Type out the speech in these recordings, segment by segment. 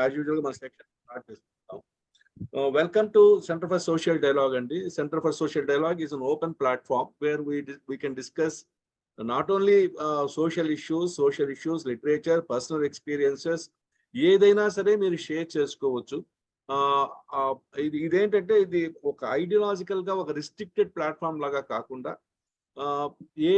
As usual మన section start చేస్తున్నాం. Welcome to Center for Social Dialogue and the Center for Social Dialogue is an open platform where we can discuss not only social issues, literature, personal experiences, ఏదైనా సరే మీరు share చేసుకోవచ్చు. ఇదేంటంటే ఇది ఒక ideological గా ఒక రిస్ట్రిక్టెడ్ ప్లాట్ఫామ్ లాగా కాకుండా ఏ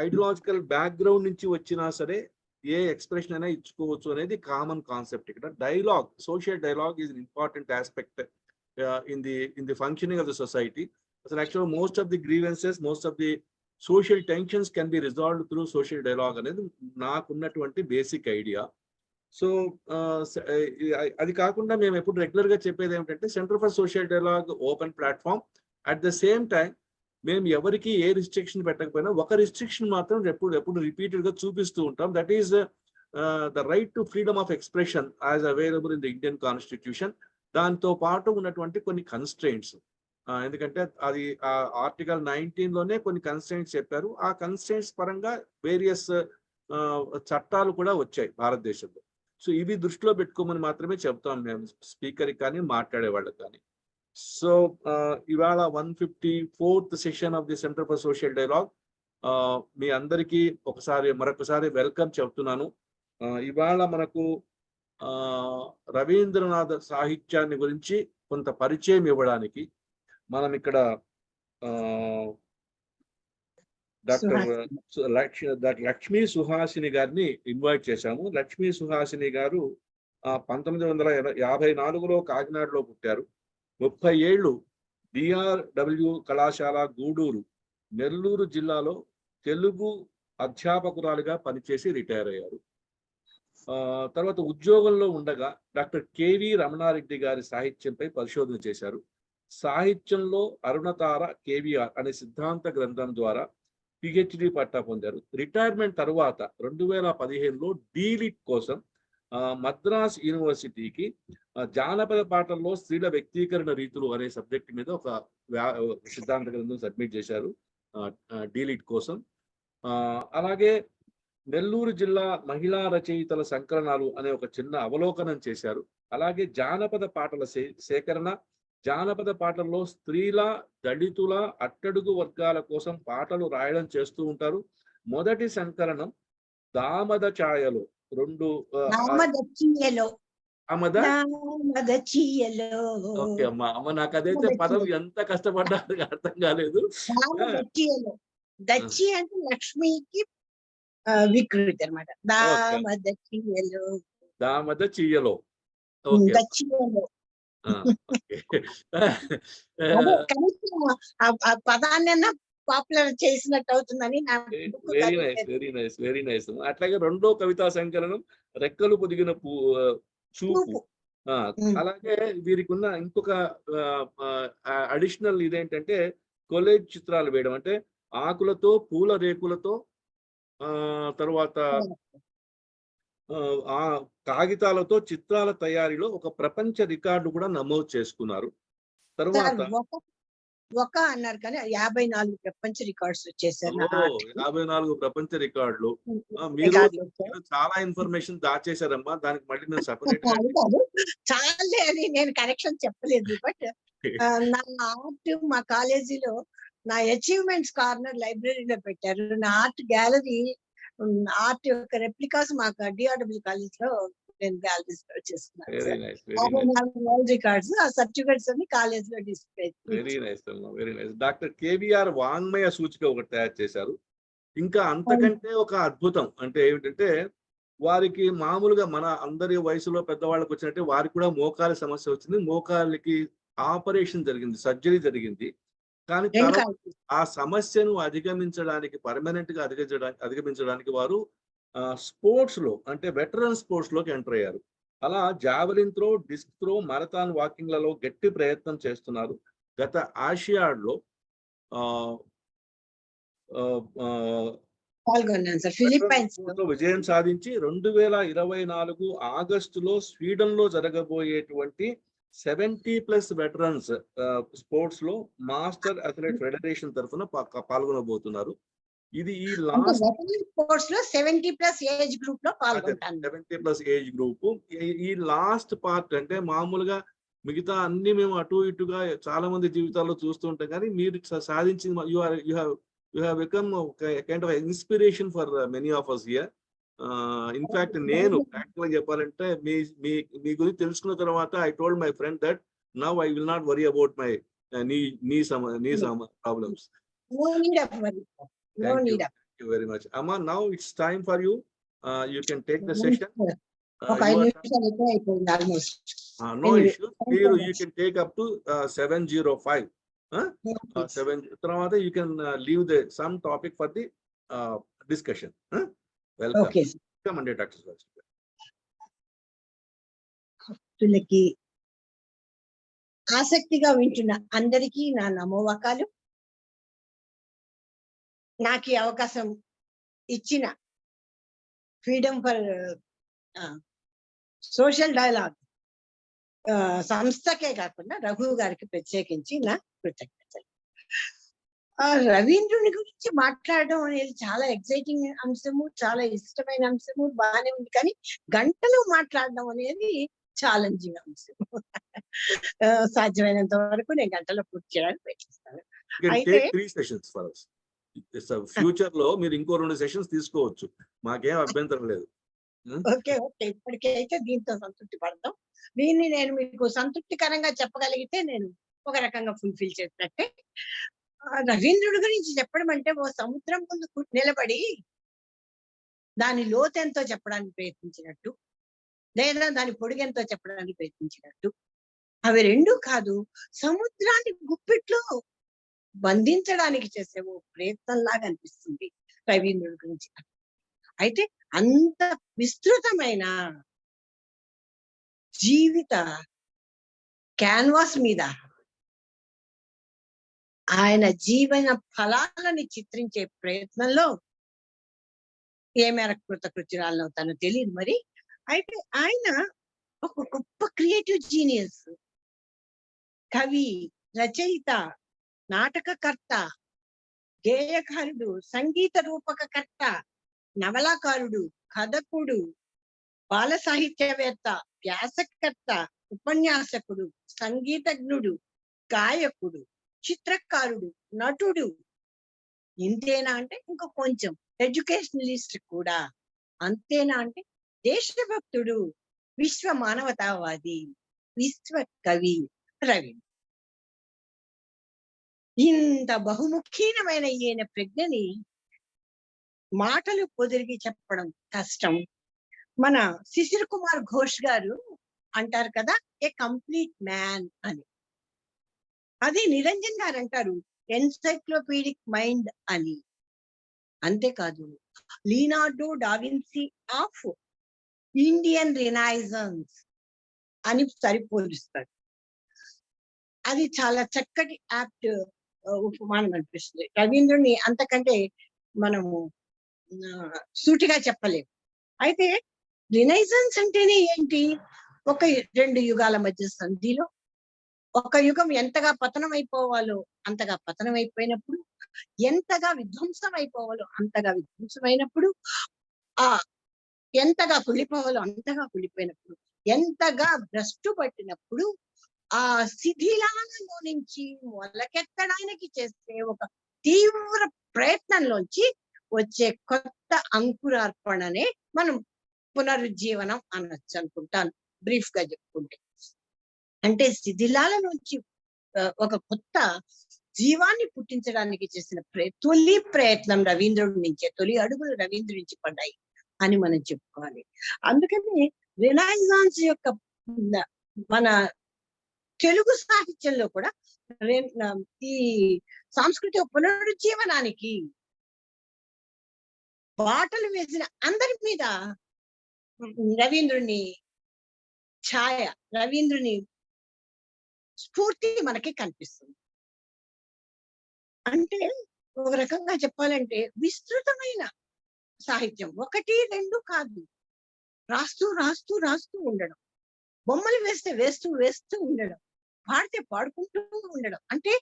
ఐడియాలజికల్ బ్యాక్గ్రౌండ్ నుంచి వచ్చినా సరే ఏ ఎక్స్ప్రెషన్ అయినా ఇచ్చుకోవచ్చు అనేది కామన్ కాన్సెప్ట్. ఇక్కడ dialogue, social dialogue is an important aspect in the functioning of the society. అసలు actual most of the grievances, most of the social tensions can be resolved through social dialogue అనేది నాకున్నటువంటి basic idea. So అది కాకుండా మేము ఎప్పుడు regular గా చెప్పేది ఏమిటంటే centre for social dialogue open platform. At the same time మేము ఎవరికి ఏ రిస్ట్రిక్షన్ పెట్టకపోయినా ఒక రిస్ట్రిక్షన్ మాత్రం ఎప్పుడు రిపీటెడ్ గా చూపిస్తూ ఉంటాం. That is the right to freedom of expression as available in the Indian constitution. దాంతో పాటు ఉన్నటువంటి కొన్ని కన్స్ట్రెయింట్స్, ఎందుకంటే అది ఆర్టికల్ 19 లోనే కొన్ని కన్స్ట్రెయింట్స్ చెప్పారు. ఆ కన్స్ట్రెయింట్స్ పరంగా వేరియస్ చట్టాలు కూడా వచ్చాయి భారతదేశంలో. సో ఇవి దృష్టిలో పెట్టుకోమని మాత్రమే చెప్తాం మేము స్పీకర్కి కానీ మాట్లాడే వాళ్ళకి కానీ. సో ఇవాళ 154th session of the centre for social dialogue. మీ అందరికీ మరొకసారి వెల్కమ్ చెప్తున్నాను. ఇవాళ మనకు రవీంద్రనాథ్ సాహిత్యాన్ని గురించి కొంత పరిచయం ఇవ్వడానికి మనం ఇక్కడ డాక్టర్ లక్ష్మీ సుహాసిని గారిని ఇన్వైట్ చేశాము. లక్ష్మీ సుహాసిని గారు 1954లో కాకినాడలో పుట్టారు. 30 ఏళ్ళు డిఆర్డబ్ల్యూ కళాశాల గూడూరు, నెల్లూరు జిల్లాలో తెలుగు అధ్యాపకురాలుగా పనిచేసి రిటైర్ అయ్యారు. తర్వాత ఉద్యోగంలో ఉండగా డాక్టర్ కేవి రమణారెడ్డి గారి సాహిత్యంపై పరిశోధన చేశారు. సాహిత్యంలో అరుణతార కేవీఆర్ అనే సిద్ధాంత గ్రంథం ద్వారా పిహెచ్డి పట్టా పొందారు. రిటైర్మెంట్ తర్వాత 2015లో డీలిట్ కోసం మద్రాస్ యూనివర్సిటీకి జానపద పాటల్లో స్త్రీల వ్యక్తీకరణ రీతులు అనే సబ్జెక్ట్ మీద ఒక సిద్ధాంత గ్రంథం సబ్మిట్ చేశారు డీలిట్ కోసం. అలాగే నెల్లూరు జిల్లా మహిళా రచయితల సంకలనాలు అనే ఒక చిన్న అవలోకనం చేశారు. అలాగే జానపద పాటల సేకరణ, జానపద పాటల్లో స్త్రీల, దళితుల, అట్టడుగు వర్గాల కోసం పాటలు రాయడం చేస్తూ ఉంటారు. మొదటి సంకలనం దామద ఛాయలో ఓకే అమ్మ నాకు అదైతే పదం ఎంత కష్టపడ్డా అర్థం కాలేదు. దచ్చి అంటే లక్ష్మికి వికృతి అన్నమాట. దామద చీయలో పదాన్ని పాపులర్ చేసినట్టు అవుతుందని. Very nice. అట్లాగే రెండో కవితా సంకలనం రెక్కలు పొదిగిన చూపు. అలాగే వీరికి ఉన్న ఇంకొక అడిషనల్ ఇదేంటంటే కొలేజ్ చిత్రాలు వేయడం, అంటే ఆకులతో, పూల రేకులతో, తర్వాత ఆ కాగితాలతో చిత్రాల తయారీలో ఒక ప్రపంచ రికార్డు కూడా నమోదు చేసుకున్నారు. తర్వాత ఒక అన్నారు కానీ 54 ప్రపంచ రికార్డ్స్ వచ్చేసారు. 54 ప్రపంచ రికార్డులు. మీరు చాలా ఇన్ఫర్మేషన్ దాచేశారమ్మా, దానికి మళ్ళీ నేను సెపరేట్ చాలే అని నేను కరెక్షన్ చెప్పలేదు. బట్ నా ఆర్ట్ మా కాలేజీలో నా అచీవ్మెంట్స్ కార్నర్ లైబ్రరీలో పెట్టారు. నా ఆర్ట్ గ్యాలరీ, ఆర్ట్ యొక్క రెప్లికాస్ మాకు డిఆర్డబ్ల్యూ కాలేజ్ లో నేను గ్యాలరీస్ లో చేసుకున్నాను. రికార్డ్స్, ఆ సర్టిఫికెట్స్ అన్ని కాలేజ్ లో display. Very nice. Doctor KVR వాంగ్మయ సూచిక ఒకటి తయారు చేశారు. ఇంకా అంతకంటే ఒక అద్భుతం అంటే ఏమిటంటే వారికి మామూలుగా మన అందరి వయసులో పెద్దవాళ్ళకి వచ్చినట్టే వారికి కూడా మోకాలి సమస్య వచ్చింది. మోకాలికి ఆపరేషన్ జరిగింది, సర్జరీ జరిగింది. కానీ ఆ సమస్యను అధిగమించడానికి, పర్మనెంట్ గా అధిగమించడానికి వారు స్పోర్ట్స్ లో, అంటే వెటరన్ స్పోర్ట్స్ లోకి ఎంటర్ అయ్యారు. అలా javelin throw, discus throw, marathon వాకింగ్లలో గట్టి ప్రయత్నం చేస్తున్నారు. గత ఆసియాడ్ లో విజయం సాధించి 2024 ఆగస్టులో స్వీడన్ లో జరగబోయేటువంటి 70+ వెటరన్స్ స్పోర్ట్స్ లో మాస్టర్ అథ్లెట్ ఫెడరేషన్ తరఫున పాల్గొనబోతున్నారు. ఇది ఈ అంటే లాస్ట్ వెటరన్ స్పోర్ట్స్ లో 70+ ఏజ్ గ్రూప్ లో పాల్గొంటాను. 70+ ఏజ్ గ్రూప్. ఈ లాస్ట్ పార్ట్ అంటే మామూలుగా మిగతా అన్ని మేము అటు ఇటుగా చాలా మంది జీవితాల్లో చూస్తూ ఉంటాం, కానీ మీరు సాధించింది you have become kind of inspiration for many of us here. In fact నేను యాక్చువల్గా చెప్పాలంటే మీ మీ మీ గురించి తెలుసుకున్న తర్వాత I told my friend that now I will not worry about my knee problems. No need of worry. No Thank you. need of. Thank you very much. Amma, now it's time for you. You can take the session. ఒక You 5 are, నిమిషాలు ఎక్కువ అయిపోయింది almost. no Anyway, issues. thank you You can take up to 7:05. much. 7. తర్వాత you can leave some topic for the discussion. Welcome. Okay. Come and Dr. Subhash. భక్తులకి ఆసక్తిగా వింటున్న అందరికీ నా నమోవాకాలు. నాకు ఈ అవకాశం ఇచ్చిన ఫ్రీడమ్ ఫర్ సోషల్ డైలాగ్ సంస్థకే కాకుండా రఘు గారికి ప్రత్యేకించి నా కృతజ్ఞతలు. రవీంద్రుని గురించి మాట్లాడడం అనేది చాలా ఎక్సైటింగ్ అంశము, చాలా ఇష్టమైన అంశము, బాగానే ఉంది. కానీ గంటలు మాట్లాడడం అనేది ఛాలెంజింగ్ అంశం. సాధ్యమైనంత వరకు నేను గంటలో పూర్తి చేయడానికి ప్రయత్నిస్తాను. You can అయితే take 3 sessions for us. Future లో మీరు ఇంకో 2 సెషన్స్ తీసుకోవచ్చు, మాకేం అభ్యంతరం లేదు. ఓకే ఓకే ఇప్పటికైతే దీంతో సంతృప్తి పడతాం. దీన్ని నేను మీకు సంతృప్తికరంగా చెప్పగలిగితే నేను ఒక రకంగా ఫుల్ఫిల్ చేసినట్టే. రవీంద్రుడి గురించి చెప్పడం అంటే ఓ సముద్రం ముందు నిలబడి దాని లోతెంతో చెప్పడానికి ప్రయత్నించినట్టు, లేదా దాని పొడిగెంతో చెప్పడానికి ప్రయత్నించినట్టు. అవి రెండు కాదు, సముద్రాన్ని గుప్పిట్లో బంధించడానికి చేసే ఓ ప్రయత్నంలాగా అనిపిస్తుంది రవీంద్రుడి గురించి. అయితే అంత విస్తృతమైన జీవిత క్యాన్వాస్ మీద ఆయన జీవన ఫలాలని చిత్రించే ప్రయత్నంలో ఏ మేరకు కృతకృత్యురాలను అవుతానో తెలియదు మరి. అయితే ఆయన ఒక గొప్ప క్రియేటివ్ జీనియస్, కవి, రచయిత, నాటకకర్త, గేయకారుడు, సంగీత రూపకకర్త, నవలాకారుడు, కథకుడు, బాల సాహిత్యవేత్త, వ్యాసకర్త, ఉపన్యాసకుడు, సంగీతజ్ఞుడు, గాయకుడు, చిత్రకారుడు, నటుడు. ఇంతేనా అంటే ఇంకా కొంచెం ఎడ్యుకేషనలిస్ట్ కూడా. అంతేనా అంటే దేశభక్తుడు, విశ్వ మానవతావాది, విశ్వ కవి రవీంద్ర. ఇంత బహుముఖీనమైన ఈయన ప్రజ్ఞని మాటలు పొదిరిగి చెప్పడం కష్టం. మన శిశిర్ కుమార్ ఘోష్ గారు అంటారు కదా, ఏ కంప్లీట్ మ్యాన్ అని. అది నిరంజన్ గారు అంటారు ఎన్సైక్లోపీడిక్ మైండ్ అని. అంతేకాదు, లియోనార్డో డావిన్సీ ఆఫ్ ఇండియన్ రినైజన్స్ అని సరిపోలుస్తాడు. అది చాలా చక్కటి యాప్ట్ ఉపమానం అనిపిస్తుంది. రవీంద్రుని అంతకంటే మనము సూటిగా చెప్పలేము. అయితే రినైజన్స్ అంటేనే ఏంటి? ఒక 2 యుగాల మధ్య సంధిలో ఒక యుగం ఎంతగా పతనం అయిపోవాలో అంతగా పతనం అయిపోయినప్పుడు, ఎంతగా విధ్వంసం అయిపోవాలో అంతగా విధ్వంసమైనప్పుడు, ఆ ఎంతగా కుళ్ళిపోవాలో అంతగా కుళ్ళిపోయినప్పుడు, ఎంతగా భ్రష్టు పట్టినప్పుడు, ఆ శిథిలాలలో నుంచి మొలకెత్తడానికి చేసే ఒక తీవ్ర ప్రయత్నంలోంచి వచ్చే కొత్త అంకురార్పణనే మనం పునరుజ్జీవనం అనొచ్చు అనుకుంటాను, బ్రీఫ్ గా చెప్పుకుంటే. అంటే శిథిలాల నుంచి ఒక కొత్త జీవాన్ని పుట్టించడానికి చేసిన తొలి ప్రయత్నం రవీంద్రుడి నుంచే, తొలి అడుగులు రవీంద్రుడి నుంచి పడ్డాయి అని మనం చెప్పుకోవాలి. అందుకని రినైజాన్స్ యొక్క మన తెలుగు సాహిత్యంలో కూడా ఈ సాంస్కృతిక పునరుజ్జీవనానికి బాటలు వేసిన అందరి మీద రవీంద్రుని ఛాయ, రవీంద్రుని స్ఫూర్తి మనకి కనిపిస్తుంది. అంటే ఒక రకంగా చెప్పాలంటే విస్తృతమైన సాహిత్యం, 1, 2 కాదు, రాస్తూ రాస్తూ రాస్తూ ఉండడం, బొమ్మలు వేస్తే వేస్తూ వేస్తూ ఉండడం, పాడితే పాడుకుంటూ ఉండడం. అంటే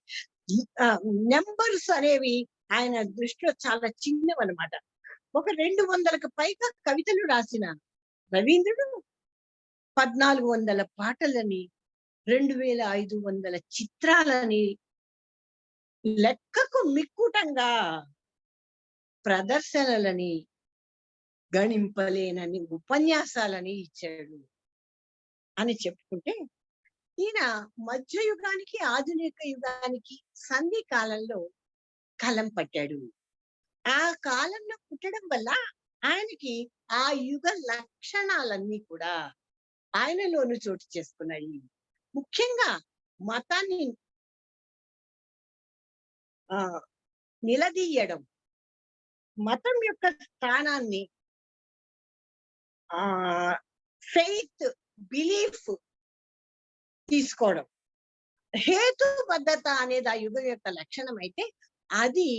నెంబర్స్ అనేవి ఆయన దృష్టిలో చాలా చిన్నవన్నమాట. ఒక 200కు పైగా కవితలు రాసిన రవీంద్రుడు 1400 పాటలని, 2500 చిత్రాలని, లెక్కకు మిక్కుటంగా ప్రదర్శనలని, గణింపలేనన్ని ఉపన్యాసాలని ఇచ్చాడు అని చెప్పుకుంటే, ఈయన మధ్యయుగానికి, ఆధునిక యుగానికి సంధి కాలంలో కలం పట్టాడు. ఆ కాలంలో పుట్టడం వల్ల ఆయనకి ఆ యుగ లక్షణాలన్నీ కూడా ఆయనలోను చోటు చేసుకున్నాయి. ముఖ్యంగా మతాన్ని ఆ నిలదీయడం, మతం యొక్క స్థానాన్ని, ఆ ఫెయిత్, బిలీఫ్ తీసుకోవడం, హేతుబద్ధత అనేది ఆ యుగం యొక్క లక్షణం అయితే, అది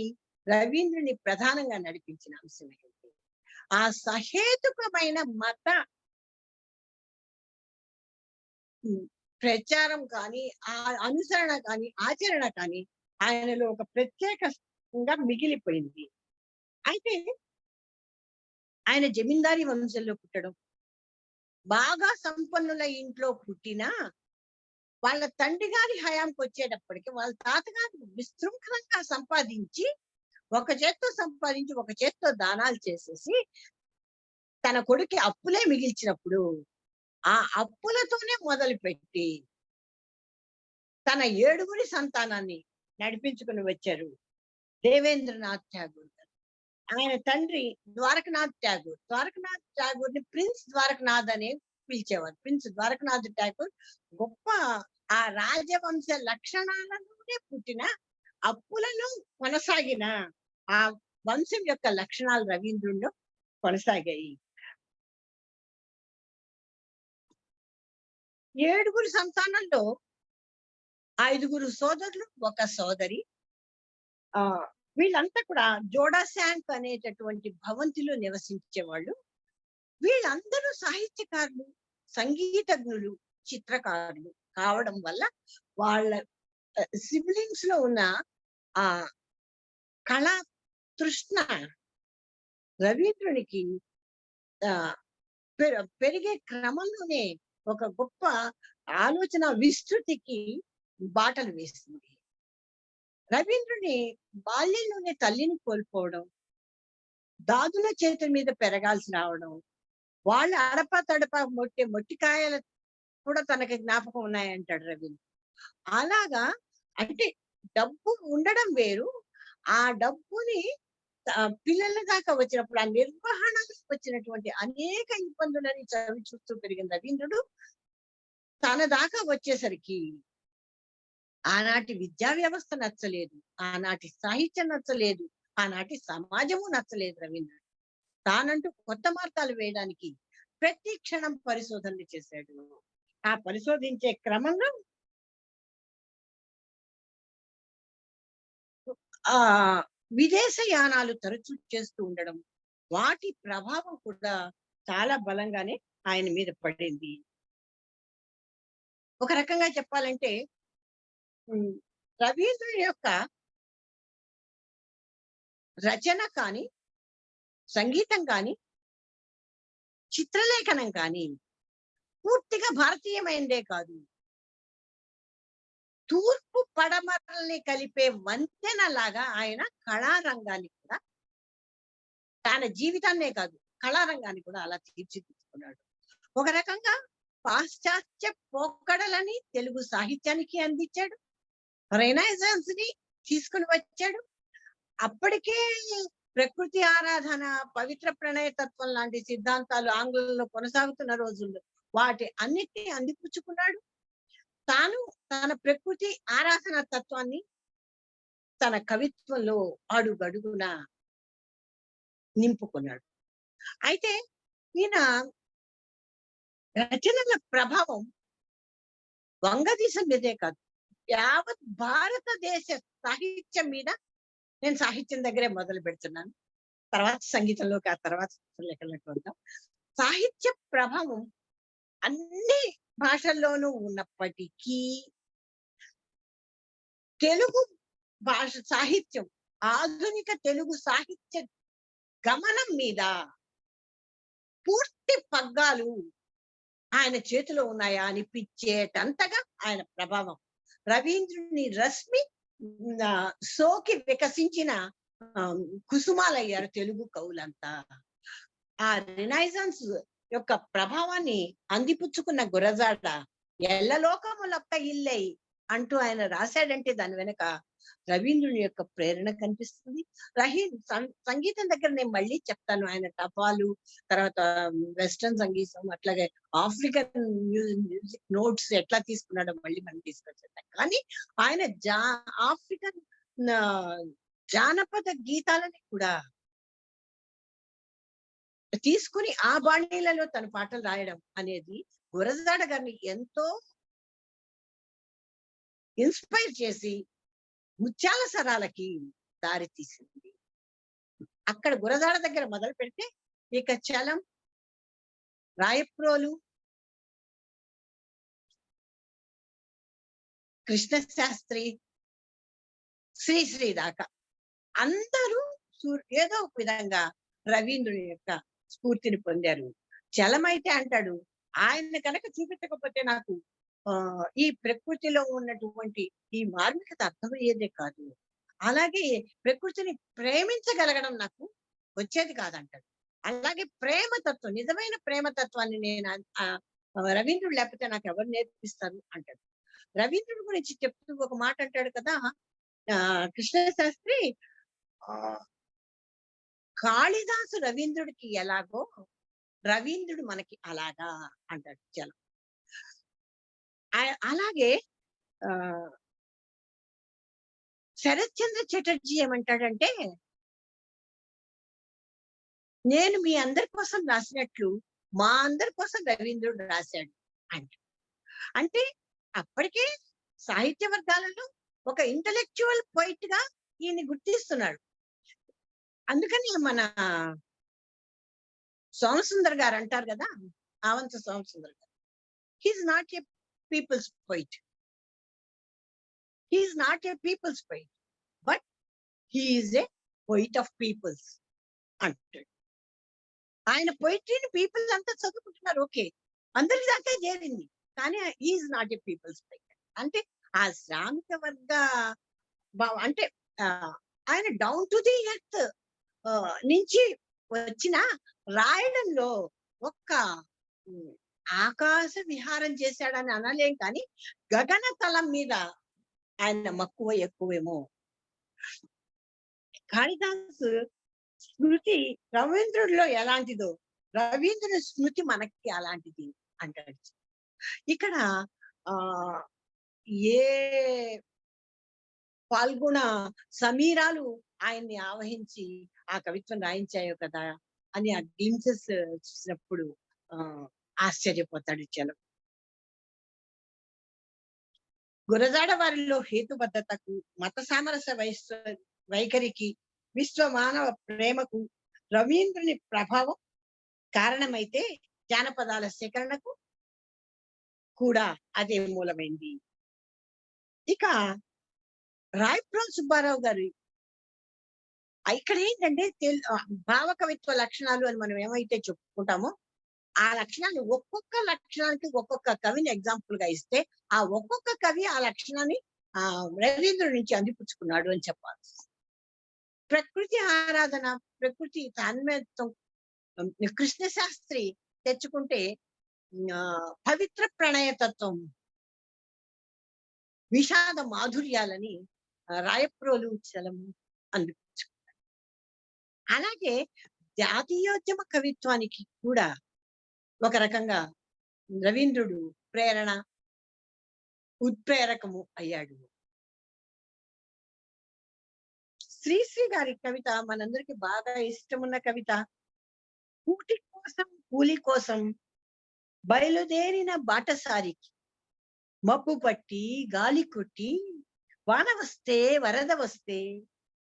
రవీంద్రుని ప్రధానంగా నడిపించిన అంశమైంది. ఆ సహేతుకమైన మత ప్రచారం కానీ, ఆ అనుసరణ కానీ, ఆచరణ కానీ ఆయనలో ఒక ప్రత్యేకంగా మిగిలిపోయింది. అయితే ఆయన జమీందారీ వంశంలో పుట్టడం, బాగా సంపన్నుల ఇంట్లో పుట్టినా వాళ్ళ తండ్రి గారి హయాంకి వచ్చేటప్పటికి వాళ్ళ తాతగారు విశృంఖలంగా సంపాదించి, ఒక చేత్తో సంపాదించి ఒక చేత్తో దానాలు చేసేసి తన కొడుక్కి అప్పులే మిగిల్చినప్పుడు, ఆ అప్పులతోనే మొదలుపెట్టి తన 7గురి సంతానాన్ని నడిపించుకుని వచ్చారు దేవేంద్రనాథ్ ఠాగూర్ గారు. ఆయన తండ్రి ద్వారకనాథ్ ఠాగూర్. ద్వారకనాథ్ ఠాగూర్ ని ప్రిన్స్ ద్వారకనాథ్ అనే పిలిచేవారు. ప్రిన్స్ ద్వారకనాథ్ ఠాగూర్ గొప్ప ఆ రాజవంశ లక్షణాలలోనే పుట్టిన, అప్పులలో కొనసాగిన ఆ వంశం యొక్క లక్షణాలు రవీంద్రుల్లో కొనసాగాయి. 7గురి సంతానంలో 5గురు సోదరులు, ఒక సోదరి. ఆ వీళ్ళంతా కూడా జోడా శాంక్ అనేటటువంటి భవంతిలో నివసించేవాళ్ళు. వీళ్ళందరూ సాహిత్యకారులు, సంగీతజ్ఞులు, చిత్రకారులు కావడం వల్ల వాళ్ళ సిబ్లింగ్స్ లో ఉన్న ఆ కళా తృష్ణ రవీంద్రునికి ఆ పెరిగే క్రమంలోనే ఒక గొప్ప ఆలోచన విస్తృతికి బాటలు వేస్తుంది. రవీంద్రుని బాల్యంలోనే తల్లిని కోల్పోవడం, దాదుల చేతుల మీద పెరగాల్సి రావడం, వాళ్ళ అడప తడప మొట్టికాయల కూడా తనకి జ్ఞాపకం ఉన్నాయంటాడు రవీంద్ర. అలాగా, అంటే డబ్బు ఉండడం వేరు, ఆ డబ్బుని పిల్లల దాకా వచ్చినప్పుడు ఆ నిర్వహణకు వచ్చినటువంటి అనేక ఇబ్బందులని చవి చూస్తూ పెరిగిన రవీంద్రుడు తన దాకా వచ్చేసరికి ఆనాటి విద్యా వ్యవస్థ నచ్చలేదు, ఆనాటి సాహిత్యం నచ్చలేదు, ఆనాటి సమాజము నచ్చలేదు రవీంద్రుడు. తానంటూ కొత్త మార్గాలు వేయడానికి ప్రతి క్షణం పరిశోధనలు చేశాడు. ఆ పరిశోధించే క్రమంలో ఆ విదేశయానాలు తరచూ చేస్తూ ఉండడం, వాటి ప్రభావం కూడా చాలా బలంగానే ఆయన మీద పడింది. ఒక రకంగా చెప్పాలంటే రవీంద్రుని యొక్క రచన కానీ, సంగీతం కానీ, చిత్రలేఖనం కానీ పూర్తిగా భారతీయమైనదే కాదు, తూర్పు పడమరల్ని కలిపే వంతెన లాగా ఆయన కళారంగాన్ని కూడా, తన జీవితాన్నే కాదు కళారంగాన్ని కూడా అలా తీర్చిదిద్దుకున్నాడు. ఒక రకంగా పాశ్చాత్య పోకడలని తెలుగు సాహిత్యానికి అందించాడు, రెనైజాన్స్ ని తీసుకుని వచ్చాడు. అప్పటికే ప్రకృతి ఆరాధన, పవిత్ర ప్రణయతత్వం లాంటి సిద్ధాంతాలు ఆంగ్లంలో కొనసాగుతున్న రోజుల్లో వాటి అన్నిటినీ అందిపుచ్చుకున్నాడు. తాను తన ప్రకృతి ఆరాధన తత్వాన్ని తన కవిత్వంలో అడుగడుగున నింపుకున్నాడు. అయితే ఈయన రచనల ప్రభావం వంగదేశం మీదే కాదు, యావత్ భారతదేశ సాహిత్యం మీద, నేను సాహిత్యం దగ్గరే మొదలు పెడుతున్నాను, తర్వాత సంగీతంలోకి, ఆ తర్వాత చిత్రలేఖలకు వద్దాం. సాహిత్య ప్రభావం అన్ని భాషల్లోనూ ఉన్నప్పటికీ తెలుగు భాష సాహిత్యం ఆధునిక తెలుగు సాహిత్య గమనం మీద పూర్తి పగ్గాలు ఆయన చేతిలో ఉన్నాయా అనిపించేటంతగా ఆయన ప్రభావం. రవీంద్రుని రశ్మి సోకి వికసించిన ఆ, కుసుమాలయ్యారు తెలుగు కవులంతా. ఆ రినైజాన్స్ యొక్క ప్రభావాన్ని అందిపుచ్చుకున్న గురజాడ ఎల్లలోకములొక్క ఇల్లై అంటూ ఆయన రాశాడంటే దాని వెనక రవీంద్రుని యొక్క ప్రేరణ కనిపిస్తుంది. సంగీతం దగ్గర నేను మళ్ళీ చెప్తాను, ఆయన టపాలు, తర్వాత వెస్టర్న్ సంగీతం, అట్లాగే ఆఫ్రికన్ మ్యూజిక్ నోట్స్ ఎట్లా తీసుకున్నాడో మళ్ళీ మనం తీసుకొచ్చేద్దాం. కానీ ఆయన ఆఫ్రికన్ ఆ, జానపద గీతాలని కూడా తీసుకుని ఆ బాణీలలో తన పాటలు రాయడం అనేది గురజాడ గారిని ఎంతో ఇన్స్పైర్ చేసి ముత్యాల సరాలకి దారి తీసింది. అక్కడ గురజాడ దగ్గర మొదలు పెడితే ఇక చలం, రాయప్రోలు, కృష్ణ శాస్త్రి, శ్రీశ్రీ దాకా అందరూ ఏదో ఒక విధంగా రవీంద్రుని యొక్క స్ఫూర్తిని పొందారు. చలమైతే అంటాడు, ఆయన కనుక చూపించకపోతే నాకు ఈ ప్రకృతిలో ఉన్నటువంటి ఈ మార్మికత అర్థమయ్యేదే కాదు, అలాగే ప్రకృతిని ప్రేమించగలగడం నాకు వచ్చేది కాదంటాడు. అలాగే ప్రేమతత్వం, నిజమైన ప్రేమతత్వాన్ని నేను రవీంద్రుడు లేకపోతే నాకు ఎవరు నేర్పిస్తారు అంటాడు. రవీంద్రుడి గురించి చెప్తూ ఒక మాట అంటాడు కదా, కృష్ణ శాస్త్రి కాళిదాసు రవీంద్రుడికి ఎలాగో రవీంద్రుడు మనకి అలాగా అంటాడు చలం. అలాగే ఆ శరత్ చంద్ర చటర్జీ ఏమంటాడంటే, నేను మీ అందరి కోసం రాసినట్లు మా అందరి కోసం రవీంద్రుడు రాశాడు అంట. అంటే అప్పటికే సాహిత్య వర్గాలలో ఒక ఇంటలెక్చువల్ పోయిట్ గా ఈయన్ని గుర్తిస్తున్నాడు. అందుకని మన సోమసుందర్ గారు అంటారు కదా, Avanta Somasundar garu, he's not a people's poet, he's not a people's poet, but he's a poet of peoples అంటాడు. ఆయన పోయిటరీని పీపుల్స్ అంతా చదువుకుంటున్నారు, ఓకే, అందరి దాకా చేరింది, కానీ is not a people's poet. అంటే ఆ శ్రామిక వర్గ అంటే ఆయన డౌన్ టు ది ఎర్త్ నుంచి వచ్చిన రాయడంలో ఒక్క ఆకాశ విహారం చేశాడని అనలేం, కానీ గగన తలం మీద ఆయన మక్కువ ఎక్కువేమో. కాళిదాసు స్మృతి రవీంద్రుడిలో ఎలాంటిదో రవీంద్రుని స్మృతి మనకి అలాంటిది అంటాడు. ఇక్కడ ఏ పాల్గొన సమీరాలు ఆయన్ని ఆవహించి ఆ కవిత్వం రాయించాయో కదా అని ఆ గ్లింప్సెస్ చూసినప్పుడు ఆశ్చర్యపోతాడు చలం. గురజాడ వారిలో హేతుబద్ధతకు, మత సామరస్య వైఖరికి, విశ్వ మానవ ప్రేమకు రవీంద్రుని ప్రభావం కారణమైతే జానపదాల సేకరణకు కూడా అదే మూలమైంది. ఇక రాయప్రోలు సుబ్బారావు గారి ఇక్కడ ఏంటంటే భావ కవిత్వ లక్షణాలు అని మనం ఏమైతే చెప్పుకుంటామో ఆ లక్షణాన్ని ఒక్కొక్క లక్షణానికి ఒక్కొక్క కవిని ఎగ్జాంపుల్ గా ఇస్తే ఆ ఒక్కొక్క కవి ఆ లక్షణాన్ని రవీంద్రుడి నుంచి అందిపుచ్చుకున్నాడు అని చెప్పాలి. ప్రకృతి ఆరాధన, ప్రకృతి తన్మయత్వం కృష్ణ శాస్త్రి తెచ్చుకుంటే పవిత్ర ప్రణయతత్వం, విషాద మాధుర్యాలని రాయప్రోలు చలము అందిపుచ్చుకున్నాడు. అలాగే జాతీయోద్యమ కవిత్వానికి కూడా ఒక రకంగా రవీంద్రుడు ప్రేరణ, ఉత్ప్రేరకము అయ్యాడు. శ్రీశ్రీ గారి కవిత మనందరికి బాగా ఇష్టమున్న కవిత. కూటి కోసం కూలి కోసం బయలుదేరిన బాటసారికి మబ్బు పట్టి గాలి కొట్టి వాన వస్తే వరద వస్తే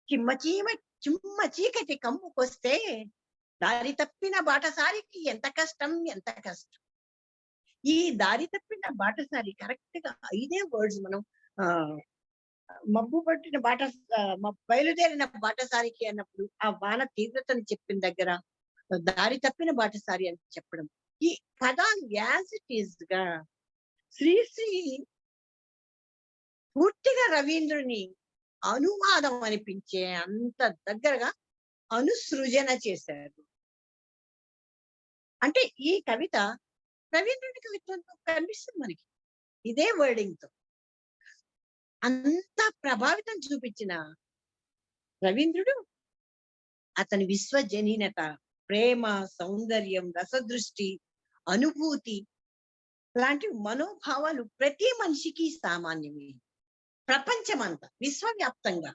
చిమ్మ చీకటి కమ్ముకొస్తే దారి తప్పిన బాటసారికి ఎంత కష్టం ఎంత కష్టం. ఈ దారి తప్పిన బాటసారి కరెక్ట్ గా 5 వర్డ్స్ మనం మబ్బు పట్టిన బయలుదేరిన బాటసారికి అన్నప్పుడు ఆ వాన తీవ్రతను చెప్పిన దగ్గర దారి తప్పిన బాటసారి అని చెప్పడం, ఈ పదాలు యాజ్ ఇట్ ఈస్ గా శ్రీశ్రీ పూర్తిగా రవీంద్రుని అనువాదం అనిపించే అంత దగ్గరగా అనుసృజన చేశారు. అంటే ఈ కవిత రవీంద్రుని కవిత్వంతో కనిపిస్తుంది మనకి ఇదే వర్డింగ్ తో. అంత ప్రభావితం చూపించిన రవీంద్రుడు అతని విశ్వజనీనత, ప్రేమ, సౌందర్యం, రసదృష్టి, అనుభూతి లాంటి మనోభావాలు ప్రతి మనిషికి సామాన్యమే. ప్రపంచమంతా విశ్వవ్యాప్తంగా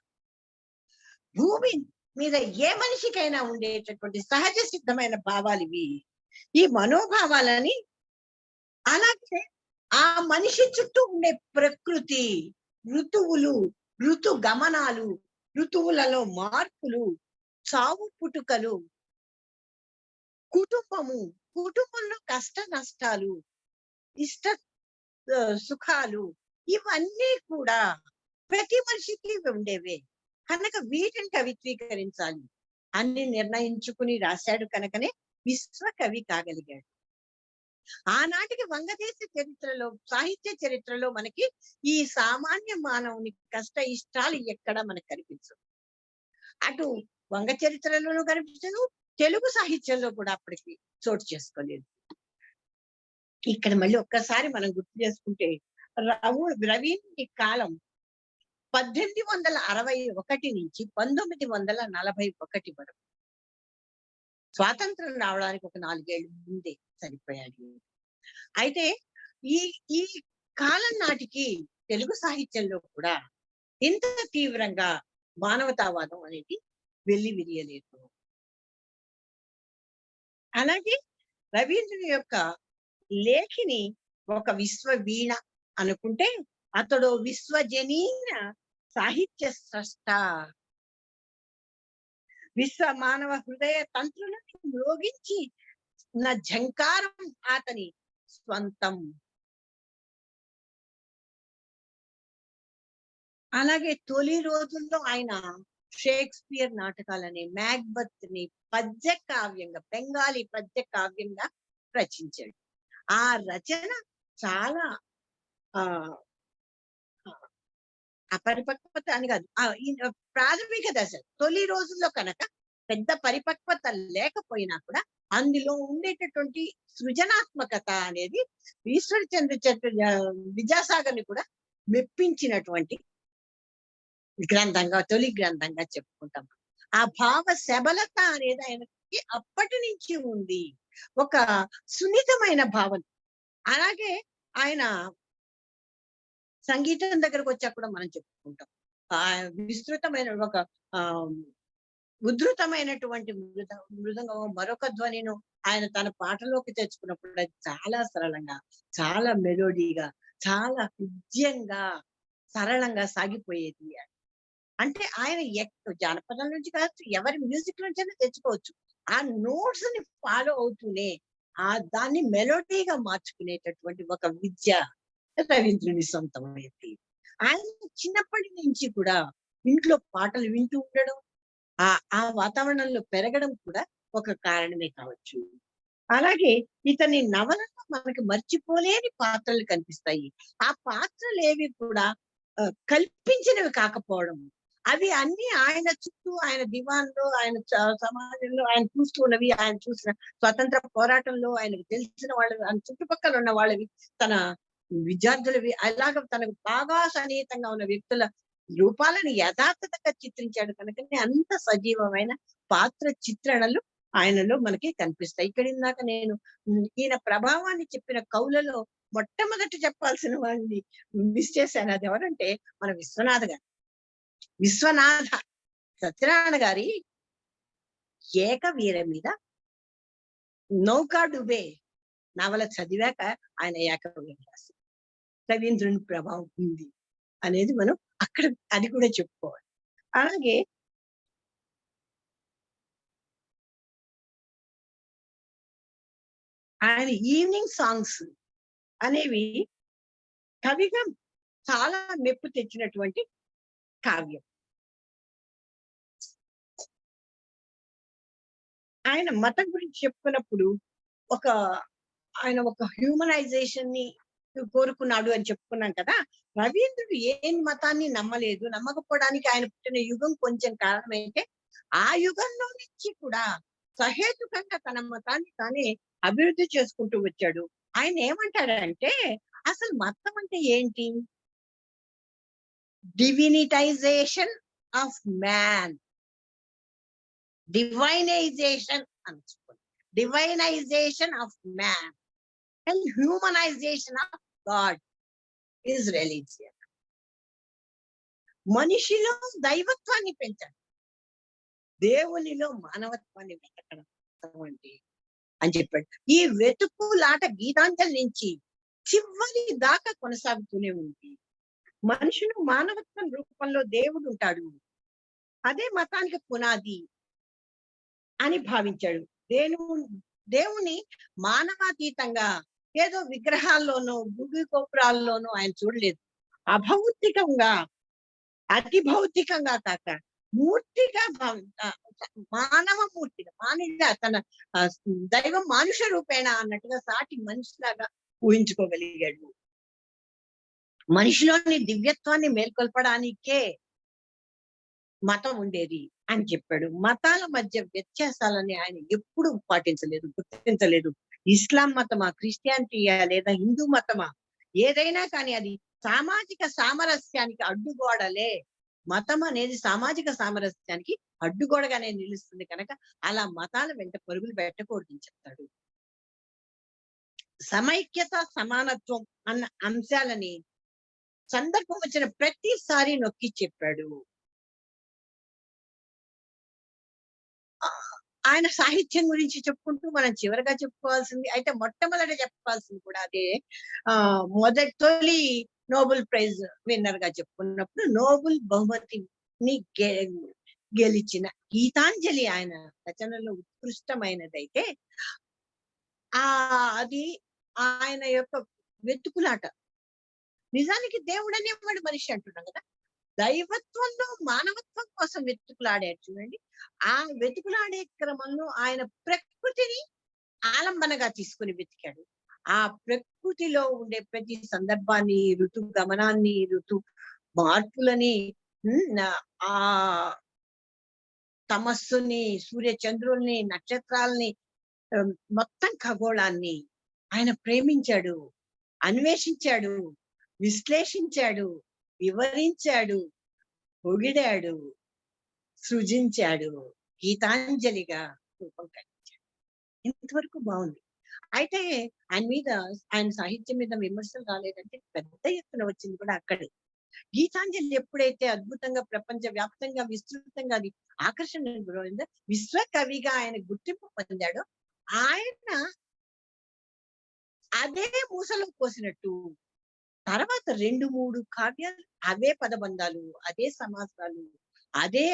భూమి మీద ఏ మనిషికైనా ఉండేటటువంటి సహజ సిద్ధమైన భావాలు ఇవి. ఈ మనోభావాలని, అలాగే ఆ మనిషి చుట్టూ ఉండే ప్రకృతి, ఋతువులు, ఋతు గమనాలు, ఋతువులలో మార్పులు, చావు పుట్టుకలు, కుటుంబంలో కష్ట నష్టాలు, ఇష్ట సుఖాలు, ఇవన్నీ కూడా ప్రతి మనిషికి ఉండేవే కనుక వీటిని కవిత్వీకరించాలి అని నిర్ణయించుకుని రాశాడు కనుకనే విశ్వకవి కాగలిగాడు. ఆనాటికి వంగదేశ చరిత్రలో, సాహిత్య చరిత్రలో మనకి ఈ సామాన్య మానవుని కష్ట ఇష్టాలు ఎక్కడ మనకు కనిపించవు. అటు వంగ చరిత్రలోనూ కనిపించదు, తెలుగు సాహిత్యంలో కూడా అప్పటికి చోటు చేసుకోలేదు. ఇక్కడ మళ్ళీ ఒక్కసారి మనం గుర్తు చేసుకుంటే రవీంద్రుని కాలం 1861 నుంచి 1941 వరకు. స్వాతంత్రం రావడానికి ఒక 4 ఏళ్ళు ముందే చనిపోయాడు. అయితే ఈ ఈ కాలం నాటికి తెలుగు సాహిత్యంలో కూడా ఇంత తీవ్రంగా మానవతావాదం అనేది వెళ్ళి విరియలేదు. అలాగే రవీంద్రుని యొక్క లేఖిని ఒక విశ్వ వీణ అనుకుంటే అతడు విశ్వజనీన సాహిత్య స్రష్ట. విశ్వ మానవ హృదయ తంత్రులను మ్రోగించి నా ఝంకారం అతని స్వంతం. అలాగే తొలి రోజుల్లో ఆయన షేక్స్పియర్ నాటకాలని, మ్యాక్బెత్ ని పద్య కావ్యంగా, బెంగాలీ పద్య కావ్యంగా రచించాడు. ఆ రచన చాలా ఆ అపరిపక్వత అని కాదు, ప్రాథమిక దశ తొలి రోజుల్లో కనుక పెద్ద పరిపక్వత లేకపోయినా కూడా అందులో ఉండేటటువంటి సృజనాత్మకత అనేది ఈశ్వరచంద్ర విద్యాసాగర్ ని కూడా మెప్పించినటువంటి గ్రంథంగా, తొలి గ్రంథంగా చెప్పుకుంటాం. ఆ భావ శబలత అనేది ఆయనకి అప్పటి నుంచి ఉంది, ఒక సున్నితమైన భావన. అలాగే ఆయన సంగీతం దగ్గరకు వచ్చా కూడా మనం చెప్పుకుంటాం. విస్తృతమైన ఒక ఉధృతమైనటువంటి మృదంగం, మరొక ధ్వనిను ఆయన తన పాటలోకి తెచ్చుకున్నప్పుడు అది చాలా సరళంగా, చాలా మెలోడీగా, చాలా హృద్యంగా, సరళంగా సాగిపోయేది. అంటే ఆయన జానపదం నుంచి కాదు, ఎవరి మ్యూజిక్ నుంచైనా తెచ్చుకోవచ్చు. ఆ నోట్స్ ని ఫాలో అవుతూనే దాన్ని మెలోడీగా మార్చుకునేటటువంటి ఒక విద్య రవీంద్రుని సొంతమైంది. ఆయన చిన్నప్పటి నుంచి కూడా ఇంట్లో పాటలు వింటూ ఉండడం, ఆ వాతావరణంలో పెరగడం కూడా ఒక కారణమే కావచ్చు. అలాగే ఇతని నవలలో మనకి మర్చిపోలేని పాత్రలు కనిపిస్తాయి. ఆ పాత్రలు ఏవి కూడా కల్పించినవి కాకపోవడం, అవి అన్ని ఆయన చుట్టూ, ఆయన దివాన్లో, ఆయన సమాజంలో ఆయన చూస్తున్నవి, ఆయన చూసిన స్వతంత్ర పోరాటంలో ఆయనకు తెలిసిన వాళ్ళవి, ఆయన చుట్టుపక్కల ఉన్న వాళ్ళవి, తన విద్యార్థులవి, అలాగ తనకు బాగా సన్నిహితంగా ఉన్న వ్యక్తుల రూపాలను యథార్థంగా చిత్రించాడు కనుకనే అంత సజీవమైన పాత్ర చిత్రణలు ఆయనలో మనకి కనిపిస్తాయి. ఇక్కడ ఇందాక నేను ఈయన ప్రభావాన్ని చెప్పిన కవులలో మొట్టమొదటి చెప్పాల్సిన వాడిని మిస్ చేశాను. అది ఎవరంటే మన విశ్వనాథ గారు. విశ్వనాథ సత్యనారాయణ గారి ఏకవీర మీద నౌకా డుబే నవల చదివాక ఆయన ఏకవీర రాశారు. రవీంద్రుని ప్రభావం ఉంది అనేది మనం అక్కడ అది కూడా చెప్పుకోవాలి. అలాగే ఆయన ఈవినింగ్ సాంగ్స్ అనేవి కవిగా చాలా మెప్పు తెచ్చినటువంటి కావ్యం. ఆయన మతం గురించి చెప్పుకున్నప్పుడు ఒక ఆయన ఒక హ్యూమనైజేషన్ ని కోరుకున్నాడు అని చెప్పుకున్నాం కదా. రవీంద్రుడు ఏ మతాన్ని నమ్మలేదు. నమ్మకపోవడానికి ఆయన పుట్టిన యుగం కొంచెం కారణమైతే, ఆ యుగంలో నుంచి కూడా సహేతుకంగా తన మతాన్ని తానే అభివృద్ధి చేసుకుంటూ వచ్చాడు. ఆయన ఏమంటాడంటే, అసలు మతం అంటే ఏంటి? డివినిటైజేషన్ ఆఫ్ మ్యాన్, డివైనైజేషన్ అని చెప్పుకోండి. Divinization of man and humanization of God is religion. మనిషిలో దైవత్వాన్ని పెంచండి, దేవునిలో మానవత్వాన్ని వెతకడం అని చెప్పాడు. ఈ వెతుకులాట గీతాంజలి నుంచి చివరి దాకా కొనసాగుతూనే ఉంది. మనుషులు మానవత్వం రూపంలో దేవుడు ఉంటాడు, అదే మతానికి పునాది అని భావించాడు. దేవుని మానవాతీతంగా ఏదో విగ్రహాల్లోనూ గుడి గోపురాల్లోనూ ఆయన చూడలేదు. అభౌతికంగా, అతి భౌతికంగా కాక మూర్తిగా మానవ మూర్తిగా, మానవుడిగా తన దైవం మానుష రూపేణ అన్నట్టుగా సాటి మనిషిలాగా ఊహించుకోగలిగాడు. మనిషిలోని దివ్యత్వాన్ని మేల్కొల్పడానికే మతం ఉండేది అని చెప్పాడు. మతాల మధ్య వ్యత్యాసాలని ఆయన ఎప్పుడూ పాటించలేదు, గుర్తించలేదు. ఇస్లాం మతమా, క్రిస్టియానిటీయా లేదా హిందూ మతమా, ఏదైనా కానీ అది సామాజిక సామరస్యానికి అడ్డుగోడలే. మతం అనేది సామాజిక సామరస్యానికి అడ్డుగోడగానే నిలుస్తుంది కనుక అలా మతాల వెంట పరుగులు పెట్టకూడదని చెప్తాడు. సమైక్యత, సమానత్వం అన్న అంశాలని సందర్భం వచ్చిన ప్రతిసారి నొక్కి చెప్పాడు. ఆయన సాహిత్యం గురించి చెప్పుకుంటూ మనం చివరిగా చెప్పుకోవాల్సింది, అయితే మొట్టమొదట చెప్పాల్సింది కూడా అదే. తొలి నోబెల్ ప్రైజ్ విన్నర్ గా చెప్పుకున్నప్పుడు నోబెల్ బహుమతిని గెలిచిన గీతాంజలి ఆయన రచనలో ఉత్కృష్టమైనదైతే, అది ఆయన యొక్క వెతుకులాట. నిజానికి దేవుడు అనేవాడు మనిషి అంటున్నాం కదా, దైవత్వంలో మానవత్వం కోసం వెతుకులాడాడు చూడండి. ఆ వెతుకులాడే క్రమంలో ఆయన ప్రకృతిని ఆలంబనగా తీసుకుని వెతికాడు. ఆ ప్రకృతిలో ఉండే ప్రతి సందర్భాన్ని, ఋతు గమనాన్ని, ఋతు మార్పులని, ఆ తమస్సుని, సూర్య చంద్రుల్ని, నక్షత్రాలని, మొత్తం ఖగోళాన్ని ఆయన ప్రేమించాడు, అన్వేషించాడు, విశ్లేషించాడు, వివరించాడు, పొగిడాడు, సృజించాడు, గీతాంజలిగా రూపం కల్పించాడు. ఇంతవరకు బాగుంది. అయితే ఆయన సాహిత్యం మీద విమర్శలు రాలేదంటే పెద్ద ఎత్తున వచ్చింది కూడా అక్కడే. గీతాంజలి ఎప్పుడైతే అద్భుతంగా ప్రపంచ వ్యాప్తంగా విస్తృతంగా అది ఆకర్షణ గురైందో, విశ్వకవిగా ఆయన గుర్తింపు పొందాడో, ఆయన అదే మూసలో పోసినట్టు తర్వాత 2-3 కావ్యాలు అవే పదబంధాలు, అదే సమాసాలు, అదే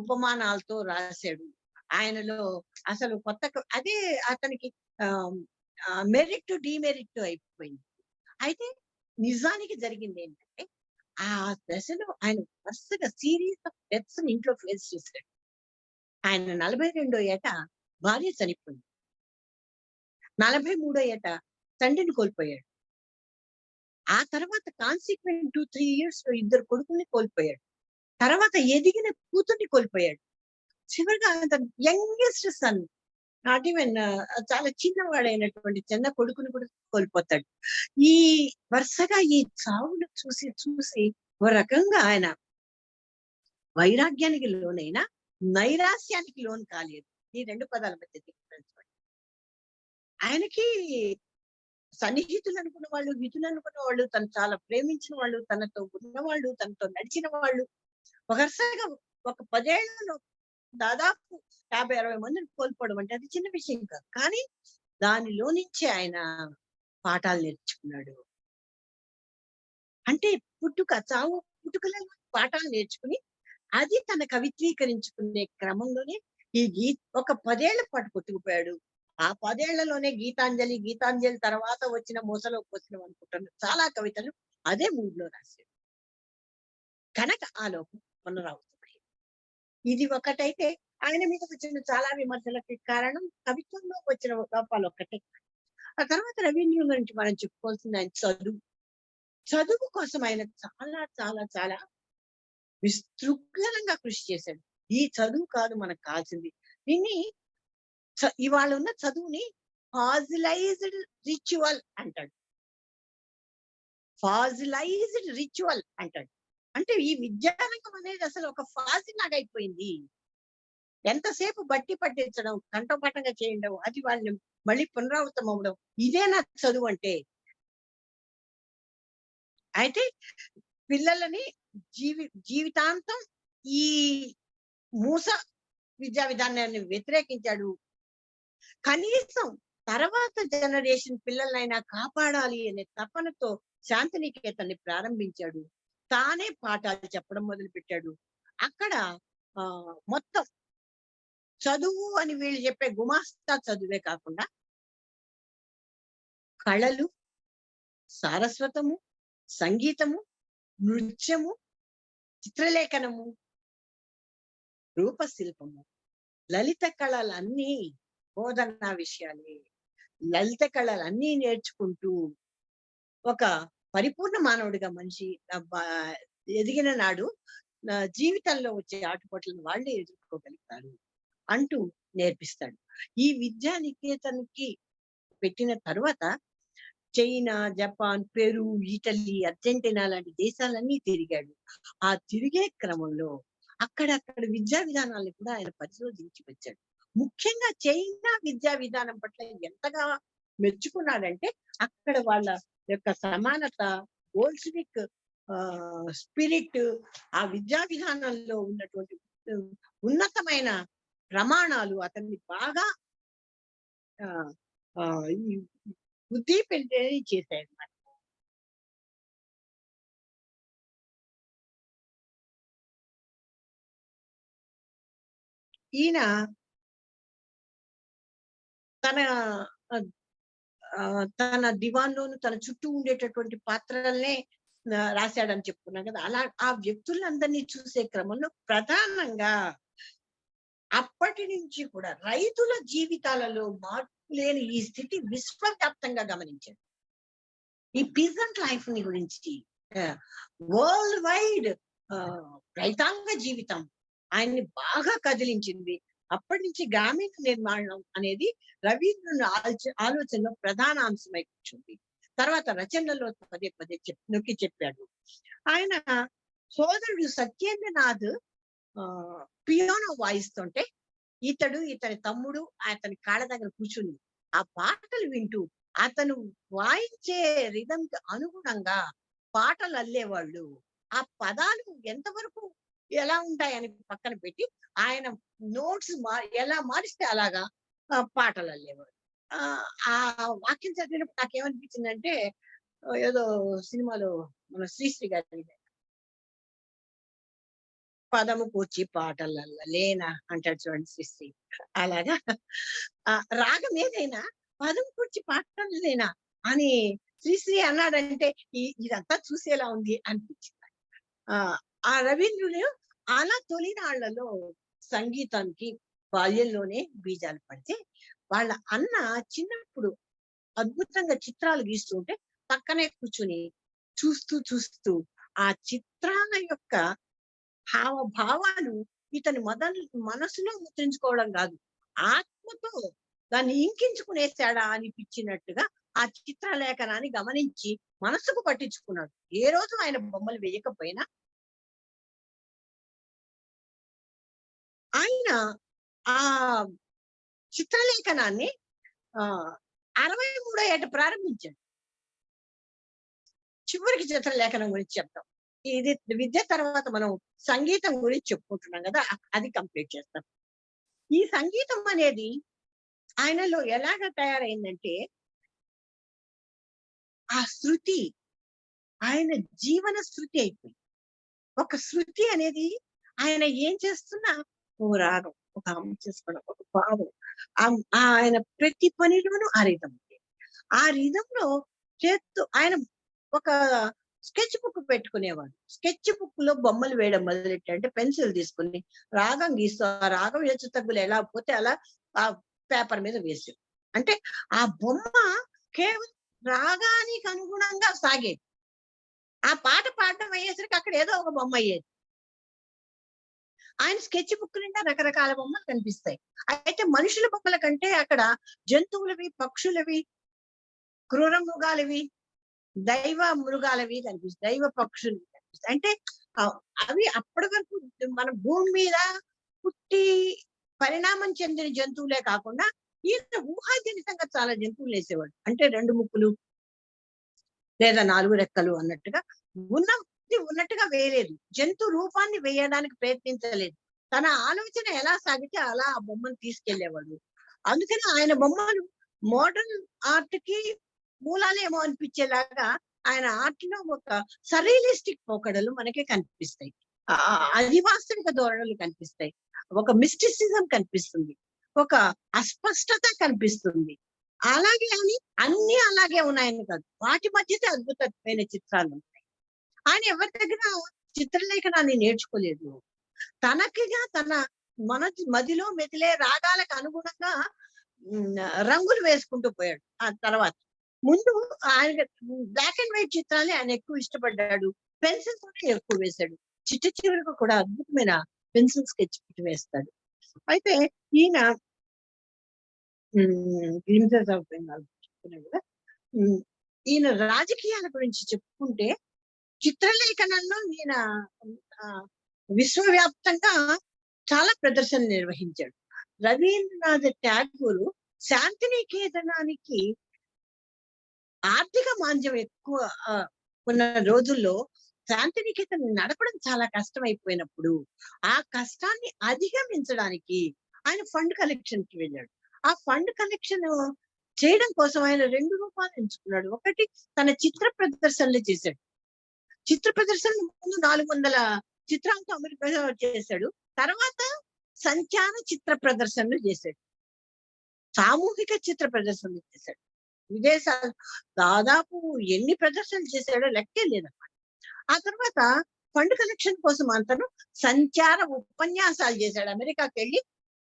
ఉపమానాలతో రాశాడు. ఆయనలో అసలు కొత్త అదే అతనికి మెరిట్ డిమెరిట్ అయిపోయింది. అయితే నిజానికి జరిగింది ఏంటంటే, ఆ దశలో ఆయన వరుసగా సిరీస్ ఆఫ్ డెత్స్ ఇంట్లో ఫేస్ చేశాడు. ఆయన 42వ ఏట భార్య చనిపోయింది. 43వ ఏట తండ్రిని కోల్పోయాడు. ఆ తర్వాత కాన్సిక్వెంట్ 2-3 years లో 2 కొడుకుల్ని కోల్పోయాడు. తర్వాత ఎదిగిన కూతుర్ని కోల్పోయాడు. చివరిగా అతను యంగెస్ట్ సన్, నాట్ ఈవెన్ చాలా చిన్నవాడైనటువంటి చిన్న కొడుకుని కూడా కోల్పోతాడు. ఈ వరుసగా ఈ చావును చూసి చూసి ఓ రకంగా ఆయన వైరాగ్యానికి లోనైనా నైరాస్యానికి లోను కాలేదు. ఈ 2 పదాల మధ్య డిఫరెన్స్. ఆయనకి సన్నిహితులు అనుకున్న వాళ్ళు, హితులు అనుకున్న వాళ్ళు, తను చాలా ప్రేమించిన వాళ్ళు, తనతో ఉన్నవాళ్ళు, తనతో నడిచిన వాళ్ళు వరుసగా ఒక 10 ఏళ్లలో దాదాపు 50-60 మందిని కోల్పోవడం అంటే అది చిన్న విషయం కాదు. కానీ దానిలో నుంచి ఆయన పాఠాలు నేర్చుకున్నాడు. అంటే చావు పుట్టుకలలో పాఠాలు నేర్చుకుని అది తన కవిత్వీకరించుకునే క్రమంలోనే ఒక 10 ఏళ్ల పాటు కొట్టుకుపోయాడు. ఆ 10 ఏళ్లలోనే గీతాంజలి తర్వాత వచ్చిన మూసలో పోసినవి అనుకుంటాను చాలా కవితలు అదే మూడ్లో రాశాడు. కనుక ఆ లోపం పునరావృతమైంది. ఇది ఒకటైతే ఆయన మీద వచ్చిన చాలా విమర్శలకి కారణం కవిత్వంలో వచ్చిన లోపాలు ఒక్కటే. ఆ తర్వాత రవీంద్ర గురించి మనం చెప్పుకోవాల్సింది ఆయన చదువు. చదువు కోసం ఆయన చాలా చాలా చాలా విస్తృతంగా కృషి చేశాడు. ఈ చదువు కాదు మనకు కావాల్సింది. దీన్ని ఇవాళ ఉన్న చదువుని ఫాజిలైజ్డ్ రిచువల్ అంటాడు. ఫాజిలైజ్డ్ రిచువల్ అంటాడు. అంటే ఈ విద్యారంగం అనేది అసలు ఒక ఫాజి లాగా అయిపోయింది. ఎంతసేపు బట్టి పట్టించడం, కంఠపాఠంగా చేయడం, అది వాళ్ళని మళ్ళీ పునరావృతం అవ్వడం, ఇదే నా చదువు అంటే. అయితే పిల్లలని జీవితాంతం ఈ మూస విద్యా విధానాన్ని వ్యతిరేకించాడు. కనీసం తర్వాత జనరేషన్ పిల్లలైనా కాపాడాలి అనే తపనతో శాంతినికేతన్ని ప్రారంభించాడు. తానే పాఠాలు చెప్పడం మొదలు పెట్టాడు. అక్కడ మొత్తం చదువు అని వీళ్ళు చెప్పే గుమాస్తా చదువే కాకుండా కళలు, సారస్వతము, సంగీతము, నృత్యము, చిత్రలేఖనము, రూపశిల్పము, లలిత కళలన్నీ బోధనా విషయాలే. లలిత కళలన్నీ నేర్చుకుంటూ ఒక పరిపూర్ణ మానవుడిగా మనిషి ఎదిగిన నాడు జీవితంలో వచ్చే ఆటుపోట్లను వాళ్ళే ఎదుర్కోగలుగుతారు అంటూ నేర్పిస్తాడు. ఈ విద్యా నికేతన్కి పెట్టిన తర్వాత China, Japan, Peru, Italy, Argentina లాంటి దేశాలన్నీ తిరిగాడు. ఆ తిరిగే క్రమంలో అక్కడక్కడ విద్యా విధానాలను కూడా ఆయన పరిశోధించి వచ్చాడు. ముఖ్యంగా చైనా విద్యా విధానం పట్ల ఎంతగా మెచ్చుకున్నాడంటే అక్కడ వాళ్ళ యొక్క సమానత, బోల్షివిక్ స్పిరిట్, ఆ విద్యా విధానంలో ఉన్నటువంటి ఉన్నతమైన ప్రమాణాలు అతన్ని బాగా బుద్ధి పెంచేది చేశాయి అన్నమాట. ఈయన తన తన దివాన్లోను తన చుట్టూ ఉండేటటువంటి పాత్రలనే రాశాడని చెప్పుకున్నాం కదా. అలా ఆ వ్యక్తులందరినీ చూసే క్రమంలో ప్రధానంగా అప్పటి నుంచి కూడా రైతుల జీవితాలలో మార్పు లేని ఈ స్థితి విశ్వవ్యాప్తంగా గమనించాడు. ఈ పీజెంట్ లైఫ్ ని గురించి వరల్డ్ వైడ్ రైతాంగ జీవితం ఆయన్ని బాగా కదిలించింది. అప్పటి నుంచి గ్రామీణ నిర్మాణం అనేది రవీంద్రుని ఆలోచనలో ప్రధాన అంశమై కూర్చుంది. తర్వాత రచనలో పదే పదే నొక్కి చెప్పాడు. ఆయన సోదరుడు సత్యేంద్రనాథ్ పియానో వాయిస్తుంటే ఇతని తమ్ముడు అతని కాళ్ళ దగ్గర కూర్చుని ఆ పాటలు వింటూ అతను వాయించే రిథంకి అనుగుణంగా పాటలు అల్లేవాళ్ళు. ఆ పదాలు ఎంతవరకు ఎలా ఉంటాయని పక్కన పెట్టి ఆయన నోట్స్ ఎలా మారిస్తే అలాగా పాటలు అల్లేవాడు. ఆ వాక్యం చదివినప్పుడు నాకేమనిపించిందంటే ఏదో సినిమాలో మన శ్రీశ్రీ గారి పదము కూర్చి పాటలలేనా అంటాడు చూడండి శ్రీశ్రీ. అలాగా రాగం ఏదైనా పదం కూర్చి పాటలేనా అని శ్రీశ్రీ అన్నాడంటే ఇదంతా చూసేలా ఉంది అనిపించింది. ఆ రవీంద్రుడు అలా తొలినాళ్లలో సంగీతానికి బాల్యంలోనే బీజాలు పడితే వాళ్ళ అన్న చిన్నప్పుడు అద్భుతంగా చిత్రాలు గీస్తూ ఉంటే పక్కనే కూర్చుని చూస్తూ ఆ చిత్రాల యొక్క హావభావాలు ఇతని మనసులో ముద్రించుకోవడం కాదు, ఆత్మతో దాన్ని ఇంకించుకునేసాడా అనిపించినట్టుగా ఆ చిత్రలేఖనాన్ని గమనించి మనసుకు పట్టించుకున్నాడు. ఏ రోజు ఆయన బొమ్మలు వేయకపోయినా ఆయన ఆ చిత్రలేఖనాన్ని 63వ ఏట ప్రారంభించాడు. చివరికి చిత్రలేఖనం గురించి చెప్తాం. ఇది విద్య తర్వాత మనం సంగీతం గురించి చెప్పుకుంటున్నాం కదా, అది కంప్లీట్ చేస్తాం. ఈ సంగీతం అనేది ఆయనలో ఎలాగ తయారైందంటే ఆ శృతి ఆయన జీవన శృతి అయిపోయింది. ఒక శృతి అనేది ఆయన ఏం చేస్తున్నా ఓ రాగం, ఒక అమ్మ చేసుకోవడం, ఒక భావం, ఆయన ప్రతి పనిలోనూ ఆ రిధం ఉంది. ఆ రిధంలో చేస్తూ ఆయన ఒక స్కెచ్ బుక్ పెట్టుకునేవాడు. స్కెచ్ బుక్ లో బొమ్మలు వేయడం మొదలెట్టాడు. అంటే పెన్సిల్ తీసుకుని రాగం గీస్తూ ఆ రాగం హెచ్చు తగ్గులు ఎలా పోతే అలా ఆ పేపర్ మీద వేసాడు. అంటే ఆ బొమ్మ కేవలం రాగానికి అనుగుణంగా సాగేది. ఆ పాట పాడడం అయ్యేసరికి అక్కడ ఏదో ఒక బొమ్మ అయ్యేది. ఆయన స్కెచ్ బుక్ నిండా రకరకాల బొమ్మలు కనిపిస్తాయి. అయితే మనుషుల బొమ్మల కంటే అక్కడ జంతువులవి, పక్షులవి, క్రూర మృగాలవి, దైవ మృగాలవి కనిపిస్తాయి. దైవ పక్షులు కనిపిస్తాయి. అంటే అవి అప్పటి వరకు మన భూమి మీద పుట్టి పరిణామం చెందిన జంతువులే కాకుండా ఈయన ఊహాజనితంగా చాలా జంతువులు వేసేవాడు. అంటే 2 ముక్కులు లేదా 4 రెక్కలు అన్నట్టుగా ఉన్నట్టుగా వేయలేదు. జంతు రూపాన్ని వేయడానికి ప్రయత్నించలేదు. తన ఆలోచన ఎలా సాగితే అలా ఆ బొమ్మను తీసుకెళ్లేవాడు. అందుకని ఆయన బొమ్మలు మోడర్న్ ఆర్ట్ కి మూలాలేమో అనిపించేలాగా ఆయన ఆర్ట్ లో ఒక సరియలిస్టిక్ పోకడలు మనకి కనిపిస్తాయి. అది వాస్తవిక ధోరణులు కనిపిస్తాయి. ఒక మిస్టిసిజం కనిపిస్తుంది. ఒక అస్పష్టత కనిపిస్తుంది. అలాగే అని అన్ని అలాగే ఉన్నాయని కాదు. వాటి మధ్యతే అద్భుతమైన చిత్రాలు ఉంటాయి. ఆయన ఎవరి దగ్గర చిత్రలేఖనాన్ని నేర్చుకోలేదు. తనకిగా తన మదిలో మెదిలే రాగాలకు అనుగుణంగా రంగులు వేసుకుంటూ పోయాడు. ఆ తర్వాత ముందు ఆయన బ్లాక్ అండ్ వైట్ చిత్రాలే ఆయన ఎక్కువ ఇష్టపడ్డాడు. పెన్సిల్స్ కూడా ఎక్కువ వేశాడు. చిట్ట చివరికి కూడా అద్భుతమైన పెన్సిల్ స్కెచ్ వేస్తాడు. అయితే ఈయన గ్లింప్సెస్ ఆఫ్ బెంగాల్ చెప్పుకున్నాడు కదా. ఈయన రాజకీయాల గురించి చెప్పుకుంటే చిత్రలేఖనంలో ఈయన విశ్వవ్యాప్తంగా చాలా ప్రదర్శనలు నిర్వహించాడు. రవీంద్రనాథ్ ఠాగూర్ శాంతినికేతనానికి ఆర్థిక మాంద్యం ఎక్కువ ఉన్న రోజుల్లో శాంతినికేతనం నడపడం చాలా కష్టమైపోయినప్పుడు ఆ కష్టాన్ని అధిగమించడానికి ఆయన ఫండ్ కలెక్షన్ కి వెళ్ళాడు. ఆ ఫండ్ కలెక్షన్ చేయడం కోసం ఆయన 2 రూపాయలు ఎంచుకున్నాడు. ఒకటి తన చిత్ర ప్రదర్శనలు చేశాడు. చిత్ర ప్రదర్శనలు ముందు 400 చిత్రాలతో అమెరికా చేశాడు. తర్వాత సంచార చిత్ర ప్రదర్శనలు చేశాడు. సామూహిక చిత్ర ప్రదర్శనలు చేశాడు. విదేశాలు దాదాపు ఎన్ని ప్రదర్శనలు చేశాడో లెక్కే లేదన్నమాట. ఆ తర్వాత ఫండ్ కలెక్షన్ కోసం అతను సంచార ఉపన్యాసాలు చేశాడు. అమెరికాకి వెళ్ళి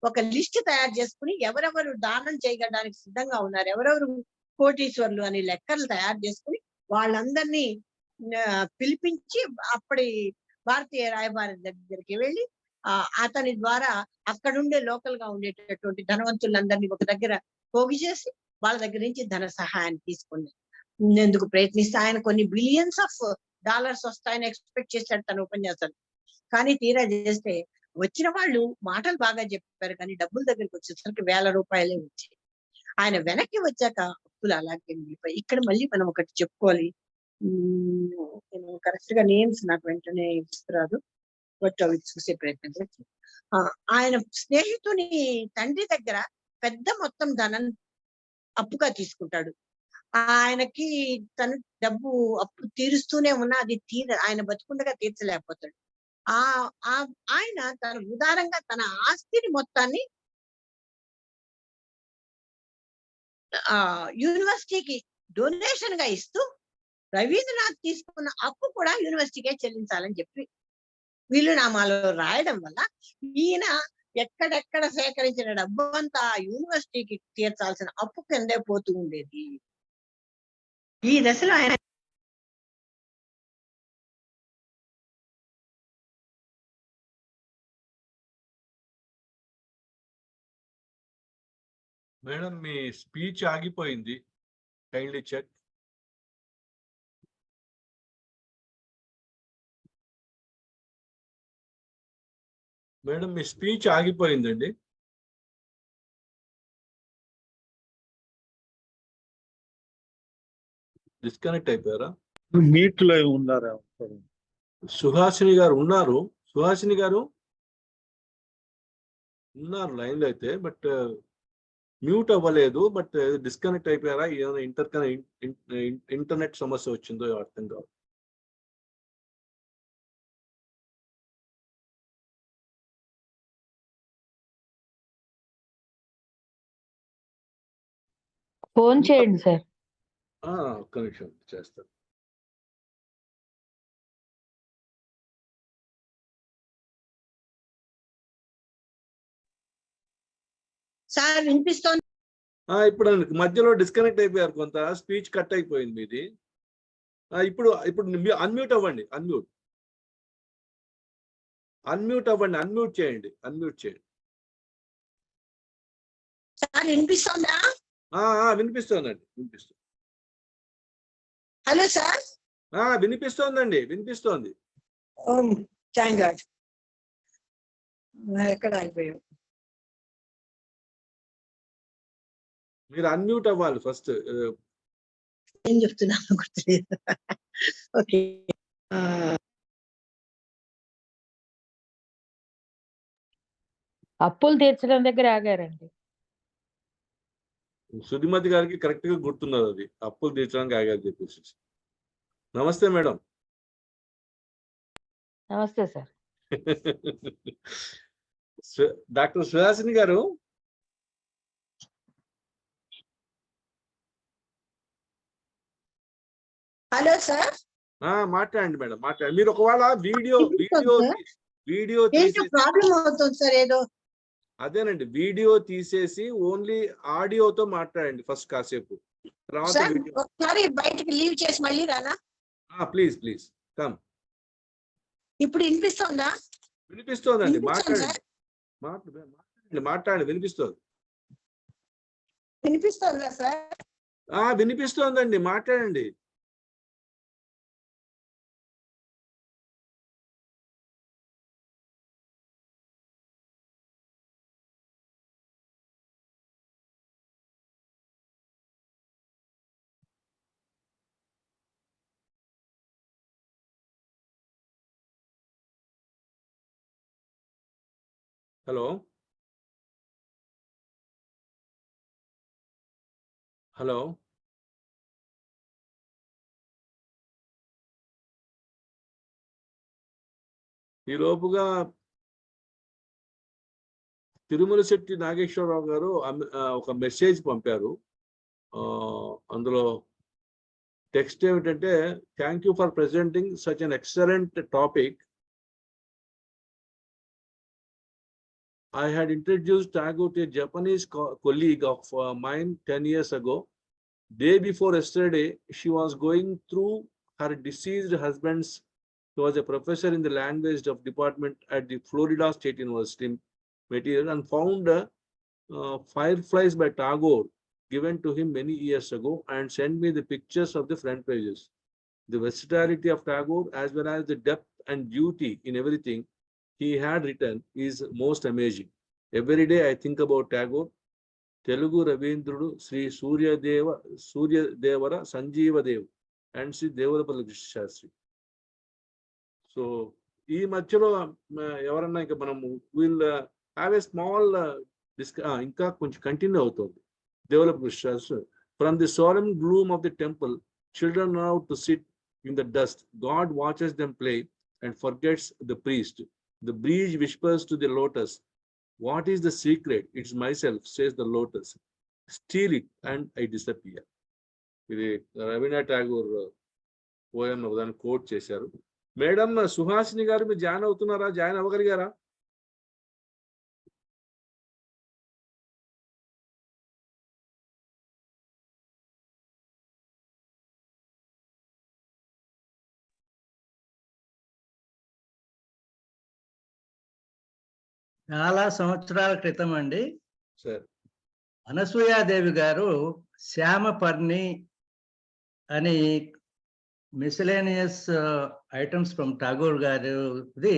ఒక లిస్ట్ తయారు చేసుకుని ఎవరెవరు దానం చేయడానికి సిద్ధంగా ఉన్నారు, ఎవరెవరు కోటీశ్వర్లు అని లెక్కలు తయారు చేసుకుని వాళ్ళందరినీ పిలిపించి అప్పటి భారతీయ రాయబారి దగ్గరికి వెళ్ళి అతని ద్వారా అక్కడుండే లోకల్ గా ఉండేటటువంటి ధనవంతులందరినీ ఒక దగ్గర పోగు చేసి వాళ్ళ దగ్గర నుంచి ధన సహాయాన్ని తీసుకునేందుకు ప్రయత్నిస్తే ఆయన కొన్ని బిలియన్స్ ఆఫ్ డాలర్స్ వస్తాయని ఎక్స్పెక్ట్ చేశాడు తన ఉపన్యాసాలు. కానీ తీరా చేస్తే వచ్చిన వాళ్ళు మాటలు బాగా చెప్పారు కానీ డబ్బుల దగ్గరికి వచ్చేసరికి ₹1,000 వచ్చాయి. ఆయన వెనక్కి వచ్చాక అప్పులు అలాగే మిగిలిపోయి. ఇక్కడ మళ్ళీ మనం ఒకటి చెప్పుకోవాలి. కరెక్ట్ గా నేమ్స్ నాకు వెంటనే రాదు, బట్ అవి చూసే ప్రయత్నం చేస్తాను. ఆయన స్నేహితుని తండ్రి దగ్గర పెద్ద మొత్తం ధనం అప్పుగా తీసుకుంటాడు. ఆయనకి తను డబ్బు అప్పు తీరుస్తూనే ఉన్నా అది ఆయన బతుకుండగా తీర్చలేకపోతాడు. ఆయన తన ఉదారంగా తన ఆస్తిని మొత్తాన్ని యూనివర్సిటీకి డొనేషన్ గా ఇస్తూ రవీంద్రనాథ్ తీసుకున్న అప్పు కూడా యూనివర్సిటీకే చెల్లించాలని చెప్పి వీలునామాలో రాయడం వల్ల ఈయన ఎక్కడెక్కడ సేకరించిన డబ్బు అంతా యూనివర్సిటీకి తీర్చాల్సిన అప్పు కిందే పోతూ ఉండేది. ఈ దశలో ఆయన మేడం మీ స్పీచ్ ఆగిపోయింది, కైండ్లీ చెక్. మేడం మీ స్పీచ్ ఆగిపోయిందండి. డిస్కనెక్ట్ అయిపోయారా? మీట్ లో ఉన్నారా? సుహాసిని గారు ఉన్నారు. సుహాసిని గారు ఉన్నారు లైన్ లో అయితే, బట్ మ్యూట్ అవ్వలేదు. బట్ డిస్కనెక్ట్ అయిపోయారా? ఏమైనా ఇంటర్నెట్ సమస్య వచ్చిందో అర్థం కాదు. ఫోన్ చేయండి సార్. ఒక్క నిమిషం చేస్తాను. సార్ వినిపిస్తోంది? ఇప్పుడు మధ్యలో డిస్కనెక్ట్ అయిపోయారు, కొంత స్పీచ్ కట్ అయిపోయింది మీది. ఇప్పుడు అన్మ్యూట్ అవ్వండి, అన్మ్యూట్ చేయండి. సార్ వినిపిస్తోందా? వినిపిస్తోందండి, వినిపిస్తుంది. Hello sir. వినిపిస్తోంది. Thank God. ఎక్కడ అయిపోయాం? మీరు అన్మ్యూట్ అవ్వాలి ఫస్ట్. ఏం చెప్తున్నాను గుర్తులేదు. ఓకే. అప్పులు తీర్చడం దగ్గర ఆగారండి. సుధిమతి గారికి కరెక్ట్ గా గుర్తున్నది, అది అప్పులు తీర్చడానికి ఆగారు చెప్పేసి. నమస్తే మేడం. నమస్తే సార్. డాక్టర్ సుహాసిని గారు, హలో సార్. మాట్లాడండి మేడం, మాట్లాడండి. మీరు ఒకవేళ వీడియో ప్రాబ్లం అవుతుంది సార్ ఏదో. అదేనండి, వీడియో తీసేసి ఓన్లీ ఆడియోతో మాట్లాడండి ఫస్ట్ కాసేపు, తర్వాత ఒకసారి బయటికి లీవ్ చేసి మళ్ళీ రానా? Please come. ఇప్పుడు వినిపిస్తోందా? వినిపిస్తోందండి, మాట్లాడండి, వినిపిస్తోంది. వినిపిస్తోందా సార్? వినిపిస్తోందండి, మాట్లాడండి. హలో. ఈ లోపుగా తిరుమల శెట్టి నాగేశ్వరరావు గారు ఒక మెసేజ్ పంపారు. అందులో టెక్స్ట్ ఏమిటంటే, thank you for presenting such an excellent topic. I had introduced Tagore to a Japanese colleague of mine 10 years ago. Day before yesterday, she was going through her deceased husband's. He was a professor in the language department at the Florida State University material, and found Fireflies by Tagore given to him many years ago, and sent me the pictures of the front pages. The versatility of Tagore, as well as the depth and beauty in everything he had written, is most amazing. Every day I think about Tagore. Telugu Ravindrudu Sri Suryadevara Sanjeeva Dev and Sri Devarapalli Krishna Shastri. So ఈ మధ్యలో ఎవరన్నా ఇంకా మనము will have a small ఇంకా కొంచెం continue అవుతుంది. Devarapalli Krishna Shastri. From the solemn gloom of the temple, children are out to sit in the dust. God watches them play and forgets the priest. The breeze whispers to the lotus, what is the secret? It's myself, says the lotus. Steal it and I disappear. ఇది Rabindranath Tagore poem దాన్ని coat చేశారు. Madam Suhasini గారు, మీరు join అవుతున్నారా? Join అవ్వగలిగారా? చాలా సంవత్సరాల క్రితం అండి సార్ అనసూయాదేవి గారు శ్యామపర్ణి అని మిస్లేనియస్ ఐటమ్స్ ఫ్రమ్ ఠాగూర్ గారిది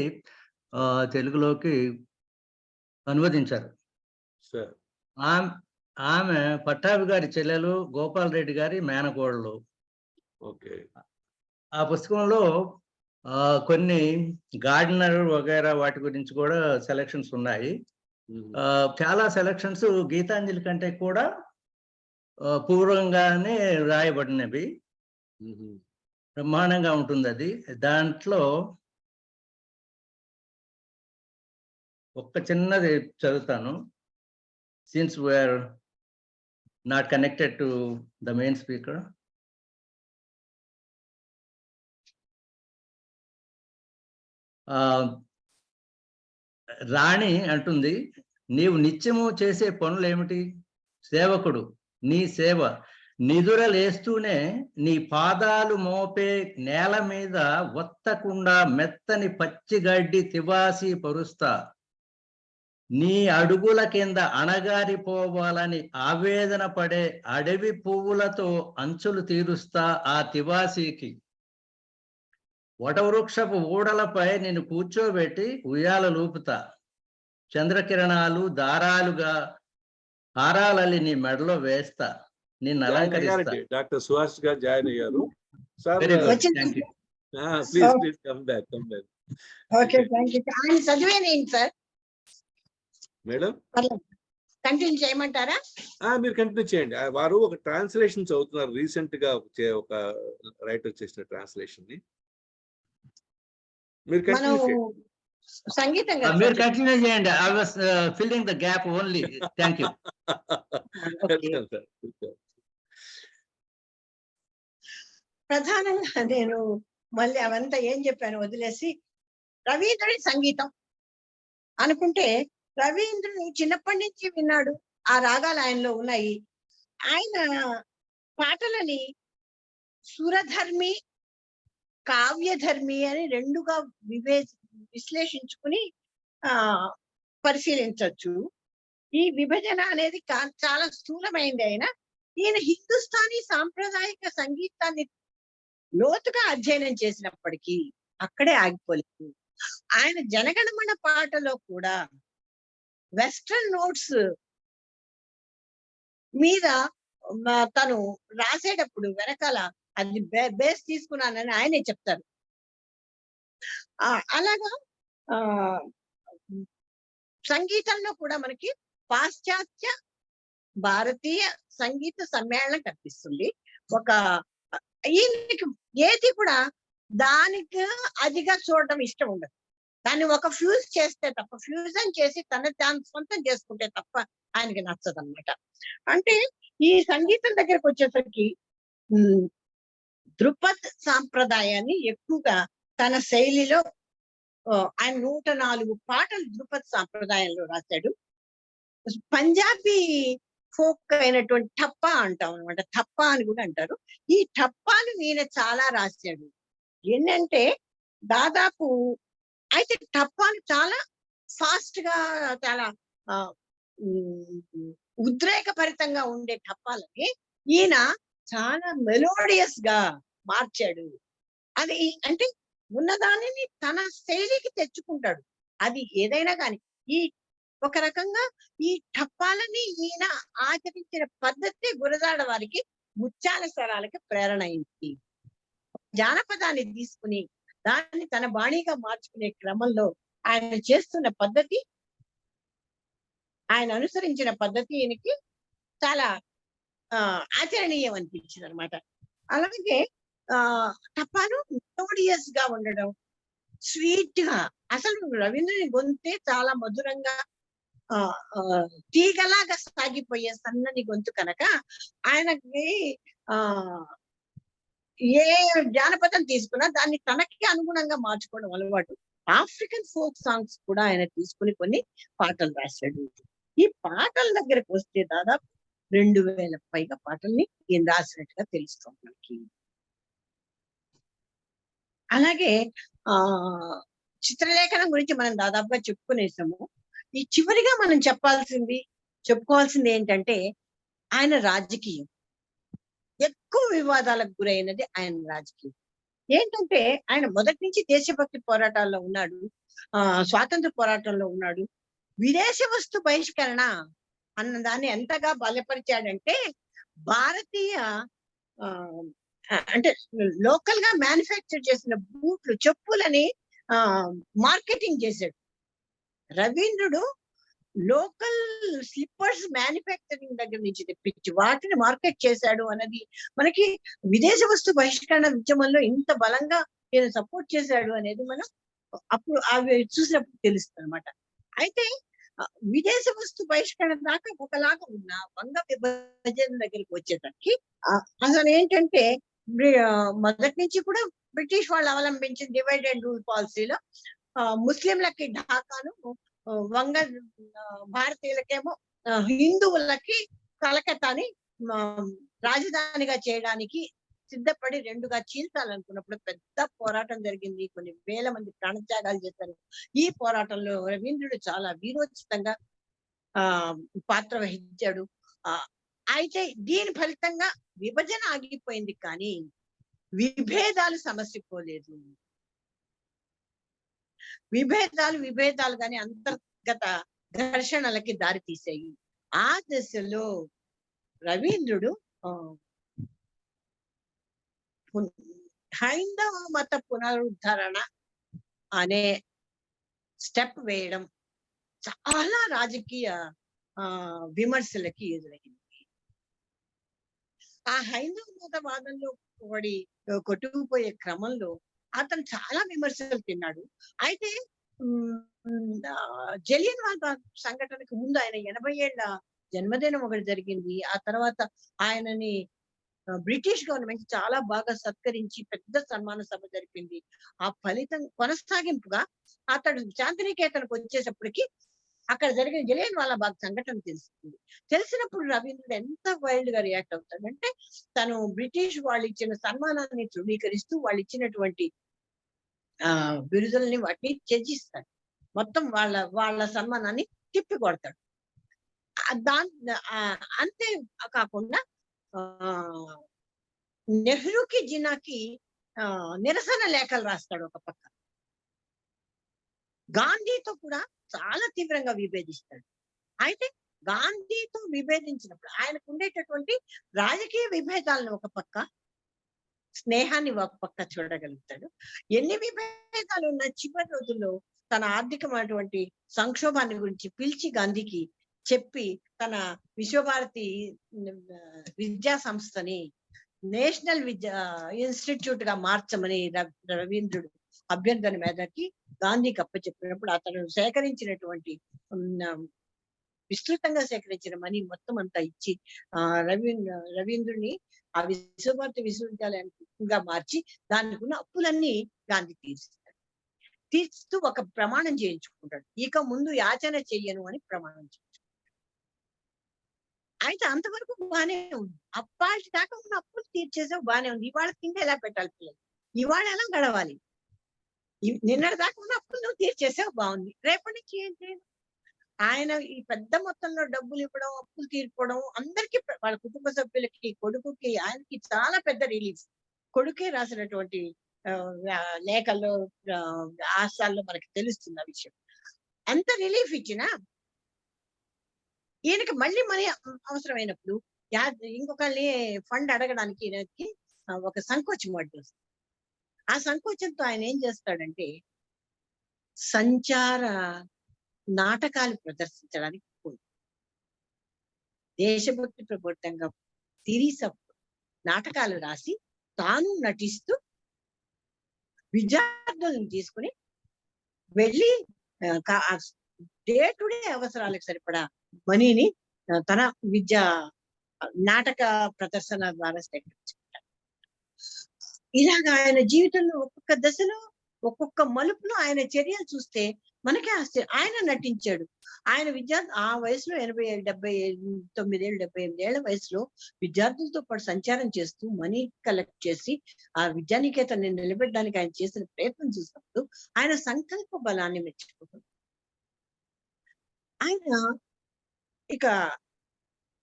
తెలుగులోకి అనువదించారు. సార్ ఆమె పట్టాభి గారి చెల్లెలు, గోపాల్ రెడ్డి గారి మేనకోడలు. ఓకే. ఆ పుస్తకంలో కొన్ని గార్డెనర్ వగైరా వాటి గురించి కూడా సెలక్షన్స్ ఉన్నాయి. చాలా సెలక్షన్స్ గీతాంజలి కంటే కూడా పూర్వంగానే రాయబడినవి. బ్రహ్మాండంగా ఉంటుంది అది. దాంట్లో ఒక్క చిన్నది చదువుతాను. Since we are not connected to the main speaker. Rani అంటుంది, నీవు నిత్యము చేసే పనులు ఏమిటి? సేవకుడు, నీ సేవ. నిదురలేస్తూనే నీ పాదాలు మోపే నేల మీద ఒత్తకుండా మెత్తని పచ్చిగడ్డి తివాసి పరుస్తా. నీ అడుగుల కింద అణగారిపోవాలని ఆవేదన పడే అడవి పువ్వులతో అంచులు తీరుస్తా ఆ తివాసీకి. వటవృక్షపు ఊడలపై నిన్ను కూర్చోబెట్టి ఉయ్యాల లూపుతా. చంద్రకిరణాలు దారాలుగా హారాలల్లి నీ మెడలో వేస్తా, నిన్ను అలంకరిస్తా. డాక్టర్ సుహాస్ గారు జాయిన్ అయ్యారు సార్. వెరీ గుడ్, వచ్చింది. Thank you. Please come back. Okay, thank you. ఆయన చదివేనేంటి సార్? మేడం కంటిన్యూ చేయమంటారా? మీరు కంటిన్యూ చేయండి. వారు ఒక ట్రాన్స్లేషన్ చదువుతున్నారు, రీసెంట్ గా ఒక రైటర్ చేసిన ట్రాన్స్లేషన్ ని. మీరు మనం కంటిన్యూ చేయండి. సంగీతం మీరు కంటిన్యూ చేయండి. I was filling the gap only. Thank you. ప్రధానంగా నేను మళ్ళీ అవంతా ఏం చెప్పాను వదిలేసి రవీంద్రుడి సంగీతం అనుకుంటే, రవీంద్రుని చిన్నప్పటి నుంచి విన్నాడు, ఆ రాగాలు ఆయనలో ఉన్నాయి. ఆయన పాటలని సురధర్మి, కావ్యధర్మి అని రెండుగా విశ్లేషించుకుని పరిశీలించవచ్చు. ఈ విభజన అనేది చాలా స్థూలమైంది. ఈయన హిందుస్థానీ సాంప్రదాయక సంగీతాన్ని లోతుగా అధ్యయనం చేసినప్పటికీ అక్కడే ఆగిపోలేదు. ఆయన జనగణమన పాటలో కూడా వెస్ట్రన్ నోట్స్ మీద తను రాసేటప్పుడు వెనకాల అది బేస్ తీసుకున్నానని ఆయనే చెప్తారు. అలాగా సంగీతంలో కూడా మనకి పాశ్చాత్య భారతీయ సంగీత సమ్మేళనం కనిపిస్తుంది. ఒక ఈయనకి ఏది కూడా దానికి అదిగా చూడడం ఇష్టం ఉండదు. దాన్ని ఒక ఫ్యూజ్ చేస్తే తప్ప, ఫ్యూజన్ చేసి దాన్ని సొంతం చేసుకుంటే తప్ప ఆయనకి నచ్చదు అనమాట. అంటే ఈ సంగీతం దగ్గరకు వచ్చేసరికి ధృపద్ సాంప్రదాయాన్ని ఎక్కువగా తన శైలిలో ఆయన 104 పాటలు ధృపద్ సాంప్రదాయంలో రాశాడు. పంజాబీ ఫోక్ అయినటువంటి ఠప్పా అంటాం అనమాట, ఠప్పా అని కూడా అంటారు. ఈ ఠప్పాను ఈయన చాలా రాశాడు. ఏంటంటే దాదాపు అయితే ఠప్పాను చాలా ఫాస్ట్ గా, చాలా ఉద్రేకభరితంగా ఉండే ఠప్పాలని ఈయన చాలా మెలోడియస్ గా మార్చాడు. అది అంటే ఉన్నదానిని తన శైలికి తెచ్చుకుంటాడు. అది ఏదైనా కానీ ఈ ఒక రకంగా ఈ ఠప్పాలని ఈయన ఆచరించిన పద్ధతి గురజాడ వారికి ముత్యాల స్వరాలకి ప్రేరణ అయింది. జానపదాన్ని తీసుకుని దాన్ని తన బాణీగా మార్చుకునే క్రమంలో ఆయన చేస్తున్న పద్ధతి, ఆయన అనుసరించిన పద్ధతి ఈయనకి చాలా ఆచరణీయం అనిపించింది అనమాట. అలాగే టపాను మెలోడియస్ గా ఉండడం, స్వీట్ గా, అసలు రవీంద్రుని గొంతే చాలా మధురంగా తీగలాగా సాగిపోయే సన్నని గొంతు కనుక ఆయనకి ఏ జానపదం తీసుకున్నా దాన్ని తనకి అనుగుణంగా మార్చుకోవడం అలవాటు. ఆఫ్రికన్ ఫోక్ సాంగ్స్ కూడా ఆయన తీసుకుని కొన్ని పాటలు రాశాడు. ఈ పాటల దగ్గరకు వస్తే దాదాపు 2000 పైగా పాటల్ని ఈయన రాసినట్టుగా తెలుస్తుంది మనకి. అలాగే చిత్రలేఖనం గురించి మనం దాదాపుగా చెప్పుకునేసాము. ఈ చివరిగా మనం చెప్పుకోవాల్సింది ఏంటంటే ఆయన రాజకీయం. ఎక్కువ వివాదాలకు గురైనది ఆయన రాజకీయం. ఏంటంటే ఆయన మొదటి నుంచి దేశభక్తి పోరాటాల్లో ఉన్నాడు, స్వాతంత్ర పోరాటంలో ఉన్నాడు. విదేశ వస్తు బహిష్కరణ అన్న దాన్ని ఎంతగా బలపరిచాడంటే భారతీయ అంటే లోకల్ గా మ్యానుఫ్యాక్చర్ చేసిన బూట్లు, చెప్పులని మార్కెటింగ్ చేశాడు. రవీంద్రుడు లోకల్ స్లిప్పర్స్ మ్యానుఫ్యాక్చరింగ్ దగ్గర నుంచి తెప్పించి వాటిని మార్కెట్ చేశాడు అన్నది మనకి విదేశ వస్తు బహిష్కరణ ఉద్యమంలో ఇంత బలంగా ఈయన సపోర్ట్ చేశాడు అనేది మనం అప్పుడు అవి చూసినప్పుడు తెలుస్తుంది అనమాట. అయితే విదేశ వస్తు బహిష్కరణ దాకా ఒకలాగా ఉన్న వంగ విభజన దగ్గరికి వచ్చేసరికి అసలు ఏంటంటే మొదటి నుంచి కూడా బ్రిటిష్ వాళ్ళు అవలంబించిన డివైడ్ అండ్ రూల్ పాలసీలో ముస్లింలకి ఢాకాను, వంగ భారతీయులకేమో హిందువులకి కలకత్తాని రాజధానిగా చేయడానికి సిద్ధపడి రెండుగా చీల్చాలనుకున్నప్పుడు పెద్ద పోరాటం జరిగింది. కొన్ని వేల మంది ప్రాణత్యాగాలు చేశారు. ఈ పోరాటంలో రవీంద్రుడు చాలా వీరోచితంగా పాత్ర వహించాడు. అయితే దీని ఫలితంగా విభజన ఆగిపోయింది, కానీ విభేదాలు సమస్య పోలేదు. విభేదాలు కానీ అంతర్గత ఘర్షణలకి దారి తీసాయి. ఆ దశలో రవీంద్రుడు హైందవ మత పునరుద్ధరణ అనే స్టెప్ వేయడం చాలా రాజకీయ విమర్శలకి ఎదురైంది. ఆ హైందవ మత వాదంలో కొట్టుకుపోయే క్రమంలో అతను చాలా విమర్శలు తిన్నాడు. అయితే జలియన్ వాలా సంఘటనకు ముందు ఆయన 80 ఏళ్ల జన్మదినం ఒకటి జరిగింది. ఆ తర్వాత ఆయనని బ్రిటిష్ గవర్నమెంట్ చాలా బాగా సత్కరించి పెద్ద సన్మాన సభ జరిపింది. ఆ ఫలితం కొనసాగింపుగా అతడు శాంతినికేతనకు వచ్చేటప్పటికి అక్కడ జరిగిన జలియన్ వాలా బాగ్ సంఘటన తెలుస్తుంది. తెలిసినప్పుడు రవీంద్రుడు ఎంత వైల్డ్ గా రియాక్ట్ అవుతాడంటే, తను బ్రిటిష్ వాళ్ళు ఇచ్చిన సన్మానాన్ని ధృవీకరిస్తూ వాళ్ళు ఇచ్చినటువంటి బిరుదుల్ని వాటిని త్యజిస్తాడు. మొత్తం వాళ్ళ సన్మానాన్ని తిప్పి కొడతాడు. అంతే కాకుండా నెహ్రూకి జిన్నాకి నిరసన లేఖలు రాస్తాడు ఒక పక్క. గాంధీతో కూడా చాలా తీవ్రంగా విభేదిస్తాడు. అయితే గాంధీతో విభేదించినప్పుడు ఆయనకు ఉండేటటువంటి రాజకీయ విభేదాలను ఒక పక్క, స్నేహాన్ని ఒక పక్క చూడగలుగుతాడు. ఎన్ని విభేదాలు ఉన్న చివరి రోజుల్లో తన ఆర్థికమైనటువంటి సంక్షోభాన్ని గురించి పిలిచి గాంధీకి చెప్పి తన విశ్వభారతి విద్యా సంస్థని నేషనల్ విద్యా ఇన్స్టిట్యూట్ గా మార్చమని రవీంద్రుడు అభ్యర్థన మీదకి గాంధీకి అప్పచెప్పినప్పుడు అతను సేకరించినటువంటి విస్తృతంగా సేకరించిన మనీ మొత్తం అంతా ఇచ్చి రవీంద్రుని ఆ విశ్వభారతి విశ్వవిద్యాలయంగా మార్చి దానికి ఉన్న అప్పులన్నీ గాంధీ తీర్చుతూ ఒక ప్రమాణం చేయించుకుంటాడు. ఇక ముందు యాచన చెయ్యను అని ప్రమాణం చేయించుకుంటాడు. అయితే అంతవరకు బాగానే ఉంది. అప్పాటి దాకా ఉన్న అప్పులు తీర్చేసావు, బాగానే ఉంది. ఇవాళ కింద ఎలా పెట్టాలి పిల్లలు, ఇవాళ ఎలా గడవాలి, నిన్నటి దాకా ఉన్న అప్పులు నువ్వు తీర్చేసావు, బాగుంది. రేపటి నుంచి ఏం చేయను. ఆయన ఈ పెద్ద మొత్తంలో డబ్బులు ఇవ్వడం, అప్పులు తీర్పడం అందరికీ, వాళ్ళ కుటుంబ సభ్యులకి, కొడుకుకి, ఆయనకి చాలా పెద్ద రిలీఫ్. కొడుకే రాసినటువంటి లేఖల్లో ఆశాల్లో మనకి తెలుస్తుంది ఆ విషయం. ఎంత రిలీఫ్ ఇచ్చినా ఈయనకి మళ్ళీ మనీ అవసరమైనప్పుడు ఇంకొకళ్ళని ఫండ్ అడగడానికి ఈయనకి ఒక సంకోచం వస్తుంది. ఆ సంకోచంతో ఆయన ఏం చేస్తాడంటే సంచార నాటకాలు ప్రదర్శించడానికి దేశభక్తి ప్రబోధంగా సిరీస్ ఆఫ్ నాటకాలు రాసి తాను నటిస్తూ విద్యార్థులను తీసుకుని వెళ్ళి డే టు డే అవసరాలకు సరిపడా మనీని తన విద్యా నాటక ప్రదర్శన ద్వారా సేకరించుకుంటాడు. ఇలాగా ఆయన జీవితంలో ఒక్కొక్క దశలో ఒక్కొక్క మలుపులో ఆయన చర్యలు చూస్తే మనకే ఆశ్చర్యం. ఆయన నటించాడు. ఆయన ఆ వయసులో 79 ఏళ్ల వయసులో విద్యార్థులతో పాటు సంచారం చేస్తూ మనీ కలెక్ట్ చేసి ఆ విద్యానికేతన్ని నిలబెట్టడానికి ఆయన చేసిన ప్రయత్నం చూసినప్పుడు ఆయన సంకల్ప బలాన్ని మెచ్చుకుంటాడు. ఆయన ఇక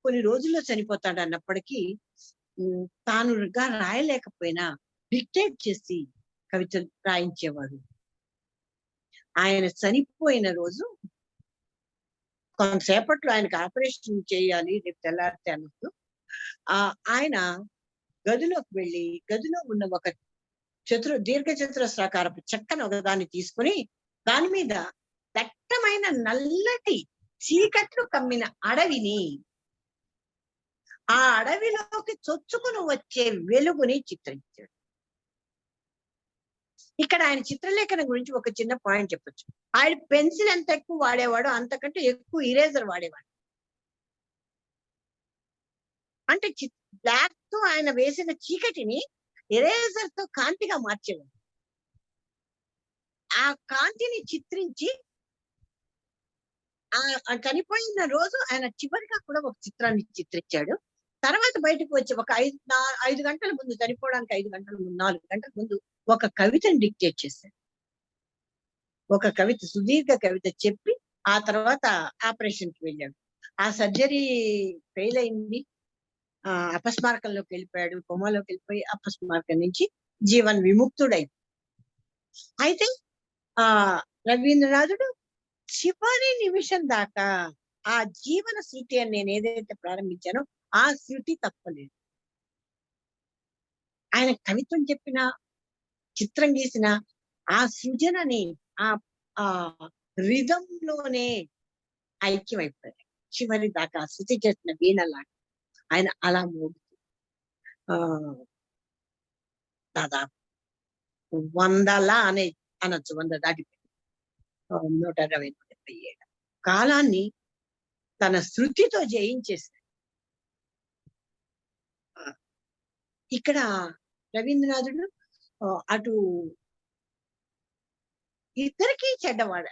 కొన్ని రోజుల్లో చనిపోతాడు అన్నప్పటికీ తానుగా రాయలేకపోయినా డిక్టేట్ చేసి కవితలు రాయించేవాడు. ఆయన చనిపోయిన రోజు కొంతసేపట్లో ఆయనకు ఆపరేషన్ చేయాలి రేపు తెల్లారితే అన్నప్పుడు ఆయన గదిలోకి వెళ్ళి గదిలో ఉన్న ఒక దీర్ఘచతురస్రాకారపు చెక్కను ఒకదాన్ని తీసుకుని దాని మీద దట్టమైన నల్లటి చీకట్లు కమ్మిన అడవిని, ఆ అడవిలోకి చొచ్చుకుని వచ్చే వెలుగుని చిత్రించాడు. ఇక్కడ ఆయన చిత్రలేఖన గురించి ఒక చిన్న పాయింట్ చెప్పొచ్చు. ఆయన పెన్సిల్ ఎంత ఎక్కువ వాడేవాడో అంతకంటే ఎక్కువ ఇరేజర్ వాడేవాడు. అంటే బ్లాక్ తో ఆయన వేసిన చీకటిని ఎరేజర్ తో కాంతిగా మార్చేవాడు. ఆ కాంతిని చిత్రించి ఆ చనిపోయిన రోజు ఆయన చివరిగా కూడా ఒక చిత్రాన్ని చిత్రించాడు. తర్వాత బయటకు వచ్చి ఒక 5 గంటల ముందు, చనిపోవడానికి 5 గంటల ముందు, 4 గంటల ముందు ఒక కవితను డిక్టేట్ చేశాడు. ఒక కవిత, సుదీర్ఘ కవిత చెప్పి ఆ తర్వాత ఆపరేషన్ కి వెళ్ళాడు. ఆ సర్జరీ ఫెయిల్ అయింది. అపస్మారకంలోకి వెళ్ళిపోయాడు. కొమాలోకి వెళ్ళిపోయి అపస్మారకం నుంచి జీవన్ విముక్తుడై. అయితే ఆ రవీంద్రనాథుడు చివరి నిమిషం దాకా ఆ జీవన శృతి అని నేను ఏదైతే ప్రారంభించానో ఆ శృతి తప్పలేదు. ఆయన కవిత్వం చెప్పిన, చిత్రం గీసిన ఆ సృజనని ఆ ఆ రిధంలోనే ఐక్యమైపోయారు. చివరి దాకా శృతి చేసిన వీణలాగా ఆయన అలా మోగుతూ దాదాపు 100 అనొచ్చు, 100 దాటిపోయింది. 160-170 కాలాన్ని తన శృతితో జయించేశాడు. ఇక్కడ రవీంద్రనాథుడు అటు ఇద్దరికి చెడ్డవాడు,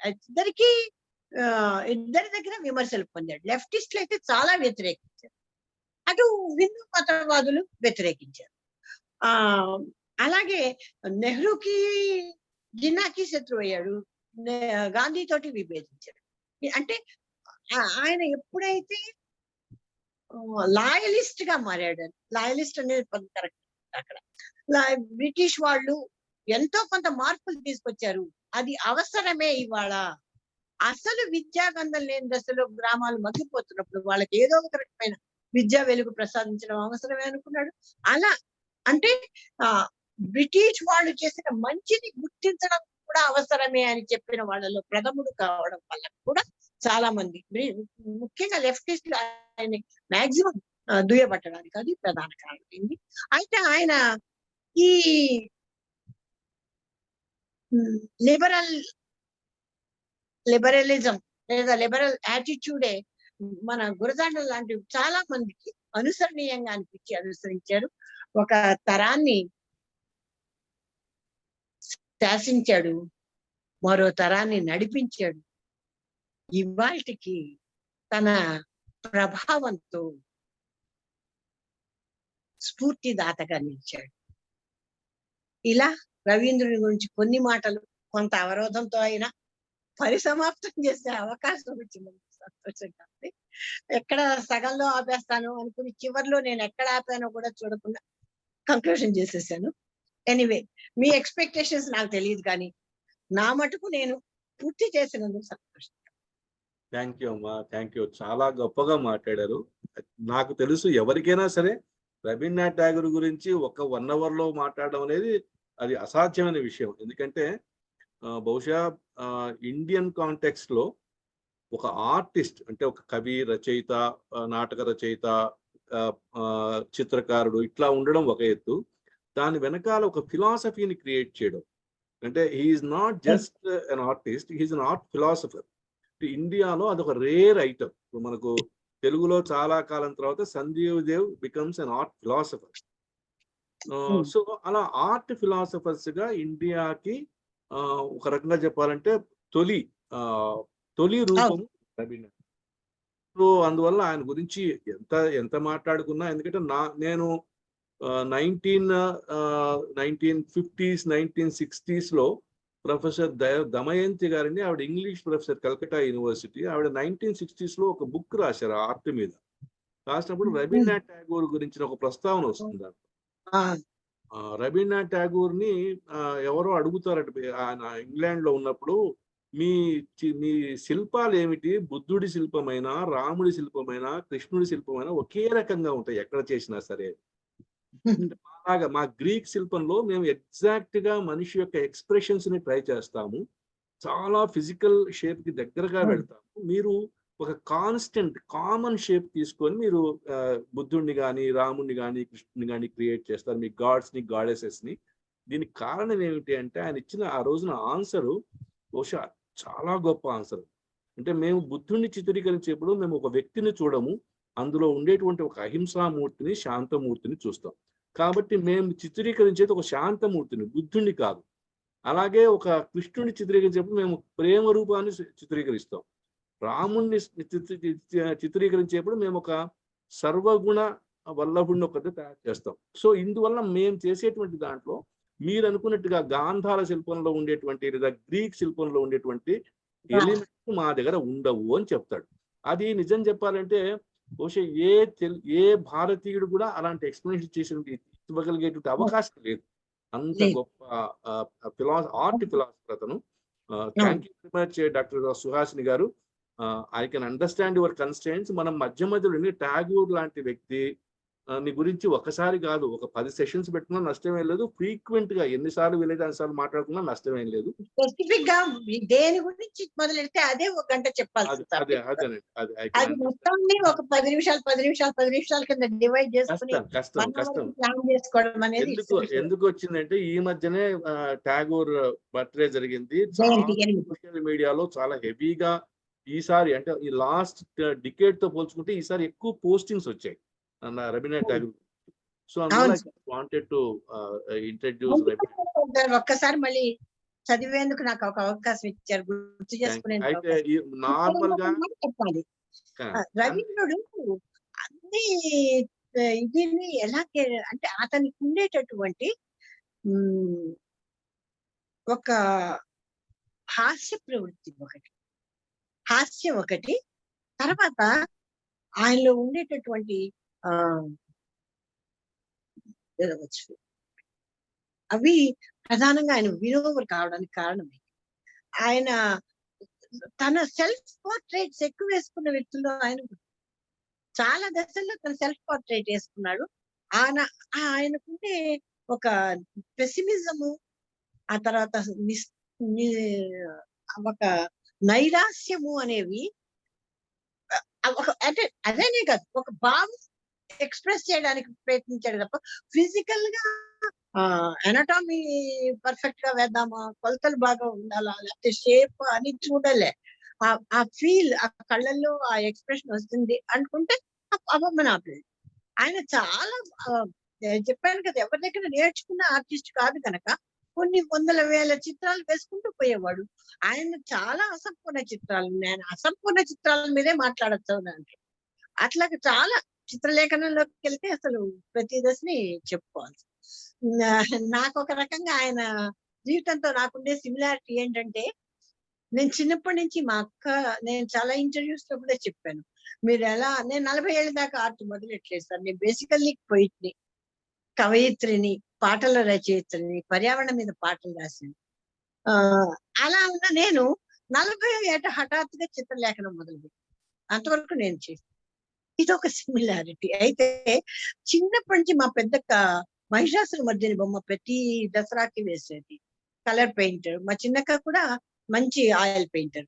ఇద్దరి దగ్గర విమర్శలు పొందాడు. లెఫ్టిస్టులు అయితే చాలా వ్యతిరేకించారు, అటు హిందూ మతవాదులు వ్యతిరేకించారు. అలాగే నెహ్రూకి, జిన్నాకి శత్రువు అయ్యాడు, గాంధీ తోటి విభేదించాడు. అంటే ఆయన ఎప్పుడైతే లాయలిస్ట్ గా మారాడు, లాయలిస్ట్ అనేది కరెక్ట్. అక్కడ బ్రిటిష్ వాళ్ళు ఎంతో కొంత మార్పులు తీసుకొచ్చారు, అది అవసరమే. ఇవాళ అసలు విద్యాగంధం లేని దశలో గ్రామాలు మగ్గిపోతున్నప్పుడు వాళ్ళకి ఏదో ఒక రకమైన విద్యా వెలుగు ప్రసాదించడం అవసరమే అనుకున్నాడు. అలా అంటే బ్రిటిష్ వాళ్ళు చేసిన మంచిని గుర్తించడం కూడా అవసరమే అని చెప్పిన వాళ్ళలో ప్రథముడు కావడం వల్ల కూడా చాలా మంది, ముఖ్యంగా లెఫ్టిస్టులు ఆయన మాక్సిమం దుయ్యబట్టడానికి అది ప్రధాన కారణమైంది. అయితే ఆయన ఈ లిబరలిజం లేదా లిబరల్ యాటిట్యూడే మన గురజాండ లాంటి చాలా మందికి అనుసరణీయంగా అనిపించి అనుసరించారు. ఒక తరాన్ని శాసించాడు, మరో తరాన్ని నడిపించాడు. ఇవాళకి తన ప్రభావంతో స్ఫూర్తిదాతగా నిలిచాడు. ఇలా రవీంద్రుని గురించి కొన్ని మాటలు కొంత అవరోధంతో అయినా పరిసమాప్తం చేసే అవకాశం వచ్చింది. సంతోషంగా ఉంది. ఎక్కడ సగంలో ఆపేస్తాను అనుకుని చివరిలో నేను ఎక్కడ ఆపానో కూడా చూడకుండా కంక్లూషన్ చేసేసాను. ఎనీవే, మీ ఎక్స్పెక్టేషన్స్ నాకు తెలియదు, కానీ నా మటుకు నేను పూర్తి చేసినందుకు సంతోషం. థ్యాంక్ యూ అమ్మా, థ్యాంక్ యూ. చాలా గొప్పగా మాట్లాడారు. నాకు తెలుసు ఎవరికైనా సరే రవీంద్రనాథ్ ఠాగూర్ గురించి ఒక 1 hour లో మాట్లాడడం అనేది అది అసాధ్యమైన విషయం. ఎందుకంటే బహుశా ఇండియన్ కాంటెక్స్ట్ లో ఒక ఆర్టిస్ట్ అంటే ఒక కవి, రచయిత, నాటక రచయిత, చిత్రకారుడు ఇట్లా ఉండడం ఒక ఎత్తు, దాని వెనకాల ఒక ఫిలాసఫీని క్రియేట్ చేయడం. అంటే he's not just an artist, he's an art philosopher. ఇండియాలో అదొక రేర్ ఐటమ్. మనకు తెలుగులో చాలా కాలం తర్వాత Sanjeev Dev becomes an art philosopher. So అలా ఆర్ట్ ఫిలాసఫర్స్ గా ఇండియాకి ఒక రకంగా చెప్పాలంటే తొలి రూపం రవీంద్రనాథ్. సో అందువల్ల ఆయన గురించి ఎంత మాట్లాడుకున్నా, ఎందుకంటే నేను 1950s 1960s లో ప్రొఫెసర్ దమయంతి గారిని, ఆవిడ ఇంగ్లీష్ ప్రొఫెసర్ కల్కటా యూనివర్సిటీ, ఆవిడ 1960s లో ఒక బుక్ రాశారు ఆర్ట్ మీద. రాసినప్పుడు రవీంద్రనాథ్ ఠాగూర్ గురించిన ఒక ప్రస్తావన వస్తుంది. రవీంద్రనాథ్ ఠాగూర్ ని ఎవరో అడుగుతారట ఆయన ఇంగ్లాండ్ లో ఉన్నప్పుడు, మీ శిల్పాలు ఏమిటి, బుద్ధుడి శిల్పమైనా, రాముడి శిల్పమైనా, కృష్ణుడి శిల్పమైనా ఒకే రకంగా ఉంటాయి ఎక్కడ చేసినా సరే. అలాగా మా గ్రీక్ శిల్పంలో మేము ఎగ్జాక్ట్ గా మనిషి యొక్క ఎక్స్ప్రెషన్స్ ని ట్రై చేస్తాము, చాలా ఫిజికల్ షేప్ కి దగ్గరగా వెళ్తాము. మీరు ఒక కాన్స్టెంట్ కామన్ షేప్ తీసుకొని మీరు బుద్ధుడిని కానీ, రాముడిని కానీ, కృష్ణుని కానీ క్రియేట్ చేస్తారు, మీ గాడ్స్ ని, గాడెసెస్ ని. దీనికి కారణం ఏమిటి అంటే ఆయన ఇచ్చిన ఆ రోజున ఆన్సరు బహుశా చాలా గొప్ప ఆన్సర్. అంటే మేము బుద్ధుడిని చిత్రీకరించేప్పుడు మేము ఒక వ్యక్తిని చూడము, అందులో ఉండేటువంటి ఒక అహింసామూర్తిని, శాంతమూర్తిని చూస్తాం. కాబట్టి మేము చిత్రీకరించేది ఒక శాంతమూర్తిని, బుద్ధుడిని కాదు. అలాగే ఒక కృష్ణుడిని చిత్రీకరించేప్పుడు మేము ప్రేమ రూపాన్ని చిత్రీకరిస్తాం. రాముణ్ణి చిత్రీకరించేప్పుడు మేము ఒక సర్వగుణ వల్లభుడిని ఒకటి తయారు చేస్తాం. సో ఇందువల్ల మేము చేసేటువంటి దాంట్లో మీరు అనుకున్నట్టుగా గాంధార శిల్పంలో ఉండేటువంటి లేదా గ్రీక్ శిల్పంలో ఉండేటువంటి ఎలిమెంట్స్ మా దగ్గర ఉండవు అని చెప్తాడు. అది నిజం చెప్పాలంటే బహుశా ఏ భారతీయుడు కూడా అలాంటి ఎక్స్ప్లెనేషన్ చేసి ఇవ్వగలిగేటువంటి అవకాశం లేదు. అంత గొప్ప ఆర్ట్ ఫిలాసఫర్ అతను. Thank you very much doctor Suhasini గారు. I can understand your constraints. మనం మధ్య మధ్యలో టాగూర్ లాంటి వ్యక్తి నీ గురించి ఒకసారి కాదు, ఒక 10 సెషన్స్ పెట్టుకున్నా నష్టమేం లేదు. ఫ్రీక్వెంట్ గా ఎన్నిసార్లు వీలైతే అన్నిసార్లు మాట్లాడుకున్నా నష్టమేం లేదు. స్పెసిఫిక్ గా దేని గురించి మొదలెడితే అదే 1 గంట చెప్పాలి. అది మొత్తాన్ని ఒక 10 నిమిషాల కింద డివైడ్ చేసుకుని కష్టం ప్లాన్ చేసుకోవడం అనేది ఎందుకు వచ్చిందంటే ఈ మధ్యనే టాగోర్ బర్త్డే జరిగింది. సోషల్ మీడియాలో చాలా హెవీగా ఈసారి అంటే ఈ లాస్ట్ డికేడ్ తో పోల్చుకుంటే ఈసారి ఎక్కువ పోస్టింగ్స్ వచ్చాయి రవీంద్రనాథ్ ఠాగూర్. సో అందువల్ల వాంటెడ్ టు ఇంట్రడ్యూస్ రవీంద్రనాథ్. ఒక్కసారి మళ్ళీ చదివేందుకు నాకు ఒక అవకాశం ఇచ్చారు, గుర్తు చేసుకునే. అయితే నార్మల్ గా చెప్పాలి, రవీంద్రుడు అన్ని ఇది ఎలా అంటే అతనికి ఉండేటటువంటి ఒక హాస్య ప్రవృత్తి హాస్యం ఒకటి, తర్వాత ఆయనలో ఉండేటటువంటి అవి ప్రధానంగా ఆయన వినోవర్ కావడానికి కారణమే. ఆయన తన సెల్ఫ్ పోర్ట్రేట్స్ ఎక్కువ వేసుకున్న వ్యక్తుల్లో ఆయన చాలా దశల్లో తన సెల్ఫ్ పోర్ట్రేట్ వేసుకున్నాడు. ఆయనకుండే ఒక పెసిమిజము, ఆ తర్వాత ఒక నైరాస్యము అనేవి అంటే అదేనే కాదు, ఒక భావం ఎక్స్ప్రెస్ చేయడానికి ప్రయత్నించాడు తప్ప ఫిజికల్ గా ఎనాటమీ పర్ఫెక్ట్ గా వేద్దామా, కొలతలు బాగా ఉండాలా, లేకపోతే షేప్ అని చూడలే. ఆ ఫీల్ ఆ కళ్ళల్లో ఆ ఎక్స్ప్రెషన్ వస్తుంది అనుకుంటే అపమనాపలేదు. ఆయన చాలా చెప్పాను కదా, ఎవరి దగ్గర నేర్చుకున్న ఆర్టిస్ట్ కాదు కనుక కొన్ని వందల వేల చిత్రాలు వేసుకుంటూ పోయేవాడు. ఆయన చాలా అసంపూర్ణ చిత్రాలు, నేను అసంపూర్ణ చిత్రాల మీదే మాట్లాడచ్చు అంటే అట్లాగే చాలా చిత్రలేఖనంలోకి వెళ్తే అసలు ప్రతి దశని చెప్పుకోవాలి. నాకు ఒక రకంగా ఆయన జీవితంతో నాకుండే సిమిలారిటీ ఏంటంటే, నేను చిన్నప్పటి నుంచి మా అక్క, నేను చాలా ఇంటర్వ్యూస్ లో కూడా చెప్పాను, మీరు ఎలా, నేను 40 ఏళ్ళ దాకా ఆర్ట్ మొదలెట్లేదు సార్. నేను బేసికల్లీ పోయిట్ని, కవయిత్రిని, పాటల రచయిత్రిని, పర్యావరణం మీద పాటలు రాసింది. అలా ఉన్న నేను 40వ ఏట హఠాత్తుగా చిత్రలేఖనం మొదలుపెట్టాను. అంతవరకు నేను చేశాను. ఇది ఒక సిమిలారిటీ. అయితే చిన్నప్పటి నుంచి మా పెద్దక్క మహిషాసుర మర్దిని బొమ్మ ప్రతి దసరాకి వేసేది, కలర్ పెయింటర్. మా చిన్నక్క కూడా మంచి ఆయిల్ పెయింటర్.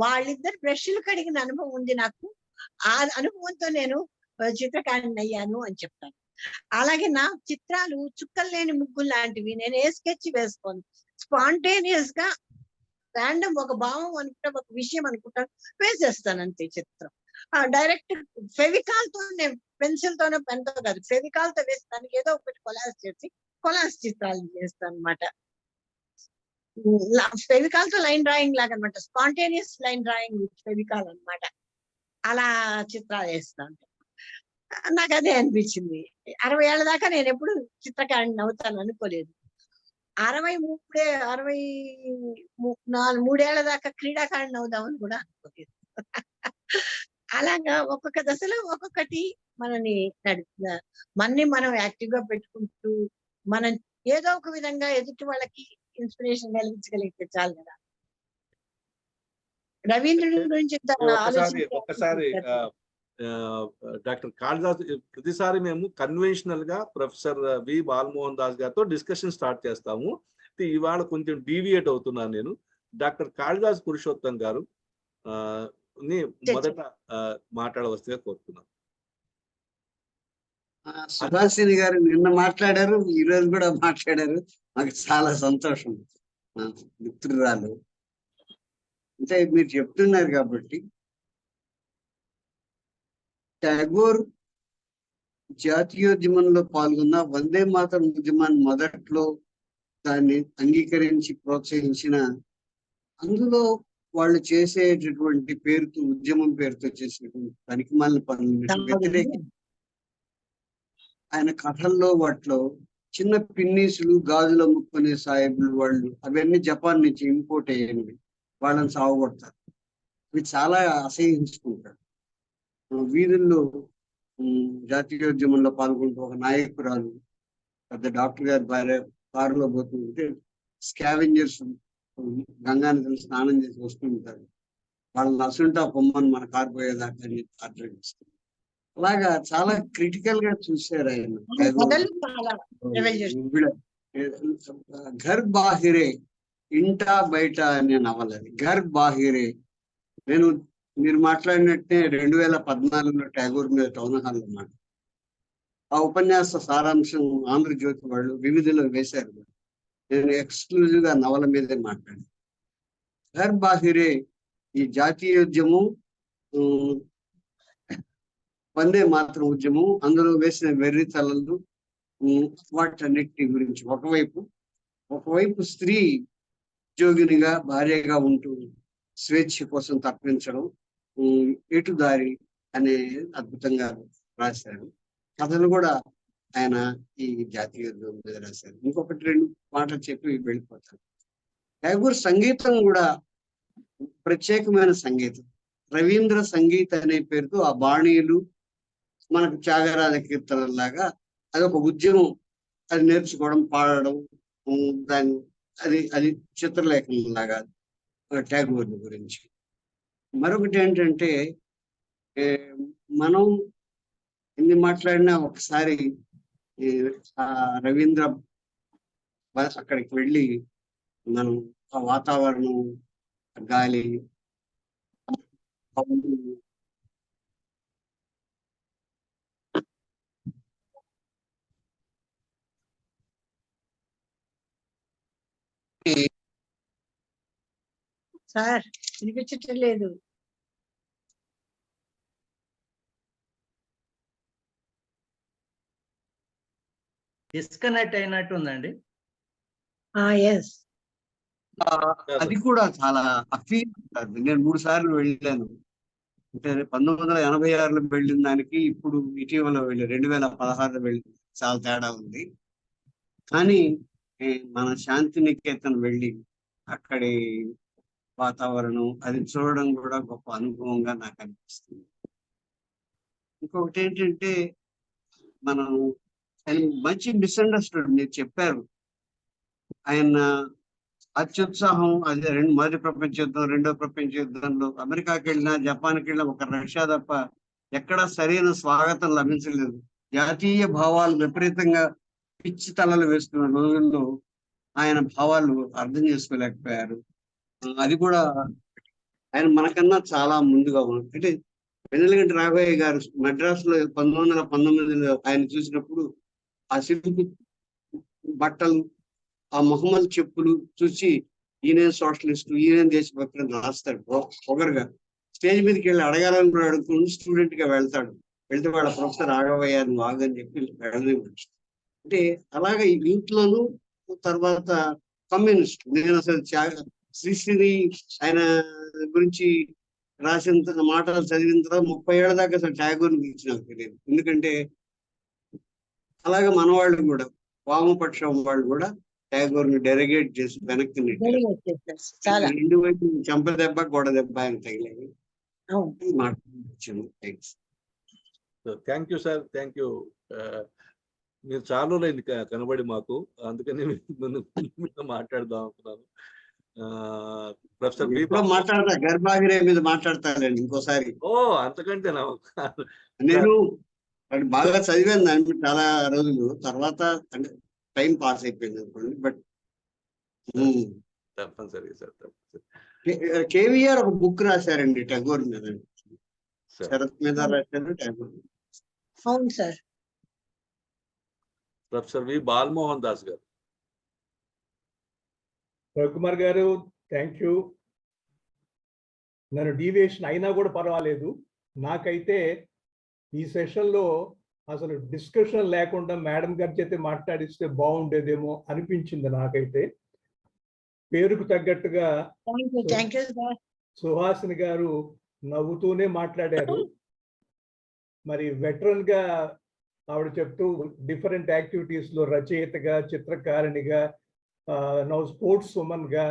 వాళ్ళిద్దరు బ్రష్లు కడిగిన అనుభవం ఉంది నాకు. ఆ అనుభవంతో నేను చిత్రకారిణి అయ్యాను అని చెప్తాను. అలాగే నా చిత్రాలు చుక్కలు లేని ముగ్గులు లాంటివి. నేను ఏ స్కెచ్ వేసుకోను, స్పాంటేనియస్ గా ర్యాండమ్ ఒక భావం అనుకుంటా, ఒక విషయం అనుకుంటా వేసేస్తాను అంతే చిత్రం. డైరెక్ట్ ఫెవికాల్ తో, నేను పెన్సిల్ తోనో పెన్ తో కాదు, ఫెవికాల్ తో వేస్తాను. ఏదో ఒకటి కొలాజ్ చేసి కొలాజ్ చిత్రాలు చేస్తాను అనమాట. ఫెవికాల్ తో లైన్ డ్రాయింగ్ లాగా అనమాట, spontaneous line drawing with Fevicol అనమాట. అలా చిత్రాలు వేస్తాను. నాకు అదే అనిపించింది. 60 ఏళ్ల దాకా నేను ఎప్పుడు చిత్రకారిణి అవుతాను అనుకోలేదు. 63 ఏళ్ల దాకా క్రీడాకారిణి అవుదామని కూడా అనుకోలేదు. అలాగా ఒక్కొక్క దశలో ఒక్కొక్కటి మనని మనం యాక్టివ్ గా పెట్టుకుంటూ మనం ఏదో ఒక విధంగా ఎదుటి వాళ్ళకి ఇన్స్పిరేషన్ కలిగించగలిగితే చాలు కదా. రవీంద్రుడి గురించి ఒక్కసారి డాక్టర్ కాళిదాస్, ప్రతిసారి మేము కన్వెన్షనల్ గా ప్రొఫెసర్ వి బాలమోహన్ దాస్ గారితో డిస్కషన్ స్టార్ట్ చేస్తాము. ఇవాళ కొంచెం డీవియేట్ అవుతున్నాను నేను. డాక్టర్ కాళిదాస్ పురుషోత్తం గారు మొదట మాట్లాడవలసిగా కోరుతున్నాను. సుహాసిని గారు నిన్న మాట్లాడారు, ఈ రోజు కూడా మాట్లాడారు. నాకు చాలా సంతోషం. మిత్రురాలు అంటే మీరు చెప్తున్నారు కాబట్టి, టాగోర్ జాతీయోద్యమంలో పాల్గొన్న, వందే మాతరం ఉద్యమాన్ని మొదట్లో దాన్ని అంగీకరించి ప్రోత్సహించిన, అందులో వాళ్ళు చేసేటటువంటి పేరుతో, ఉద్యమం పేరుతో చేసేటువంటి పనికిమాలిన పనులను వ్యతిరేకించి ఆయన కథల్లో వాటిలో చిన్న పిన్నీసులు, గాజులు అమ్ముకునే సాహెబులు వాళ్ళు అవన్నీ జపాన్ నుంచి ఇంపోర్ట్ అయ్యేవి, వాళ్ళని సాగుపడతారు. ఇవి చాలా అసహించుకుంటారు. వీధుల్లో జాతీయోద్యమంలో పాల్గొంటూ ఒక నాయకురాలు పెద్ద డాక్టర్ గారి భార్య కారులో పోతుంటే స్కావెంజర్స్ గంగానదిలో స్నానం చేసి వస్తుంటారు. వాళ్ళని అసుంటా పొమ్మని మన కారు పోయేదాకా అని ఆర్డర్ ఇస్తారు. అలాగా చాలా క్రిటికల్ గా చూశారు ఆయన. ఘర్ బాహిరే, ఇంటా బయట అనే నవల అది. ఘర్ బాహిరే మీరు మాట్లాడినట్టే 2014లో ట్యాగూర్ మీద టౌన్ హాల్ లో మాట. ఆ ఉపన్యాస సారాంశం ఆంధ్రజ్యోతి వాళ్ళు వివిధలో వేశారు. నేను ఎక్స్క్లూజివ్ గా నవల మీదే మాట్లాడాను. ఘర్ బాహిరే ఈ జాతీయోద్యమం, వందే మాతరం ఉద్యమం, అందులో వేసిన వెర్రి తలలు, వాటన్నిటి గురించి ఒకవైపు స్త్రీ ఉద్యోగినిగా, భార్యగా ఉంటూ స్వేచ్ఛ కోసం తప్పించడం, ఎటుదారి అనే అద్భుతంగా రాశారు. కథలు కూడా ఆయన ఈ జాతీయోద్యమం మీద రాశారు. ఇంకొకటి 2 మాటలు చెప్పి వెళ్ళిపోతాను. ట్యాగూర్ సంగీతం కూడా ప్రత్యేకమైన సంగీతం. రవీంద్ర సంగీత అనే పేరుతో ఆ బాణీలు మనకు త్యాగరాజ కీర్తనలాగా అదొక ఉద్యమం. అది నేర్చుకోవడం, పాడడం, దాన్ని అది చిత్రలేఖనం లాగా ట్యాగూర్ గురించి. మరొకటి ఏంటంటే, మనం ఎన్ని మాట్లాడినా ఒకసారి రవీంద్ర అక్కడికి వెళ్ళి మనం ఆ వాతావరణం, గాలి, సార్ వినిపించటం లేదు. డిస్కనెక్ట్ అయినట్టు ఉందండి. ఎస్, అది కూడా చాలా అఫీల్. నేను 3 సార్లు వెళ్ళాను. అంటే 1986లో వెళ్ళిన దానికి ఇప్పుడు ఇటీవల 2016లో వెళ్ళి చాలా తేడా ఉంది. కానీ మన శాంతినికేతన్ వెళ్ళి అక్కడి వాతావరణం అది చూడడం కూడా గొప్ప అనుభవంగా నాకు అనిపిస్తుంది. ఇంకొకటి ఏంటంటే, మనం ఆయన మంచి మిస్అండర్స్టూడ్. మీరు చెప్పారు ఆయన అత్యుత్సాహం, అది మొదటి ప్రపంచ యుద్ధం, రెండో ప్రపంచ యుద్ధంలో అమెరికాకి వెళ్ళినా, జపాన్కి వెళ్ళినా, ఒక రష్యా తప్ప ఎక్కడా సరైన స్వాగతం లభించలేదు. జాతీయ భావాలు విపరీతంగా పిచ్చి తలలు వేస్తున్న రోజుల్లో ఆయన భావాలు అర్థం చేసుకోలేకపోయారు. అది కూడా ఆయన మనకన్నా చాలా ముందుగా ఉన్నారు. అంటే వెన్నెలగంటి రాఘవయ్య గారు మద్రాసులో 1919లో ఆయన చూసినప్పుడు ఆ సిల్క్ బట్టలు, ఆ మొహమ్మద్ చెప్పులు చూసి ఈయన సోషలిస్ట్, ఈయన దేశభక్తులు అని రాస్తాడు పొగరుగా. స్టేజ్ మీదకి వెళ్ళి అడగాలని కూడా అడుగుతుంటే స్టూడెంట్ గా వెళ్తాడు. వెళ్తే వాళ్ళ ప్రొఫెసర్ రాఘవయ్య అని వాగని చెప్పి వెళ్ళనివ్వచ్చు. అంటే అలాగే ఇంట్లోనూ, తర్వాత కమ్యూనిస్ట్. నేను అసలు శ్రీశ్రీ ఆయన గురించి రాసిన మాటలు చదివిన తర్వాత 30 ఏళ్ల దాకా అసలు ట్యాగూర్ని గురించి నాకు తెలియదు. ఎందుకంటే అలాగే మన వాళ్ళు కూడా, వామపక్షం వాళ్ళు కూడా ట్యాగూర్ని డెలిగేట్ చేసి వెనక్కి నెట్టారు. రెండు వైపు చెంప దెబ్బ, గోడ దెబ్బ అని తగిలేవి. Thank you sir, thank you. మీరు చాలా అయింది కనబడి మాకు, అందుకని మాట్లాడదాం అనుకున్నాను. ప్రొఫెసర్ మాట్లాడతా, గర్భాగిరే మీద మాట్లాడతానండి ఇంకోసారి. అంతకంటే నేను బాగా చదివాను దాన్ని చాలా రోజులు, తర్వాత అంటే టైం పాస్ అయిపోయింది అనుకోండి. బట్ తప్పనిసరిగా సార్, తప్పనిసరి. కేవీఆర్ ఒక బుక్ రాశారండి ట్యాగూర్ మీద, శరత్ మీద రాశారు ట్యాగూర్. అవును sir. Professor V Balamohan Das గారు. రవికుమార్ గారు, థ్యాంక్ యూ. నన్ను డీవియేషన్ అయినా కూడా పర్వాలేదు. నాకైతే ఈ సెషన్లో అసలు డిస్కషన్ లేకుండా మేడం గారి చేత మాట్లాడిస్తే బాగుండేదేమో అనిపించింది నాకైతే. పేరుకు తగ్గట్టుగా సుహాసిని గారు నవ్వుతూనే మాట్లాడారు. మరి వెటరన్ గా ఆవిడ చెప్తూ డిఫరెంట్ యాక్టివిటీస్ లో రచయితగా, చిత్రకారిణిగా, నౌ స్పోర్ట్స్ ఉమెన్ గా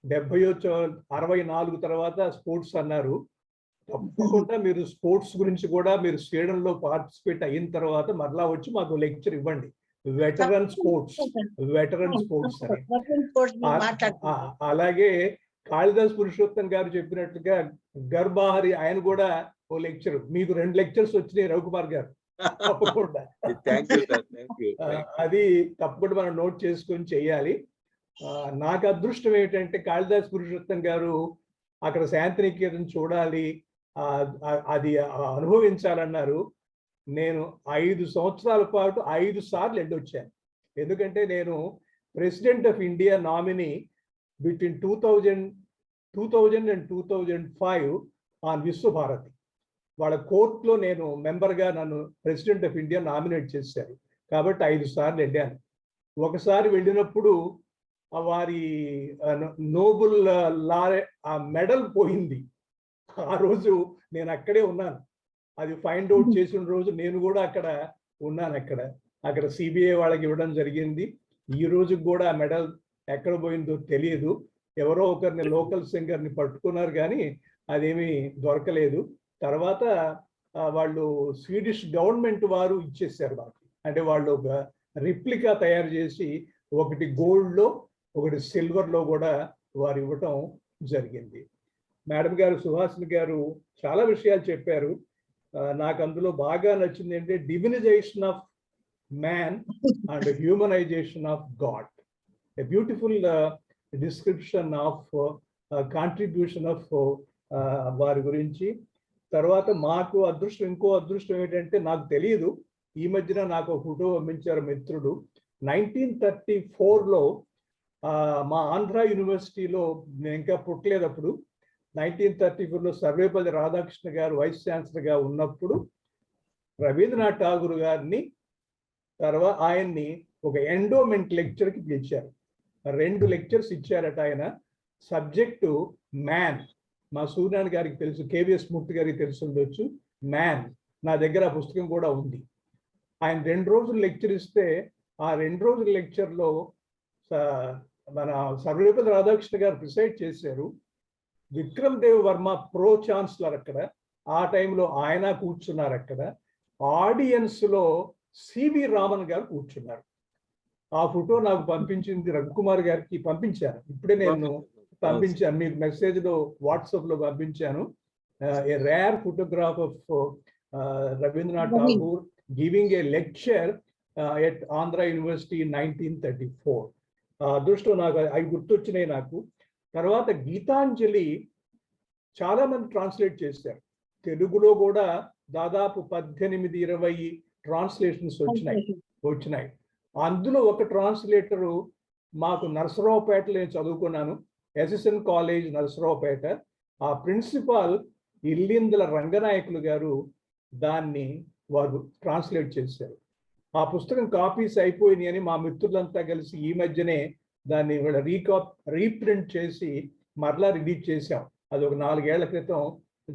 64 తర్వాత స్పోర్ట్స్ అన్నారు. తప్పకుండా మీరు స్పోర్ట్స్ గురించి కూడా మీరు స్వీడన్ లో పార్టిసిపేట్ అయిన తర్వాత మరలా వచ్చి మాకు లెక్చర్ ఇవ్వండి. వెటరన్ స్పోర్ట్స్ అని. అలాగే కాళిదాస్ పురుషోత్తం గారు చెప్పినట్లుగా గర్భాహరి ఆయన కూడా ఓ లెక్చర్, మీకు 2 లెక్చర్స్ వచ్చినాయి రవికుమార్ గారు. తప్పకుండా అది తప్పకుండా మనం నోట్ చేసుకొని చెయ్యాలి. నాకు అదృష్టం ఏమిటంటే కాళిదాస్ పురుషోత్తం గారు అక్కడ శాంతినికేతన్ చూడాలి, అది అనుభవించాలన్నారు. నేను 5 సంవత్సరాల పాటు 5 సార్లు వెళ్ళొచ్చాను. ఎందుకంటే నేను president of India nominee between 2000 and 2005 on Visvabharati. వాళ్ళ కోర్టులో నేను మెంబర్గా నన్ను ప్రెసిడెంట్ ఆఫ్ ఇండియా నామినేట్ చేశారు. కాబట్టి 5 సార్లు వెళ్ళాను. ఒకసారి వెళ్ళినప్పుడు వారి నోబుల్ లారె ఆ మెడల్ పోయింది. ఆ రోజు నేను అక్కడే ఉన్నాను. అది ఫైండ్ అవుట్ చేసిన రోజు నేను కూడా అక్కడ ఉన్నాను. అక్కడ సిబిఐ వాళ్ళకి ఇవ్వడం జరిగింది. ఈ రోజు కూడా ఆ మెడల్ ఎక్కడ పోయిందో తెలియదు. ఎవరో ఒకరిని లోకల్ సింగర్ని పట్టుకున్నారు కానీ అదేమీ దొరకలేదు. తర్వాత వాళ్ళు స్వీడిష్ గవర్నమెంట్ వారు ఇచ్చేసారు మాకు. అంటే వాళ్ళు ఒక రిప్లికా తయారు చేసి ఒకటి గోల్డ్లో ఒకటి సిల్వర్లో కూడా వారు ఇవ్వటం జరిగింది. మేడం గారు, సుహాసిని గారు చాలా విషయాలు చెప్పారు. నాకు అందులో బాగా నచ్చింది అంటే divinization of man and humanization of God. A beautiful description of contribution of వారి గురించి. తర్వాత మాకు అదృష్టం, ఇంకో అదృష్టం ఏంటంటే నాకు తెలియదు, ఈ మధ్యన నాకు ఒక ఫోటో పంపించారు మిత్రుడు. 1934లో మా ఆంధ్ర యూనివర్సిటీలో, నేను ఇంకా పుట్టలేదు అప్పుడు, 1934లో సర్వేపల్లి రాధాకృష్ణ గారు వైస్ ఛాన్సలర్గా ఉన్నప్పుడు రవీంద్రనాథ్ ఠాగూర్ గారిని తర్వాత ఆయన్ని ఒక ఎండోమెంట్ లెక్చర్కి పిలిచారు. 2 లెక్చర్స్ ఇచ్చారట ఆయన. Subject man. మా సూర్యనారాయణ గారికి తెలుసు, కేవీఎస్ మూర్తి గారికి తెలిసి ఉండొచ్చు. మ్యాన్ నా దగ్గర ఆ పుస్తకం కూడా ఉంది. ఆయన 2 రోజులు లెక్చర్ ఇస్తే ఆ 2 రోజుల లెక్చర్లో మన సర్వేపల్లి రాధాకృష్ణ గారు ప్రిసైడ్ చేశారు. విక్రమ్ దేవ్ వర్మ ప్రో ఛాన్సలర్ అక్కడ, ఆ టైంలో ఆయన కూర్చున్నారు అక్కడ. ఆడియన్స్లో సివి రామన్ గారు కూర్చున్నారు. ఆ ఫోటో నాకు పంపించింది రవికుమార్ గారికి పంపించాను. ఇప్పుడే నేను పంపించాను మీకు మెసేజ్లో, వాట్సాప్లో పంపించాను. A rare photograph of Rabindranath Tagore giving a lecture at Andhra university in 1934. అదృష్టం నాకు అవి గుర్తొచ్చినాయి నాకు. తర్వాత గీతాంజలి చాలా మంది ట్రాన్స్లేట్ చేశారు. తెలుగులో కూడా దాదాపు 18-20 ట్రాన్స్లేషన్స్ వచ్చినాయి. అందులో ఒక ట్రాన్స్లేటరు మాకు నరసరావుపేటలో నేను చదువుకున్నాను, ఎస్ఎస్ఎన్ కాలేజ్ నరసరావుపేట. ఆ ప్రిన్సిపాల్ ఇల్లిందుల రంగనాయకులు గారు దాన్ని వారు ట్రాన్స్లేట్ చేశారు. ఆ పుస్తకం కాపీస్ అయిపోయినాయి అని మా మిత్రులంతా కలిసి ఈ మధ్యనే దాన్ని రీప్రింట్ చేసి మరలా రిలీజ్ చేశాం. అది ఒక 4 ఏళ్ల క్రితం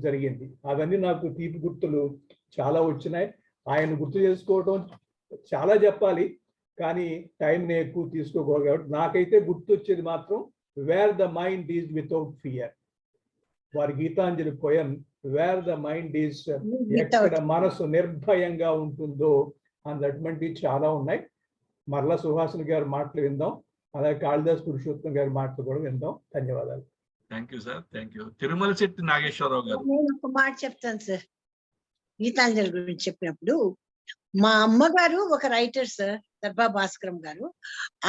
జరిగింది. అవన్నీ నాకు తీపి గుర్తులు చాలా వచ్చినాయి. ఆయన గుర్తు చేసుకోవడం చాలా చెప్పాలి, కానీ టైంని ఎక్కువ తీసుకోకూడదు. కాబట్టి నాకైతే గుర్తొచ్చేది మాత్రం where the mind is without fear. వారి Gitanjali poem where the mind is, ఎక్కడ మనసు నిర్భయంగా ఉంటుందో అన్నటువంటివి చాలా ఉన్నాయి. మరలా సుహాసిని గారి మాటలు విందాం, అలాగే కాళిదాస్ పురుషోత్తం గారి మాటలు కూడా విందాం. ధన్యవాదాలు. Thank you sir. Thank you. Tirumala Setty Nageswararao garu. నేను ఒక మాట చెప్తాను సార్. గీతాంజలి గురించి చెప్పినప్పుడు, మా అమ్మగారు ఒక రైటర్ సార్, దర్భా భాస్కరం గారు.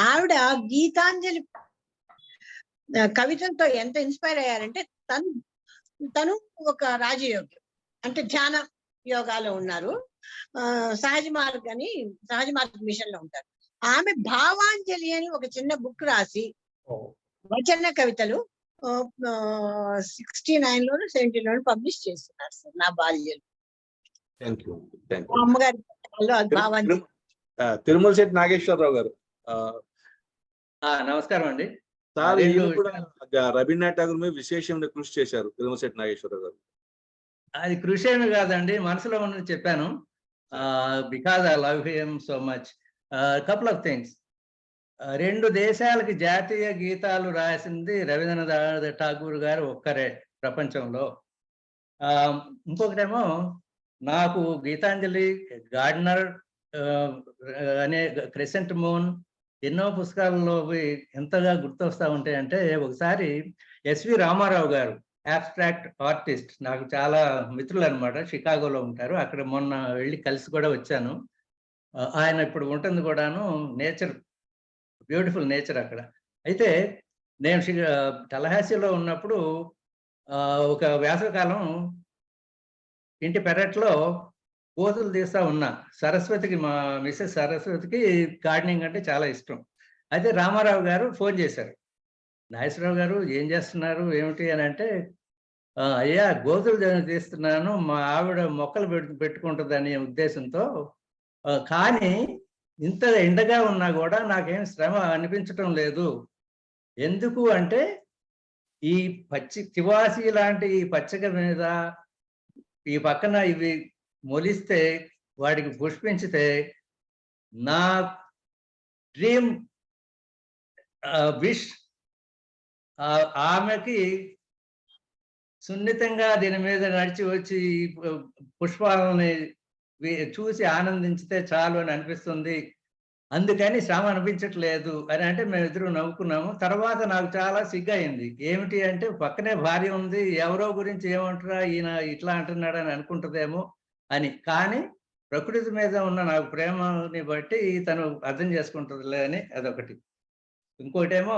ఆవిడ గీతాంజలి కవితలతో ఎంత ఇన్స్పైర్ అయ్యారంటే, తను ఒక రాజయోగి, అంటే ధ్యాన యోగాలో ఉన్నారు. సహజ మార్గ మిషన్ లో ఉంటారు. ఆమె భావాంజలి అని ఒక చిన్న బుక్ రాసి వచన కవితలు 69లోను 70లోను పబ్లిష్ చేస్తున్నారు సార్. నా బాల్యం అమ్మగారి భావాంజలి. తిరుమల శెట్టి నాగేశ్వరరావు గారు. నమస్కారం అండి. సార్ రెండు ఈయన కూడా రవీంద్రనాథ్ ఠాగూర్ మీద విశేషమైన కృషి చేశారు తిరుమలశెట్టి నాగేశ్వరరావు గారు. అది కృషి ఏమి కాదండి, మనసులో ఉన్నది చెప్పాను. Because I love him so much. Couple of things. రెండు దేశాలకి జాతీయ గీతాలు రాసింది రవీంద్రనాథ్ ఠాగూర్ గారు ఒక్కరే ప్రపంచంలో. ఇంకొకటేమో నాకు గీతాంజలి, గార్డనర్ అనే, క్రెసెంట్ మూన్ ఎన్నో పుస్తకాల్లో ఎంతగా గుర్తొస్తా ఉంటాయంటే, ఒకసారి ఎస్వి రామారావు గారు అబ్స్ట్రాక్ట్ ఆర్టిస్ట్, నాకు చాలా మిత్రులు అనమాట, షికాగోలో ఉంటారు. అక్కడ మొన్న వెళ్ళి కలిసి కూడా వచ్చాను. ఆయన ఇప్పుడు ఉంటుంది కూడాను, నేచర్, బ్యూటిఫుల్ నేచర్ అక్కడ. అయితే నేను టలహాసీలో ఉన్నప్పుడు ఒక వేసవికాలం ఇంటి పెరట్లో కోతులు తీస్తా ఉన్నా. సరస్వతికి, మా మిస్సెస్ సరస్వతికి గార్డెనింగ్ అంటే చాలా ఇష్టం. అయితే రామారావు గారు ఫోన్ చేశారు, నాగేశ్వరరావు గారు ఏం చేస్తున్నారు ఏమిటి అని అంటే, అయ్యా గోతులు తీస్తున్నాను, మా ఆవిడ మొక్కలు పెట్టుకుంటుందనే ఉద్దేశంతో, కానీ ఇంత ఎండగా ఉన్నా కూడా నాకేం శ్రమ అనిపించటం లేదు. ఎందుకు అంటే ఈ తివాసి లాంటి ఈ పచ్చిక మీద ఈ పక్కన ఇవి మొలిస్తే, వాడికి పుష్పించితే, నా డ్రీమ్ విష్ ఆమెకి సున్నితంగా దీని మీద నడిచి వచ్చి పుష్పాలని చూసి ఆనందించితే చాలు అని అనిపిస్తుంది, అందుకని శ్రమ అనిపించట్లేదు అని అంటే మేమిద్దరు నవ్వుకున్నాము. తర్వాత నాకు చాలా సిగ్గయింది. ఏమిటి అంటే, పక్కనే భార్య ఉంది, ఎవరో గురించి ఏమంటారా ఈయన ఇట్లా అంటున్నాడని అనుకుంటుందేమో అని. కానీ ప్రకృతి మీద ఉన్న నాకు ప్రేమని బట్టి తను అర్థం చేసుకుంటుందిలే అని అదొకటి. ఇంకోటేమో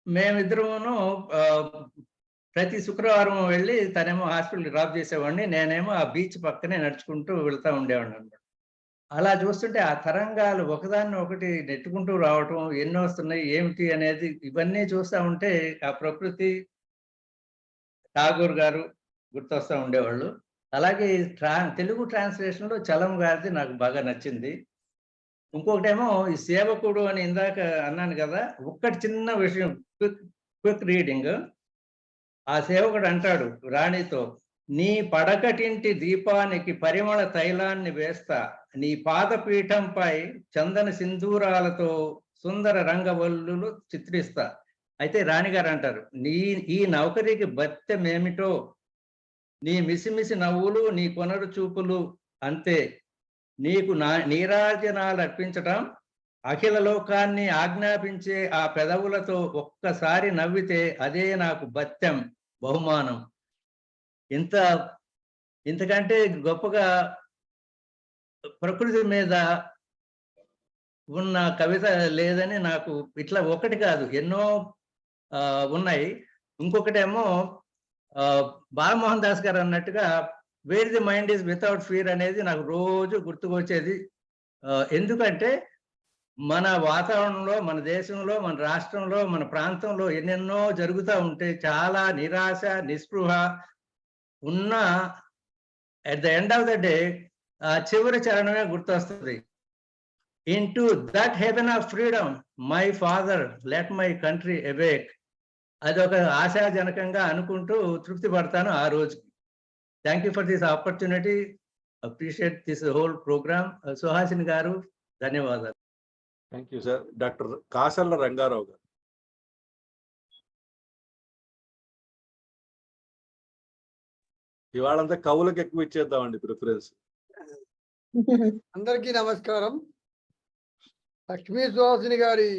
మేమిద్దరమును ప్రతి శుక్రవారం వెళ్ళి, తనేమో హాస్పిటల్ డ్రాప్ చేసేవాడిని, నేనేమో ఆ బీచ్ పక్కనే నడుచుకుంటూ వెళ్తూ ఉండేవాడిని అనమాట. అలా చూస్తుంటే ఆ తరంగాలు ఒకదాన్ని ఒకటి నెట్టుకుంటూ రావటం, ఎన్నో వస్తున్నాయి ఏమిటి అనేది, ఇవన్నీ చూస్తూ ఉంటే ఆ ప్రకృతి, ఠాగూర్ గారు గుర్తొస్తూ ఉండేవాళ్ళు. అలాగే తెలుగు ట్రాన్స్లేషన్లో చలం గారిది నాకు బాగా నచ్చింది. ఇంకొకటేమో ఈ సేవకుడు అని ఇందాక అన్నాను కదా, ఒక్కటి చిన్న విషయం, క్విక్ రీడింగ్. ఆ సేవకుడు అంటాడు రాణితో, నీ పడకటింటి దీపానికి పరిమళ తైలాన్ని వేస్తా, నీ పాదపీఠంపై చందన సింధూరాలతో సుందర రంగవల్లులు చిత్రిస్తా. అయితే రాణిగారు అంటారు, ఈ నౌకరికి బత్తెమేమిటో, నీ మిసిమిసి నవ్వులు, నీ కొనరు చూపులు అంతే, నీకు నీరాజనాలు అర్పించటం, అఖిల లోకాన్ని ఆజ్ఞాపించే ఆ పెదవులతో ఒక్కసారి నవ్వితే అదే నాకు బత్తెం, బహుమానం. ఇంతకంటే గొప్పగా ప్రకృతి మీద ఉన్న కవిత లేదని నాకు, ఇట్లా ఒకటి కాదు ఎన్నో ఉన్నాయి. ఇంకొకటేమో బాలమోహన్ దాస్ గారు అన్నట్టుగా wear the mind is without fear అనేది నాకు రోజు గుర్తుకొచ్చేది. ఎందుకంటే మన వాతావరణంలో, మన దేశంలో, మన రాష్ట్రంలో, మన ప్రాంతంలో ఎన్నెన్నో జరుగుతూ ఉంటే చాలా నిరాశ, నిస్పృహ ఉన్న, at the end of the day చివరి చరణమే గుర్తొస్తుంది, into that heaven of freedom my father let my country awake. అదొక ఆశాజనకంగా అనుకుంటూ తృప్తి పడతాను ఆ రోజుకి. Thank you for this opportunity, appreciate this whole programme. Suhasini garu ధన్యవాదాలు. Thank you sir. Doctor Kasarla Rangarao garu. ఇవాళంతా కవులకు ఎక్కువ ఇచ్చేద్దామండి ప్రిఫరెన్స్. అందరికీ నమస్కారం. లక్ష్మీ సుహాసిని గారి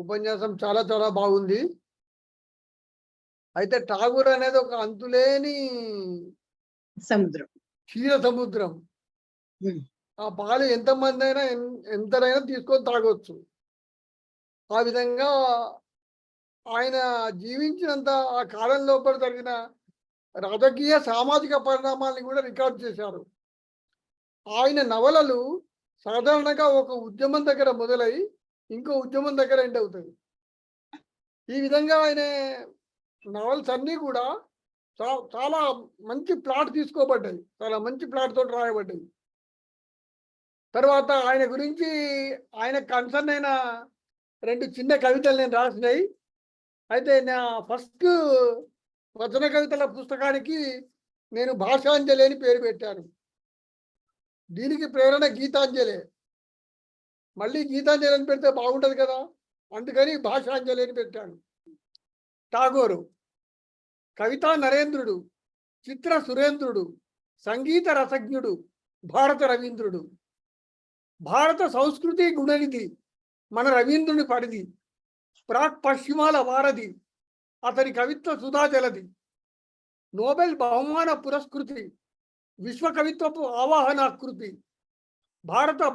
ఉపన్యాసం చాలా చాలా బాగుంది. అయితే ఠాగూర్ అనేది ఒక అంతులేని సముద్రం, క్షీర సముద్రం. ఆ పాలు ఎంతమంది అయినా ఎంతనైనా తీసుకొని తాగొచ్చు. ఆ విధంగా ఆయన జీవించినంత ఆ కాలం లోపల జరిగిన రాజకీయ సామాజిక పరిణామాలను కూడా రికార్డ్ చేశారు. ఆయన నవలలు సాధారణంగా ఒక ఉద్యమం దగ్గర మొదలై ఇంకో ఉద్యమం దగ్గర ఎండ్ అవుతుంది. ఈ విధంగా ఆయన నవల్స్ అన్నీ కూడా చాలా మంచి ప్లాట్ తీసుకోబడ్డాయి, చాలా మంచి ప్లాట్ తోటి రాయబడ్డాయి. తర్వాత ఆయన గురించి ఆయన కన్సర్న్ అయిన 2 చిన్న కవితలు నేను రాసినాయి. అయితే నా ఫస్ట్ వచన కవితల పుస్తకానికి నేను భాషాంజలి అని పేరు పెట్టాను. దీనికి ప్రేరణ గీతాంజలి. మళ్ళీ గీతాంజలి అని పెడితే బాగుంటది కదా, అందుకని భాషాంజలి అని పెట్టాను. టాగోరు, కవితా నరేంద్రుడు, చిత్ర సురేంద్రుడు, సంగీత రసజ్ఞుడు, భారత రవీంద్రుడు. భారత సంస్కృతి గుణనిధి మన రవీంద్రుని పరిధి. ప్రాక్ పశ్చిమాల వారధి అతని కవిత్వ సుధాజలది. నోబెల్ బహుమాన పురస్కృతి, విశ్వ కవిత్వపు ఆవాహనాకృతి.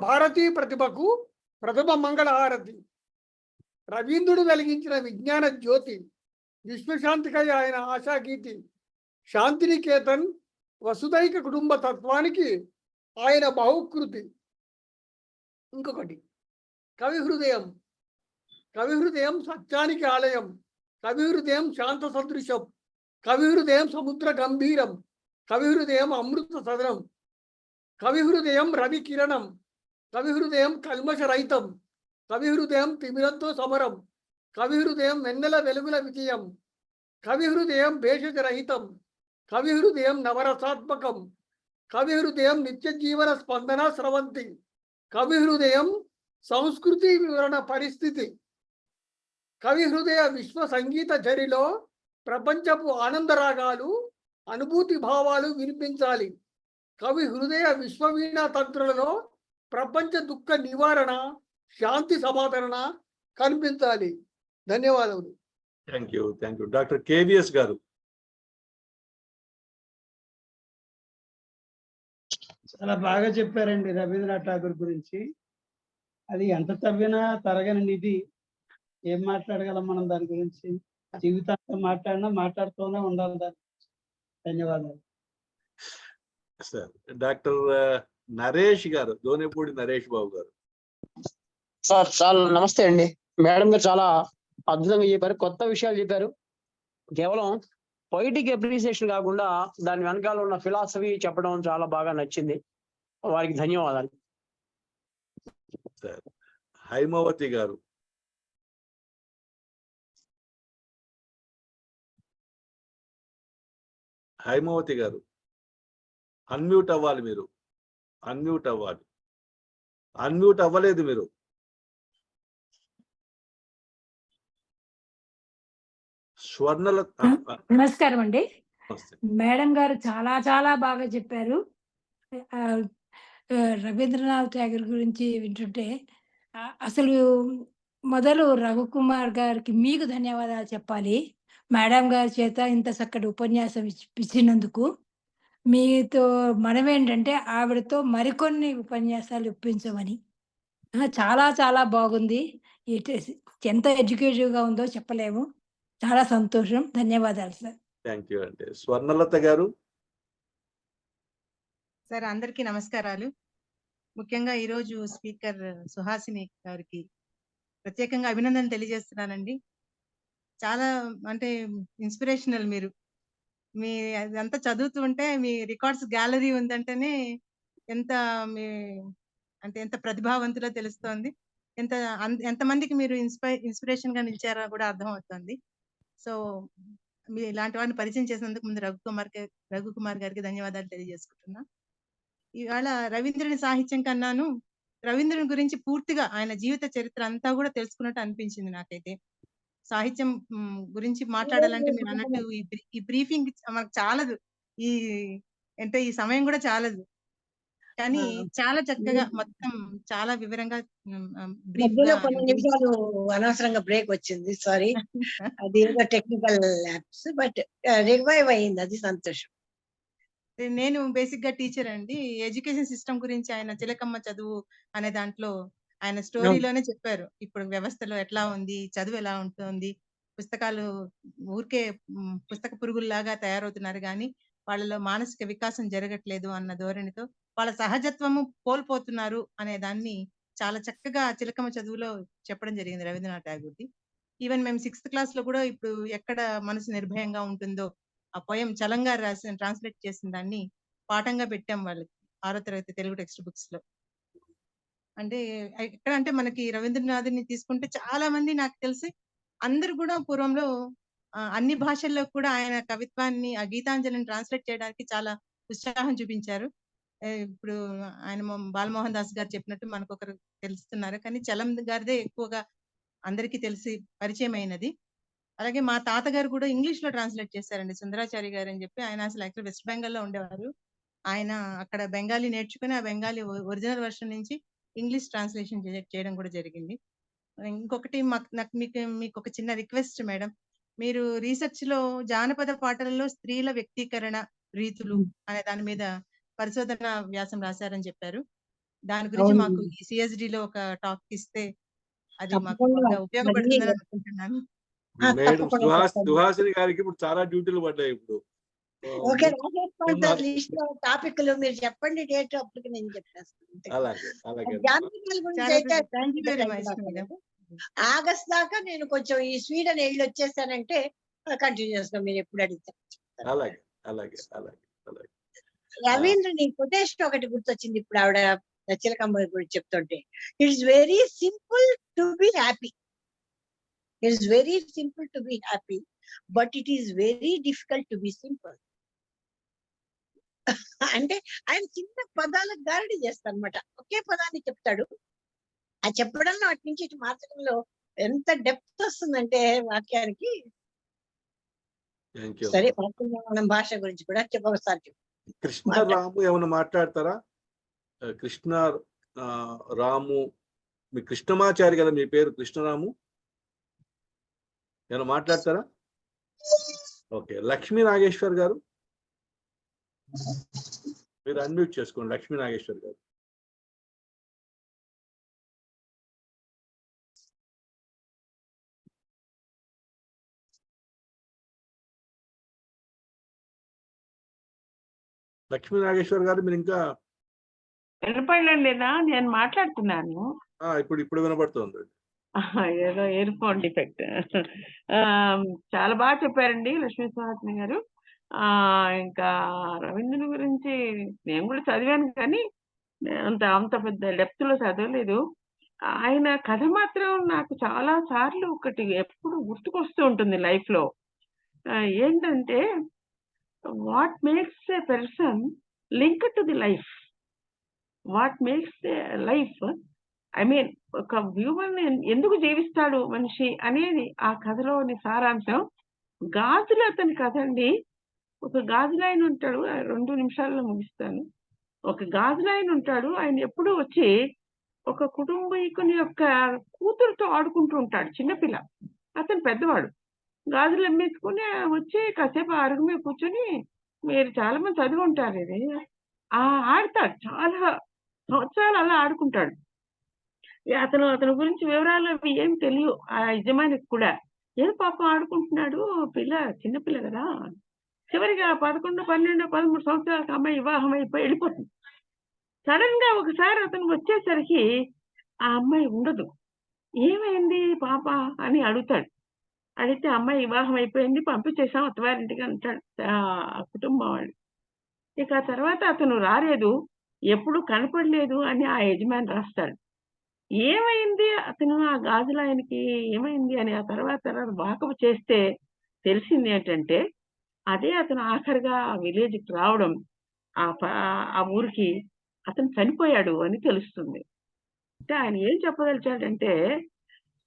భారతీ ప్రతిభకు ప్రథమ మంగళహారతి. రవీంద్రుడు వెలిగించిన విజ్ఞాన జ్యోతి, విశ్వశాంతికై ఆయన ఆశాగీతి. శాంతినికేతన్ వసుదైక కుటుంబ తత్వానికి ఆయన బహుకృతి. ఇంకొకటి కవి హృదయం. కవి హృదయం సత్యానికి ఆలయం. కవి హృదయం శాంత సదృశం. కవి హృదయం సముద్ర గంభీరం. కవి హృదయం అమృత సదనం. కవి హృదయం రవి కిరణం. కవి హృదయం కల్మష రహితం. కవి హృదయం తిమిరంతో సమరం. కవి హృదయం వెన్నెల వెలుగుల విజయం. కవి హృదయం భేషజ రహితం. కవి హృదయం నవరసాత్మకం. కవి హృదయం నిత్య జీవన స్పందన స్రవంతి. కవి హృదయం సంస్కృతి వివరణ పరిస్థితి. కవి హృదయ విశ్వ సంగీత జరిలో ప్రపంచపు ఆనందరాగాలు అనుభూతి భావాలు వినిపించాలి. కవి హృదయ విశ్వవీణ తంత్రులలో ప్రపంచ దుఃఖ నివారణ శాంతి సమాధాన కనిపించాలి. ధన్యవాదములు. Thank you. డాక్టర్ కేవీఎస్ గారు. చాలా బాగా చెప్పారండి రవీంద్రనాథ్ ఠాగూర్ గురించి. అది ఎంత తవ్వినా తరగని నిధి. ఏం మాట్లాడగలం మనం దాని గురించి? జీవితాంతం మాట్లాడుతూనే ఉండాలి దాని గురించి. ధన్యవాదాలు సార్. డాక్టర్ నరేష్ గారు, దోనేపూడి నరేష్ బాబు గారు. సార్ చాలా నమస్తే అండి. మేడం గారు చాలా అద్భుతంగా చెప్పారు, కొత్త విషయాలు చెప్పారు. కేవలం పొయిటిక్ అప్రిసియేషన్ కాకుండా దాని వెనకాల ఉన్న ఫిలాసఫీ చెప్పడం చాలా బాగా నచ్చింది. వారికి ధన్యవాదాలు. సార్ హైమవతి గారు. హైమవతి గారు అన్మ్యూట్ అవ్వాలి. మీరు అన్మ్యూట్ అవ్వాలి. అన్మ్యూట్ అవ్వలేదు మీరు. స్వర్ణల. నమస్కారం అండి. మేడం గారు చాలా చాలా బాగా చెప్పారు. రవీంద్రనాథ్ ఠాగూర్ గురించి వింటుంటే అసలు మొదలు రఘుకుమార్ గారికి మీకు ధన్యవాదాలు చెప్పాలి. మేడం గారి చేత ఇంత చక్కటి ఉపన్యాసం ఇచ్చినందుకు. మీతో మనమేంటంటే ఆవిడతో మరికొన్ని ఉపన్యాసాలు ఇప్పించమని. చాలా చాలా బాగుంది. ఎంత ఎడ్యుకేటివ్గా ఉందో చెప్పలేము. చాలా సంతోషం. ధన్యవాదాలు సార్. థ్యాంక్ యూ అండి. స్వర్ణలత గారు. సార్ అందరికీ నమస్కారాలు. ముఖ్యంగా ఈరోజు స్పీకర్ సుహాసిని గారికి ప్రత్యేకంగా అభినందనలు తెలియజేస్తున్నానండి. చాలా అంటే ఇన్స్పిరేషనల్. మీరు మీ అదంతా చదువుతుంటే మీ రికార్డ్స్ గ్యాలరీ ఉందంటేనే ఎంత మీ అంటే ఎంత ప్రతిభావంతులో తెలుస్తోంది. ఎంతమందికి మీరు ఇన్స్పిరేషన్ గా నిలిచారో కూడా అర్థమవుతుంది. సో మీ ఇలాంటి వారిని పరిచయం చేసినందుకు ముందు రఘుకుమార్ గారికి ధన్యవాదాలు తెలియజేసుకుంటున్నా. ఇవాళ రవీంద్రుని సాహిత్యం కన్నాను రవీంద్రుని గురించి పూర్తిగా ఆయన జీవిత చరిత్ర అంతా కూడా తెలుసుకున్నట్టు అనిపించింది నాకైతే. సాహిత్యం గురించి మాట్లాడాలంటే మీరు అన్నట్టు ఈ బ్రీఫింగ్ మనకు చాలదు, ఈ అంటే ఈ సమయం కూడా చాలదు. కానీ చాలా చక్కగా మొత్తం చాలా వివరంగా కొన్ని నిమిషాలు అనవసరంగా బ్రేక్ వచ్చింది, సారీ. అది టెక్నికల్ ల్యాబ్స్, బట్ రివైవ్ అయింది, అది సంతోషం. నేను బేసిక్ గా టీచర్ అండి. ఎడ్యుకేషన్ సిస్టమ్ గురించి ఆయన చిలకమ్మ చదువు అనే దాంట్లో ఆయన స్టోరీలోనే చెప్పారు. ఇప్పుడు వ్యవస్థలో ఎట్లా ఉంది, చదువు ఎలా ఉంటుంది, పుస్తకాలు ఊరికే పుస్తక పురుగుల్లాగా తయారవుతున్నారు కానీ వాళ్ళలో మానసిక వికాసం జరగట్లేదు అన్న ధోరణితో వాళ్ళ సహజత్వము కోల్పోతున్నారు అనే దాన్ని చాలా చక్కగా చిలకమ్మ చదువులో చెప్పడం జరిగింది రవీంద్రనాథ్ ఠాగూర్ది. ఈవెన్ మేము 6th క్లాస్ లో కూడా ఇప్పుడు ఎక్కడ మనసు నిర్భయంగా ఉంటుందో ఆ పోయం చలంగా రాసిన ట్రాన్స్లేట్ చేసిన దాన్ని పాఠంగా పెట్టాం వాళ్ళకి 6వ తరగతి తెలుగు టెక్స్ట్ బుక్స్ లో. అంటే ఎక్కడ అంటే మనకి రవీంద్రనాథ్ని తీసుకుంటే చాలా మంది నాకు తెలిసి అందరూ కూడా పూర్వంలో అన్ని భాషల్లో కూడా ఆయన కవిత్వాన్ని ఆ గీతాంజలిని ట్రాన్స్లేట్ చేయడానికి చాలా ఉత్సాహం చూపించారు. ఇప్పుడు ఆయన బాలమోహన్ దాస్ గారు చెప్పినట్టు మనకొకరు తెలుస్తున్నారు. కానీ చలం గారిదే ఎక్కువగా అందరికీ తెలిసి పరిచయం అయినది. అలాగే మా తాతగారు కూడా ఇంగ్లీష్ లో ట్రాన్స్లేట్ చేశారండి. సుందరాచారి గారు అని చెప్పి ఆయన అసలు యాక్చువల్ వెస్ట్ బెంగాల్ లో ఉండేవారు. ఆయన అక్కడ బెంగాలీ నేర్చుకుని ఆ బెంగాలీ ఒరిజినల్ వర్షన్ నుంచి ఇంగ్లీష్ ట్రాన్స్లేషన్ చేయడం కూడా జరిగింది. ఇంకొకటి మీకు ఒక చిన్న రిక్వెస్ట్ మేడం, మీరు రీసెర్చ్ లో జానపద పాటలలో స్త్రీల వ్యక్తీకరణ రీతులు అనే దాని మీద పరిశోధన వ్యాసం రాశారని చెప్పారు. దాని గురించి మాకు ఈ సిఎస్డి లో ఒక టాక్ ఇస్తే అది మాకు బాగా ఉపయోగపడుతుందని అనుకుంటున్నాను. మేడం సుహాసిని గారికి ఇప్పుడు చాలా డ్యూటీలు పడ్డాయి ఇప్పుడు. ఓకే, రాసేసుకోండి సార్ లిస్ట్ లో టాపిక్లు మీరు చెప్పండి, డేట్ అప్పటికి నేను చెప్పేస్తాను. అలాగే అలాగే జానపదాల గురించి అయితే ఆగస్ట్ దాకా నేను కొంచెం ఈ స్వీడన్ వెళ్ళి వచ్చేసానంటే కంటిన్యూస్ గా మీరు ఎప్పుడు అడిగితే అలాగే అలాగే అలాగే అలాగే. రవీంద్రని కొటేషన్ ఒకటి గుర్తొచ్చింది ఇప్పుడు ఆవిడ చిలకమ్మ గురించి చెప్తుంటే. It's very simple to be happy, it's very simple to be happy, but it is very difficult to be simple. అంటే ఆయన చిన్న పదాలకు గారడి చేస్తాడు అనమాట. ఒకే పదాన్ని చెప్తాడు, ఆ చెప్పడంలో అటు నుంచి ఇటు మార్చడంలో ఎంత డెప్త్ వస్తుందంటే వాక్యానికి. సరే, మనం భాష గురించి కూడా ఒకసారి కృష్ణ రాము ఏమైనా మాట్లాడతారా? కృష్ణ రాము, మీ కృష్ణమాచారి కదా మీ పేరు, కృష్ణరాము, ఏమైనా మాట్లాడతారా? ఓకే, లక్ష్మీ నాగేశ్వర్ గారు మీరు అన్మ్యూట్ చేసుకోండి. లక్ష్మీ నాగేశ్వర్ గారు. లక్ష్మీ నాగేశ్వర్ గారు మీరు ఇంకా వినపడలేదా? నేను మాట్లాడుతున్నాను. ఇప్పుడు వినపడుతుంది. ఏదో ఇయర్ ఫోన్ డిఫెక్ట్. చాలా బాగా చెప్పారండి లక్ష్మీ సుహాసిని గారు. ఇంకా రవీంద్రుని గురించి నేను కూడా చదివాను, కానీ అంత పెద్ద డెప్త్ లో చదవలేదు. ఆయన కథ మాత్రం నాకు చాలా సార్లు ఒకటి ఎప్పుడు గుర్తుకొస్తూ ఉంటుంది లైఫ్ లో. ఏంటంటే, what makes a person link to the life, what makes life, I mean ఒక హ్యూమన్ ఎందుకు జీవిస్తాడు మనిషి అనేది ఆ కథలోని సారాంశం. గాజులు అతని కథ అండి. ఒక గాజులాయన ఉంటాడు, 2 నిమిషాల్లో ముగిస్తాను. ఒక గాజులాయన ఉంటాడు, ఆయన ఎప్పుడూ వచ్చి ఒక కుటుంబీకుని యొక్క కూతురుతో ఆడుకుంటూ ఉంటాడు. చిన్నపిల్ల, అతను పెద్దవాడు. గాజులు అమ్మేసుకుని వచ్చి కాసేపు అరుగు మీద కూర్చొని, మీరు చాలా మంది చదివి ఉంటారు ఇది, ఆడతాడు. చాలా సంవత్సరాలు అలా ఆడుకుంటాడు. అతని గురించి వివరాలు అవి ఏం తెలియవు ఆ యజమానికి కూడా. ఏదో పాపం ఆడుకుంటున్నాడు, చిన్నపిల్ల కదా. చివరిగా 11, 12, 13 సంవత్సరాలకు అమ్మాయి వివాహం అయిపోయి వెళ్ళిపోతుంది. సడన్ గా ఒకసారి అతను వచ్చేసరికి ఆ అమ్మాయి ఉండదు. ఏమైంది పాప అని అడుగుతాడు. అడిగితే అమ్మాయి వివాహం అయిపోయింది, పంపించేసాం అత్తవారింటికి అంటాడు ఆ కుటుంబం వాళ్ళు. ఇక ఆ తర్వాత అతను రాలేదు, ఎప్పుడు కనపడలేదు అని ఆ యజమాని రాస్తాడు. ఏమైంది అతను ఆ గాజులాయనకి ఏమైంది అని ఆ తర్వాత వాకపు చేస్తే తెలిసింది ఏంటంటే, అదే అతను ఆఖరిగా విలేజ్కి రావడం, ఆ ఊరికి అతను చనిపోయాడు అని తెలుస్తుంది. అంటే ఆయన ఏం చెప్పదలిచాడంటే,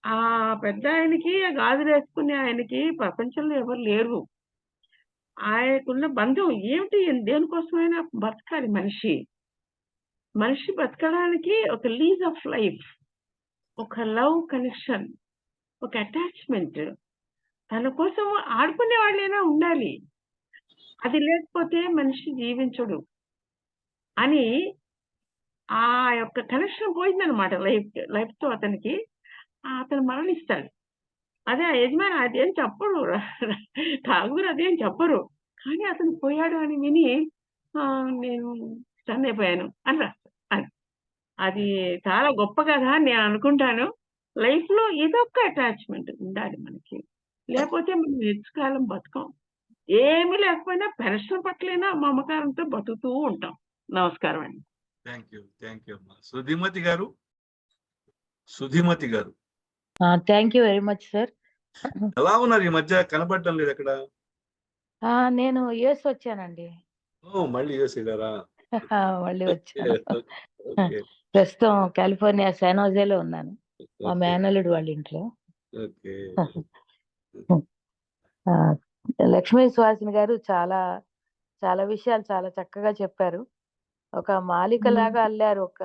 ఆ పెద్ద ఆయనకి గాజులు వేసుకునే ఆయనకి ప్రపంచంలో ఎవరు లేరు. ఆయనకున్న బంధం ఏమిటి, దేనికోసమైనా బతకాలి మనిషి. మనిషి బతకడానికి ఒక లీజ్ ఆఫ్ లైఫ్, ఒక లవ్ కనెక్షన్, ఒక అటాచ్మెంట్, తన కోసం ఆడుకునే వాళ్ళైనా ఉండాలి. అది లేకపోతే మనిషి జీవించడు అని ఆ యొక్క కనెక్షన్ పోయిందనమాట లైఫ్ తో అతనికి. అతను మరణిస్తాడు. అదే ఆ యజమాని అదేం చెప్పరు, ఠాగూర్ అదేం చెప్పరు, కానీ అతను పోయాడు అని విని నేను స్టన్ అయిపోయాను అని రాస్తాను. అది చాలా గొప్ప కథ అని నేను అనుకుంటాను. లైఫ్ లో ఇదొక్క అటాచ్మెంట్ ఉండాలి మనకి, లేకపోతే మనం నిత్యకాలం బతకం. ఏమీ లేకపోయినా పెన్షన్ పట్లైనా మమకారంతో బతుకుతూ ఉంటాం. నమస్కారం అండి. థ్యాంక్ యూ అమ్మా. సుధిమతి గారు. సుధిమతి గారు. Thank you very much sir. ఎలా ఉన్నారు ఈ మధ్య? కనపడటం లేదు ఎక్కడ. నేను యుఎస్ వచ్చానండి. మళ్ళీ యూఎస్ వెళ్ళారా? మళ్ళీ వచ్చాను. ఓకే. ప్రస్తుతం కాలిఫోర్నియా శానోజేలో ఉన్నాను, మా మేనల్లుడు వాళ్ళ ఇంట్లో. ఓకే. లక్ష్మీ సుహాసిని గారు చాలా చాలా విషయాలు చాలా చక్కగా చెప్పారు. ఒక మాలికలాగా అల్లారు. ఒక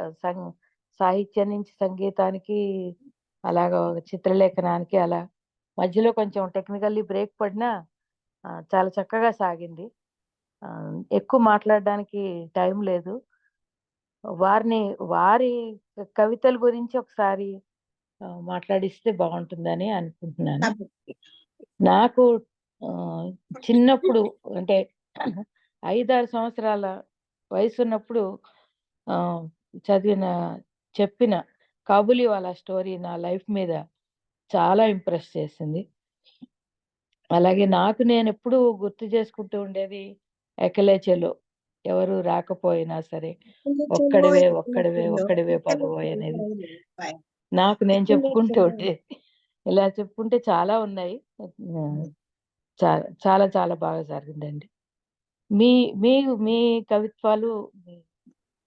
సాహిత్యం నుంచి సంగీతానికి, అలాగా ఒక చిత్రలేఖనానికి, అలా మధ్యలో కొంచెం టెక్నికల్లీ బ్రేక్ పడినా చాలా చక్కగా సాగింది. ఎక్కువ మాట్లాడడానికి టైం లేదు. వారి కవితల గురించి ఒకసారి మాట్లాడిస్తే బాగుంటుందని అనుకుంటున్నాను. నాకు చిన్నప్పుడు అంటే 5-6 సంవత్సరాల వయసు ఉన్నప్పుడు చెప్పిన కాబూలీవాలా స్టోరీ నా లైఫ్ మీద చాలా ఇంప్రెస్ చేసింది. అలాగే నాకు నేను ఎప్పుడు గుర్తు చేసుకుంటూ ఉండేది ఎకలేచెలో ఎవరు రాకపోయినా సరే ఒక్కడివే ఒక్కడివే ఒక్కడివే పదవోయ్ అనేది నాకు నేను చెప్పుకుంటూ ఉండేది. ఇలా చెప్పుకుంటే చాలా ఉన్నాయి. చాలా చాలా బాగా జరిగిందండి. మీ కవిత్వాలు,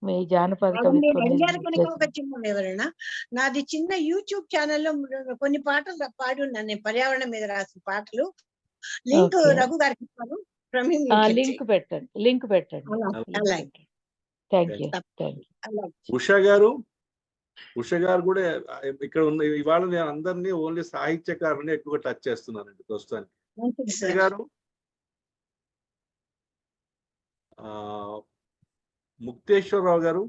మీ జానపద ఒక చిన్న వివరణ. నాది చిన్న యూట్యూబ్ ఛానల్లో కొన్ని పాటలు పాడి ఉన్నాను నేను, పర్యావరణం మీద రాసిన పాటలు. లింక్ రఘు గారికి ఇస్తాను. లింక్ పెట్టండి. Thank you. ఉష గారు కూడా ఇక్కడ ఉన్న. ఇవాళ నేను అందరినీ ఓన్లీ సాహిత్యకారుని ఎక్కువగా టచ్ చేస్తున్నానండి ప్రస్తుతానికి. ఉష గారు, ముక్తేశ్వరరావు గారు,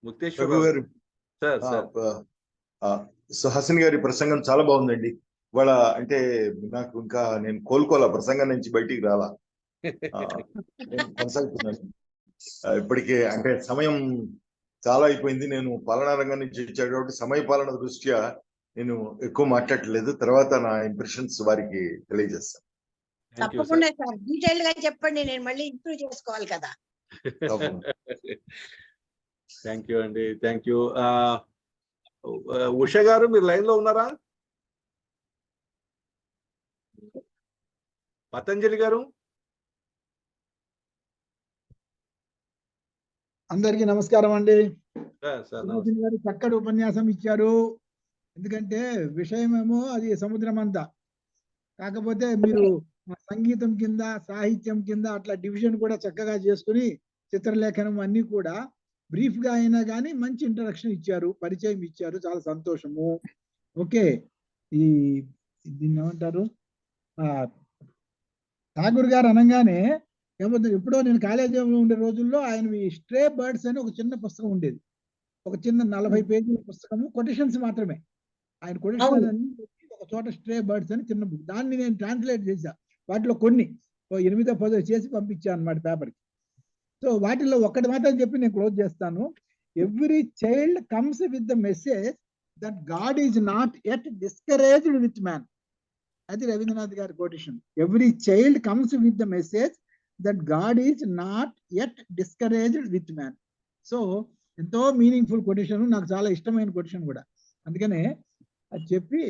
ముక్తేశ్వరరావు గారు సుహాసిని గారి ప్రసంగం చాలా బాగుందండి. ఇవాళ అంటే నాకు ఇంకా నేను కోలుకోవాలా, ప్రసంగం నుంచి బయటికి రాలా. నేను కొనసాగుతున్నాను. ఇప్పటికే అంటే సమయం చాలా అయిపోయింది. నేను పాలనా రంగం నుంచి వచ్చాను కాబట్టి సమయ పాలన దృష్ట్యా నేను ఎక్కువ మాట్లాడలేదు. తర్వాత నా ఇంప్రెషన్స్ వారికి తెలియజేస్తాను. తప్పకుండా సార్, డీటెయిల్ గా చెప్పండి, నేను మళ్ళీ ఇంప్రూవ్ చేసుకోవాలి కదా. థ్యాంక్ యూ అండి. Thank you. ఉష గారు మీరు లైన్ లో ఉన్నారా? పతంజలి గారు. అందరికీ నమస్కారం అండి. గారు చక్కటి ఉపన్యాసం ఇచ్చారు. ఎందుకంటే విషయమేమో అది సముద్రం అంతా, కాకపోతే మీరు సంగీతం కింద సాహిత్యం కింద అట్లా డివిజన్ కూడా చక్కగా చేసుకుని చిత్రలేఖనం అన్ని కూడా బ్రీఫ్ గా అయినా కానీ మంచి ఇంట్రడక్షన్ ఇచ్చారు, పరిచయం ఇచ్చారు. చాలా సంతోషము. ఓకే, దీన్ని ఏమంటారు, ఠాగూర్ గారు అనగానే ఎప్పుడో నేను కాలేజీలో ఉండే రోజుల్లో ఆయనవి స్ట్రే బర్డ్స్ అని ఒక చిన్న పుస్తకం ఉండేది. ఒక చిన్న 40 పేజీల పుస్తకము, కొటేషన్స్ మాత్రమే. ఆయన కొటేషన్స్ అన్ని ఒక చోట స్ట్రే బర్డ్స్ అని చిన్న బుక్, దాన్ని నేను ట్రాన్స్లేట్ చేశా. వాటిలో కొన్ని 8-10 చేసి పంపించాను అన్నమాట పేపర్కి. సో వాటిల్లో ఒక్కటి మాత్రం చెప్పి నేను క్లోజ్ చేస్తాను. Every child comes with the message that God is not at discouraged with man. అది రవీంద్రనాథ్ గారి quotation. Every child comes with the message that God is not at discouraged with man. So ఎంతో meaningful quotation, నాకు చాలా ఇష్టమైన quotation కూడా. అందుకనే అది చెప్పి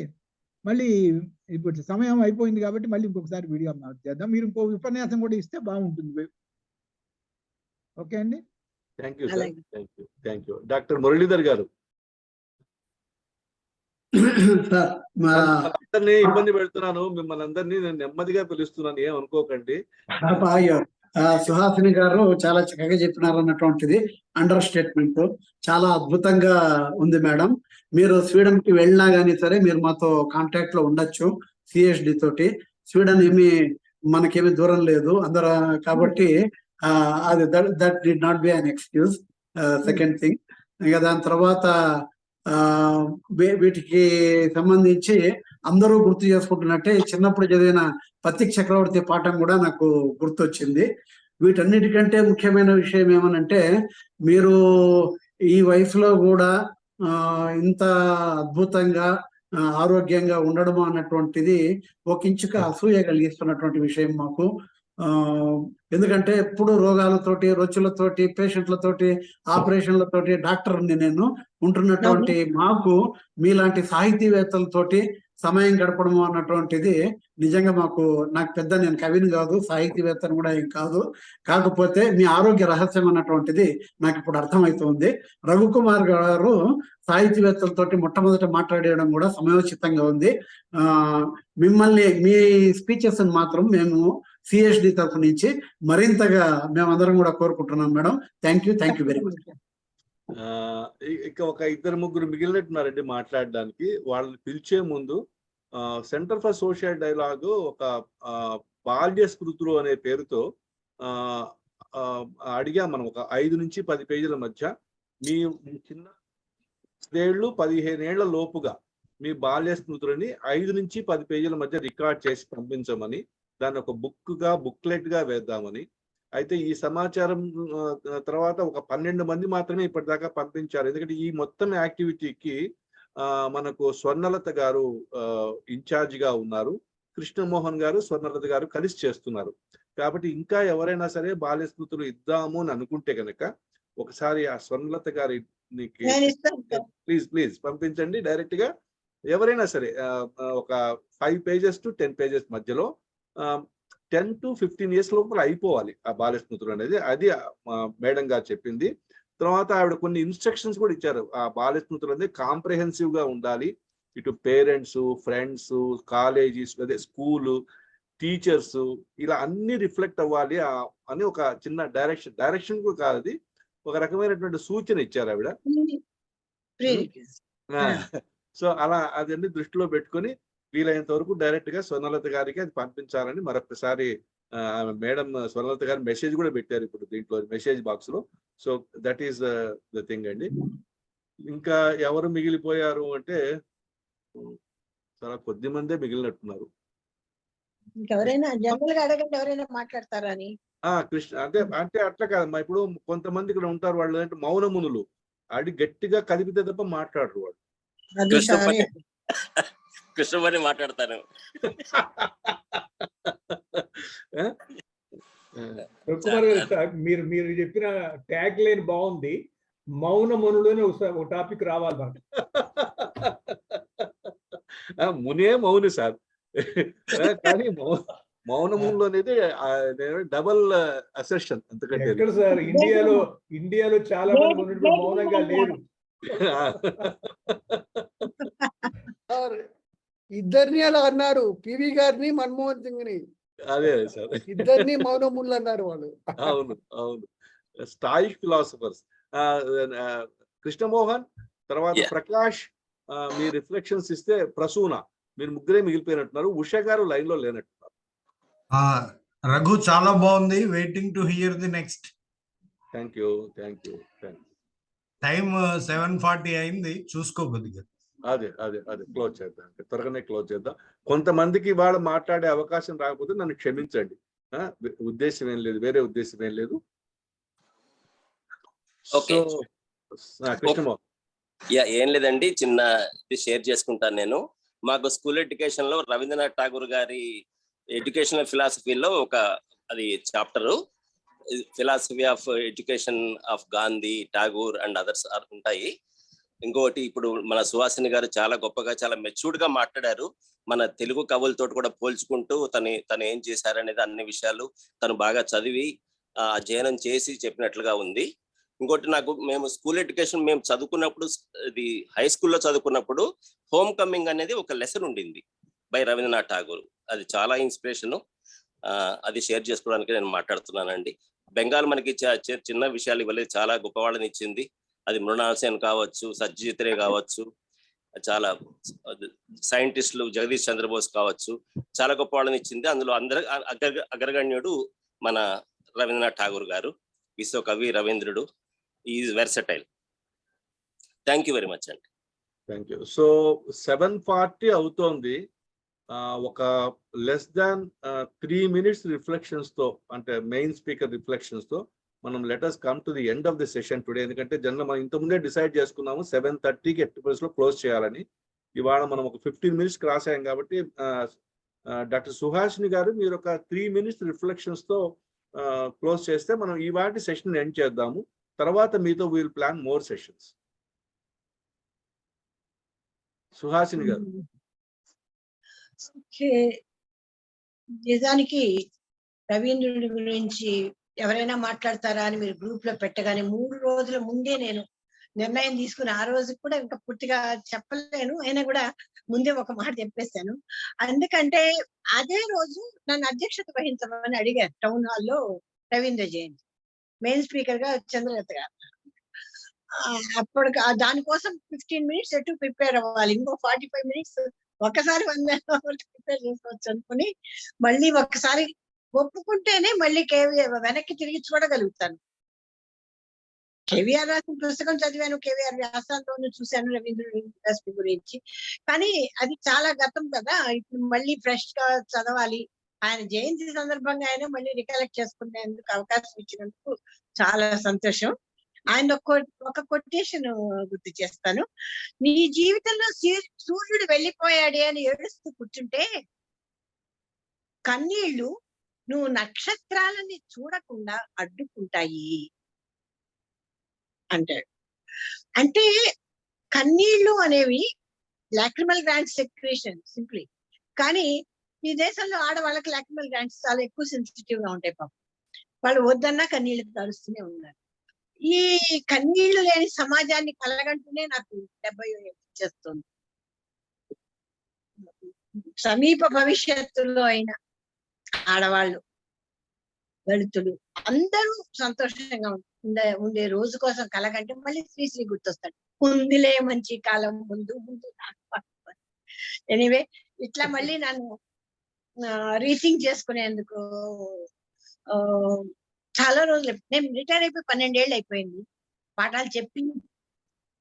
మళ్ళీ ఇప్పుడు సమయం అయిపోయింది కాబట్టి మళ్ళీ ఇంకొకసారి వీడియో చేద్దాం. మీరు ఇంకో ఉపన్యాసం కూడా ఇస్తే బాగుంటుంది. ఓకే అండి. Thank you sir. Thank you. Doctor Muralidhar గారు. అందరినీ ఇబ్బంది పెడుతున్నాను, మిమ్మల్ని అందరినీ నేను నెమ్మదిగా పిలుస్తున్నాను, ఏం అనుకోకండి. సుహాసిని గారు చాలా చక్కగా చెప్పినారు అన్నటువంటిది అండర్ స్టేట్మెంట్. చాలా అద్భుతంగా ఉంది మేడం. మీరు స్వీడన్ కి వెళ్ళినా గానీ సరే మీరు మాతో కాంటాక్ట్ లో ఉండొచ్చు. సిఎస్డి తోటి స్వీడన్ మనకేమీ దూరం లేదు అందరూ కాబట్టి అది that did not be an excuse. Second thing, ఇక దాని తర్వాత వీటికి సంబంధించి అందరూ గుర్తు చేసుకుంటున్నట్టే చిన్నప్పుడు చదివిన పత్తిక్ చక్రవర్తి పాఠం కూడా నాకు గుర్తొచ్చింది. వీటన్నిటికంటే ముఖ్యమైన విషయం ఏమనంటే, మీరు ఈ వయసులో కూడా ఇంత అద్భుతంగా ఆరోగ్యంగా ఉండడం అన్నటువంటిది ఒక ఇంచుక అసూయ కలిగిస్తున్నటువంటి విషయం మాకు. ఎందుకంటే ఎప్పుడు రోగాలతోటి, రొచ్చులతోటి, పేషెంట్లతోటి, ఆపరేషన్లతోటి డాక్టర్ని నేను ఉంటున్నటువంటి మాకు మీలాంటి సాహితీవేత్తలతోటి సమయం గడపడము అన్నటువంటిది నిజంగా నాకు పెద్ద, నేను కవిని కాదు, సాహితీవేత్తను కూడా ఏం కాదు. కాకపోతే మీ ఆరోగ్య రహస్యం అన్నటువంటిది నాకు ఇప్పుడు అర్థమవుతుంది. రఘుకుమార్ గారు సాహితీవేత్తలతోటి మొట్టమొదట మాట్లాడడం కూడా సమయోచితంగా ఉంది. మిమ్మల్ని మీ స్పీచెస్ మాత్రం మేము సిఎస్డి తరఫు నుంచి మరింతగా మేమందరం కూడా కోరుకుంటున్నాం madam. Thank you very much. ఇక ఒక 2-3 మిగిలినట్టున్నారండి మాట్లాడడానికి. వాళ్ళని పిలిచే ముందు సెంటర్ ఫర్ సోషల్ డైలాగ్ ఒక బాల్య స్మృతులు అనే పేరుతో అడిగా మనం. ఒక 5 నుంచి 10 పేజీల మధ్య మీ చిన్న 7-15 ఏళ్ల లోపుగా మీ బాల్య స్మృతులని 5 నుంచి 10 పేజీల మధ్య రికార్డ్ చేసి పంపించమని, దాన్ని ఒక బుక్లెట్ గా వేద్దామని. అయితే ఈ సమాచారం తర్వాత ఒక 12 మంది మాత్రమే ఇప్పటిదాకా పంపించారు. ఎందుకంటే ఈ మొత్తం యాక్టివిటీకి మనకు స్వర్ణలత గారు ఇన్ఛార్జ్ గా ఉన్నారు, కృష్ణమోహన్ గారు, స్వర్ణలత గారు కలిసి చేస్తున్నారు. కాబట్టి ఇంకా ఎవరైనా సరే బాల్య స్మృతులు ఇద్దాము అని అనుకుంటే కనుక ఒకసారి ఆ స్వర్ణలత గారికి ప్లీజ్ పంపించండి డైరెక్ట్ గా. ఎవరైనా సరే ఒక 5 pages to 10 pages మధ్యలో 10 to 15 years లోపల అయిపోవాలి ఆ బాల్య స్మృతులు అనేది. అది మేడం గారు చెప్పింది. తర్వాత ఆవిడ కొన్ని ఇన్స్ట్రక్షన్స్ కూడా ఇచ్చారు. ఆ బాల్య స్మృతులు అనేది కాంప్రహెన్సివ్ గా ఉండాలి. ఇటు పేరెంట్స్, ఫ్రెండ్స్, కాలేజీస్, అదే స్కూలు, టీచర్స్, ఇలా అన్ని రిఫ్లెక్ట్ అవ్వాలి అని ఒక చిన్న డైరెక్షన్ కూడా కాదు, అది ఒక రకమైనటువంటి సూచన ఇచ్చారు ఆవిడ. సో అలా అదన్నీ దృష్టిలో పెట్టుకొని వీలైనంత వరకు డైరెక్ట్ గా స్వర్ణలత గారికి అది పంపించాలని మరొకసారి మేడం స్వర్ణలత గారు మెసేజ్ కూడా పెట్టారు ఇప్పుడు దీంట్లో మెసేజ్ బాక్స్ లో. So that is the thing అండి. ఇంకా ఎవరు మిగిలిపోయారు అంటే చాలా కొద్ది మందే మిగిలినట్టున్నారు. ఇంకెవరైనా జనరల్ గా అడగండి, ఎవరైనా మాట్లాడతారా అని. కృష్ణ అంటే అట్లా కాదమ్మా. ఇప్పుడు కొంతమంది ఇక్కడ ఉంటారు, వాళ్ళు అంటే మౌనమునులు, అడి గట్టిగా కదిపితే తప్ప మాట్లాడరు వాళ్ళు. కృష్ణమని మాట్లాడతాను. మీరు చెప్పిన ట్యాగ్ లైన్ బాగుంది. మౌనమునులోనే ఒక టాపిక్ రావాలి మనకి. మునే మౌని సార్, కానీ మౌనములో అనేది డబల్ అసెషన్. అంతకంటే ఎక్కడ సార్ ఇండియాలో చాలా మంది మౌనంగా లేరు. ఇద్దరిని అలా అన్నారు, పివి గారిని, మన్మోహన్ సింగ్ ని. అదే సార్, ఇద్దరిని మౌనములు అన్నారు వాళ్ళు. అవును. Stoic philosophers. కృష్ణమోహన్ తర్వాత ప్రకాష్, మీ రిఫ్లెక్షన్స్ ఇస్తే ప్రసూన, మీరు ముగ్గురే మిగిలిపోయినట్టున్నారు. ఉషా గారు లైన్ లో లేనట్టున్నారు. రఘు చాలా బాగుంది. Waiting to hear the next. Thank you. Time 7:40 అయింది, చూసుకోబోద్దిగా. అదే క్లోజ్ చేద్దాం, త్వరగానే క్లోజ్ చేద్దాం. కొంతమందికి ఇవాళ మాట్లాడే అవకాశం రాకపోతే నన్ను క్షమించండి. ఉద్దేశం ఏం లేదు, వేరే ఉద్దేశం ఏం లేదు. కృష్ణమోహన్. ఏం లేదండి, చిన్న షేర్ చేసుకుంటాను నేను. మాకు స్కూల్ ఎడ్యుకేషన్ లో రవీంద్రనాథ్ ఠాగూర్ గారి ఎడ్యుకేషనల్ ఫిలాసఫీలో అది chapter, philosophy of education of Gandhi, Tagore and others ఉంటాయి. ఇంకోటి, ఇప్పుడు మన సుహాసిని గారు చాలా గొప్పగా, చాలా మెచ్యూర్డ్ గా మాట్లాడారు. మన తెలుగు కవులతో కూడా పోల్చుకుంటూ తను ఏం చేశారనేది అన్ని విషయాలు తను బాగా చదివి అధ్యయనం చేసి చెప్పినట్లుగా ఉంది. ఇంకోటి, మేము స్కూల్ ఎడ్యుకేషన్ మేము చదువుకున్నప్పుడు, ఇది హై స్కూల్లో చదువుకున్నప్పుడు హోమ్ కమింగ్ అనేది ఒక లెసన్ ఉండింది బై రవీంద్రనాథ్ ఠాగూర్. అది చాలా ఇన్స్పిరేషన్. అది షేర్ చేసుకోవడానికి నేను మాట్లాడుతున్నానండి. బెంగాల్ మనకి చిన్న విషయాలు ఇవ్వలేదు, చాలా గొప్ప వాళ్ళని ఇచ్చింది. అది మృణాల్ సేన్ కావచ్చు, సత్యజిత్ రే కావచ్చు, చాలా సైంటిస్టులు, జగదీష్ చంద్రబోస్ కావచ్చు, చాలా గొప్ప వాళ్ళని ఇచ్చింది. అందులో అగ్రగణ్యుడు మన రవీంద్రనాథ్ ఠాగూర్ గారు, విశ్వకవి రవీంద్రుడు. Is versatile. Thank you very much అండి. Thank you. సో 7:40 అవుతోంది. ఒక లెస్ దాన్ 3 minutes రిఫ్లెక్షన్స్ తో, అంటే మెయిన్ స్పీకర్ రిఫ్లెక్షన్స్ తో మనం letters come to the end of the session today. ఎందుకంటే జనరల్ మనం ఇంతకుముందే డిసైడ్ చేసుకున్నాము 7:30కి ఎట్టి పరిస్థితిలో క్లోజ్ చేయాలని. ఇవాళ మనం ఒక 15 minutes క్రాస్ అయ్యాం కాబట్టి డాక్టర్ సుహాసిని గారు మీరు ఒక 3 minutes రిఫ్లెక్షన్స్ తో క్లోజ్ చేస్తే మనం ఈ వాటి సెషన్ ఎండ్ చేద్దాము. తర్వాత మీతో will plan more sessions. Suhasini గారు. ఓకే, నిజానికి రవీంద్రుడి గురించి ఎవరైనా మాట్లాడతారా అని మీరు గ్రూప్ లో పెట్టగానే 3 రోజుల ముందే నేను నిర్ణయం తీసుకుని ఆ రోజు కూడా ఇంకా పూర్తిగా చెప్పలేను, అయినా కూడా ముందే ఒక మాట చెప్పేశాను. ఎందుకంటే అదే రోజు నన్ను అధ్యక్షత వహించమని అడిగారు టౌన్ హాల్లో రవీంద్ర జయంతి, మెయిన్ స్పీకర్ గా చంద్రలత గారు. అప్పటికి దానికోసం 15 minutes ఎటు ప్రిపేర్ అవ్వాలి, ఇంకో 45 minutes ఒక్కసారి 1 hour ప్రిపేర్ చేసుకోవచ్చు అనుకుని మళ్ళీ ఒక్కసారి ఒప్పుకుంటేనే మళ్ళీ వెనక్కి తిరిగి చూడగలుగుతాను. కేవీఆర్ రాసిన పుస్తకం చదివాను, కేవీఆర్ వ్యాసాల్లోనూ చూశాను రవీంద్రుడి గురించి, కానీ అది చాలా గతం కదా. ఇప్పుడు మళ్ళీ ఫ్రెష్ గా చదవాలి, ఆయన జయంతి సందర్భంగా ఆయన మళ్ళీ రికలెక్ట్ చేసుకునేందుకు అవకాశం ఇచ్చినందుకు చాలా సంతోషం. ఆయన ఒక కొటేషన్ గుర్తు చేస్తాను. నీ జీవితంలో సూర్యుడు వెళ్ళిపోయాడే అని ఏడుస్తూ కూర్చుంటే కన్నీళ్లు నువ్వు నక్షత్రాలని చూడకుండా అడ్డుకుంటాయి అంటాడు. అంటే కన్నీళ్లు అనేవి లాక్రిమల్ గ్లాండ్స్ సెక్రేషన్ సింప్లీ, కానీ ఈ దేశంలో ఆడవాళ్ళకి లాక్రిమల్ గ్లాండ్స్ చాలా ఎక్కువ సెన్సిటివ్ గా ఉంటాయి. పాపం వాళ్ళు వద్దన్నా కన్నీళ్లు కారుస్తూనే ఉన్నారు. ఈ కన్నీళ్లు లేని సమాజాన్ని కలగంటూనే నాకు 70 చేస్తుంది. సమీప భవిష్యత్తులో అయినా ఆడవాళ్ళు, దళితులు అందరూ సంతోషంగా ఉండే రోజు కోసం కలగంటే మళ్ళీ శ్రీశ్రీ గుర్తొస్తాడు. ఉందిలే మంచి కాలం ముందు ముందు. ఎనీవే ఇట్లా మళ్ళీ నన్ను రీథింక్ చేసుకునేందుకు చాలా రోజులు, నేను రిటైర్ అయిపోయి 12 ఏళ్ళు అయిపోయింది. పాఠాలు చెప్పి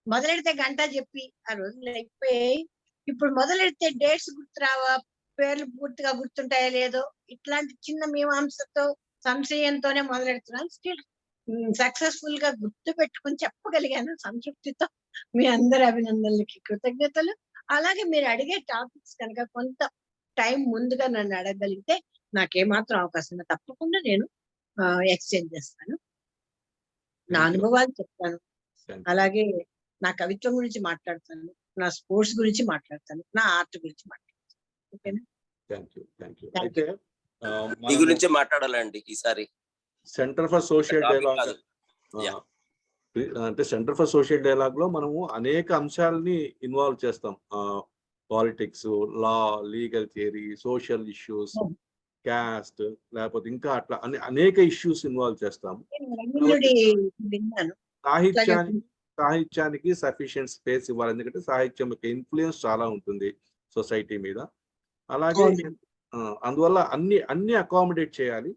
మొదలెడితే గంట చెప్పి ఆ రోజులు అయిపోయాయి. ఇప్పుడు మొదలెడితే డేట్స్ గుర్తురావా, పేర్లు పూర్తిగా గుర్తుంటాయో లేదో, ఇట్లాంటి చిన్న మీమాంసతో సంశయంతోనే మొదలెడుతున్నాను. స్టిల్ సక్సెస్ఫుల్ గా గుర్తు పెట్టుకుని చెప్పగలిగాను సంతృప్తితో. మీ అందరి అభినందనలకి కృతజ్ఞతలు. అలాగే మీరు అడిగే టాపిక్స్ కనుక కొంత టైం ముందుగా నన్ను అడగగలిగితే నాకేమాత్రం అవకాశం తప్పకుండా నేను ఎక్స్చేంజ్ చేస్తాను, నా అనుభవాలు చెప్తాను. అలాగే నా కవిత్వం గురించి మాట్లాడతాను, నా స్పోర్ట్స్ గురించి మాట్లాడతాను, నా ఆర్ట్ గురించి మాట్లాడతాను. ఓకేనా? అయితే ఈ గురించి మాట్లాడాలండి ఈసారి. సెంటర్ ఫర్ సోషల్ డైలాగ్ అంటే సెంటర్ ఫర్ సోషల్ డైలాగ్ లో మనము అనేక అంశాలని ఇన్వాల్వ్ చేస్తాం. Politics, law, legal theory, social issues, caste, లేకపోతే ఇంకా అట్లా అనేక ఇష్యూస్ ఇన్వాల్వ్ చేస్తాము. సాహిత్యానికి సఫిషియెంట్ స్పేస్ ఇవ్వాలి, ఎందుకంటే సాహిత్యం యొక్క ఇన్ఫ్లుయెన్స్ చాలా ఉంటుంది సొసైటీ మీద. అలాగే అందువల్ల అన్ని అకామిడేట్ చేయాలి.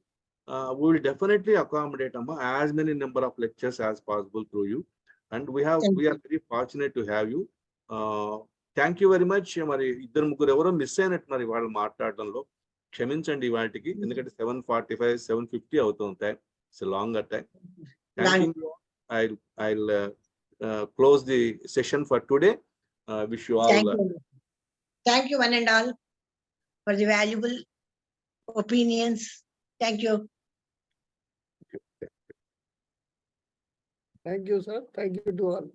We will definitely accommodate as many number of lectures as possible through you, and we are very fortunate to have you. Thank you very much. మరి 2-3 ఎవరో మిస్ అయినట్టున్నారు ఇవాళ మాట్లాడడంలో, క్షమించండి వాటికి, ఎందుకంటే 7:45 7:50 అవుతుంటాయి. It's longer time. I'll close the session for today. Wish you all thank you one and all for the valuable opinions. Thank you. Thank you, sir. Thank you to all.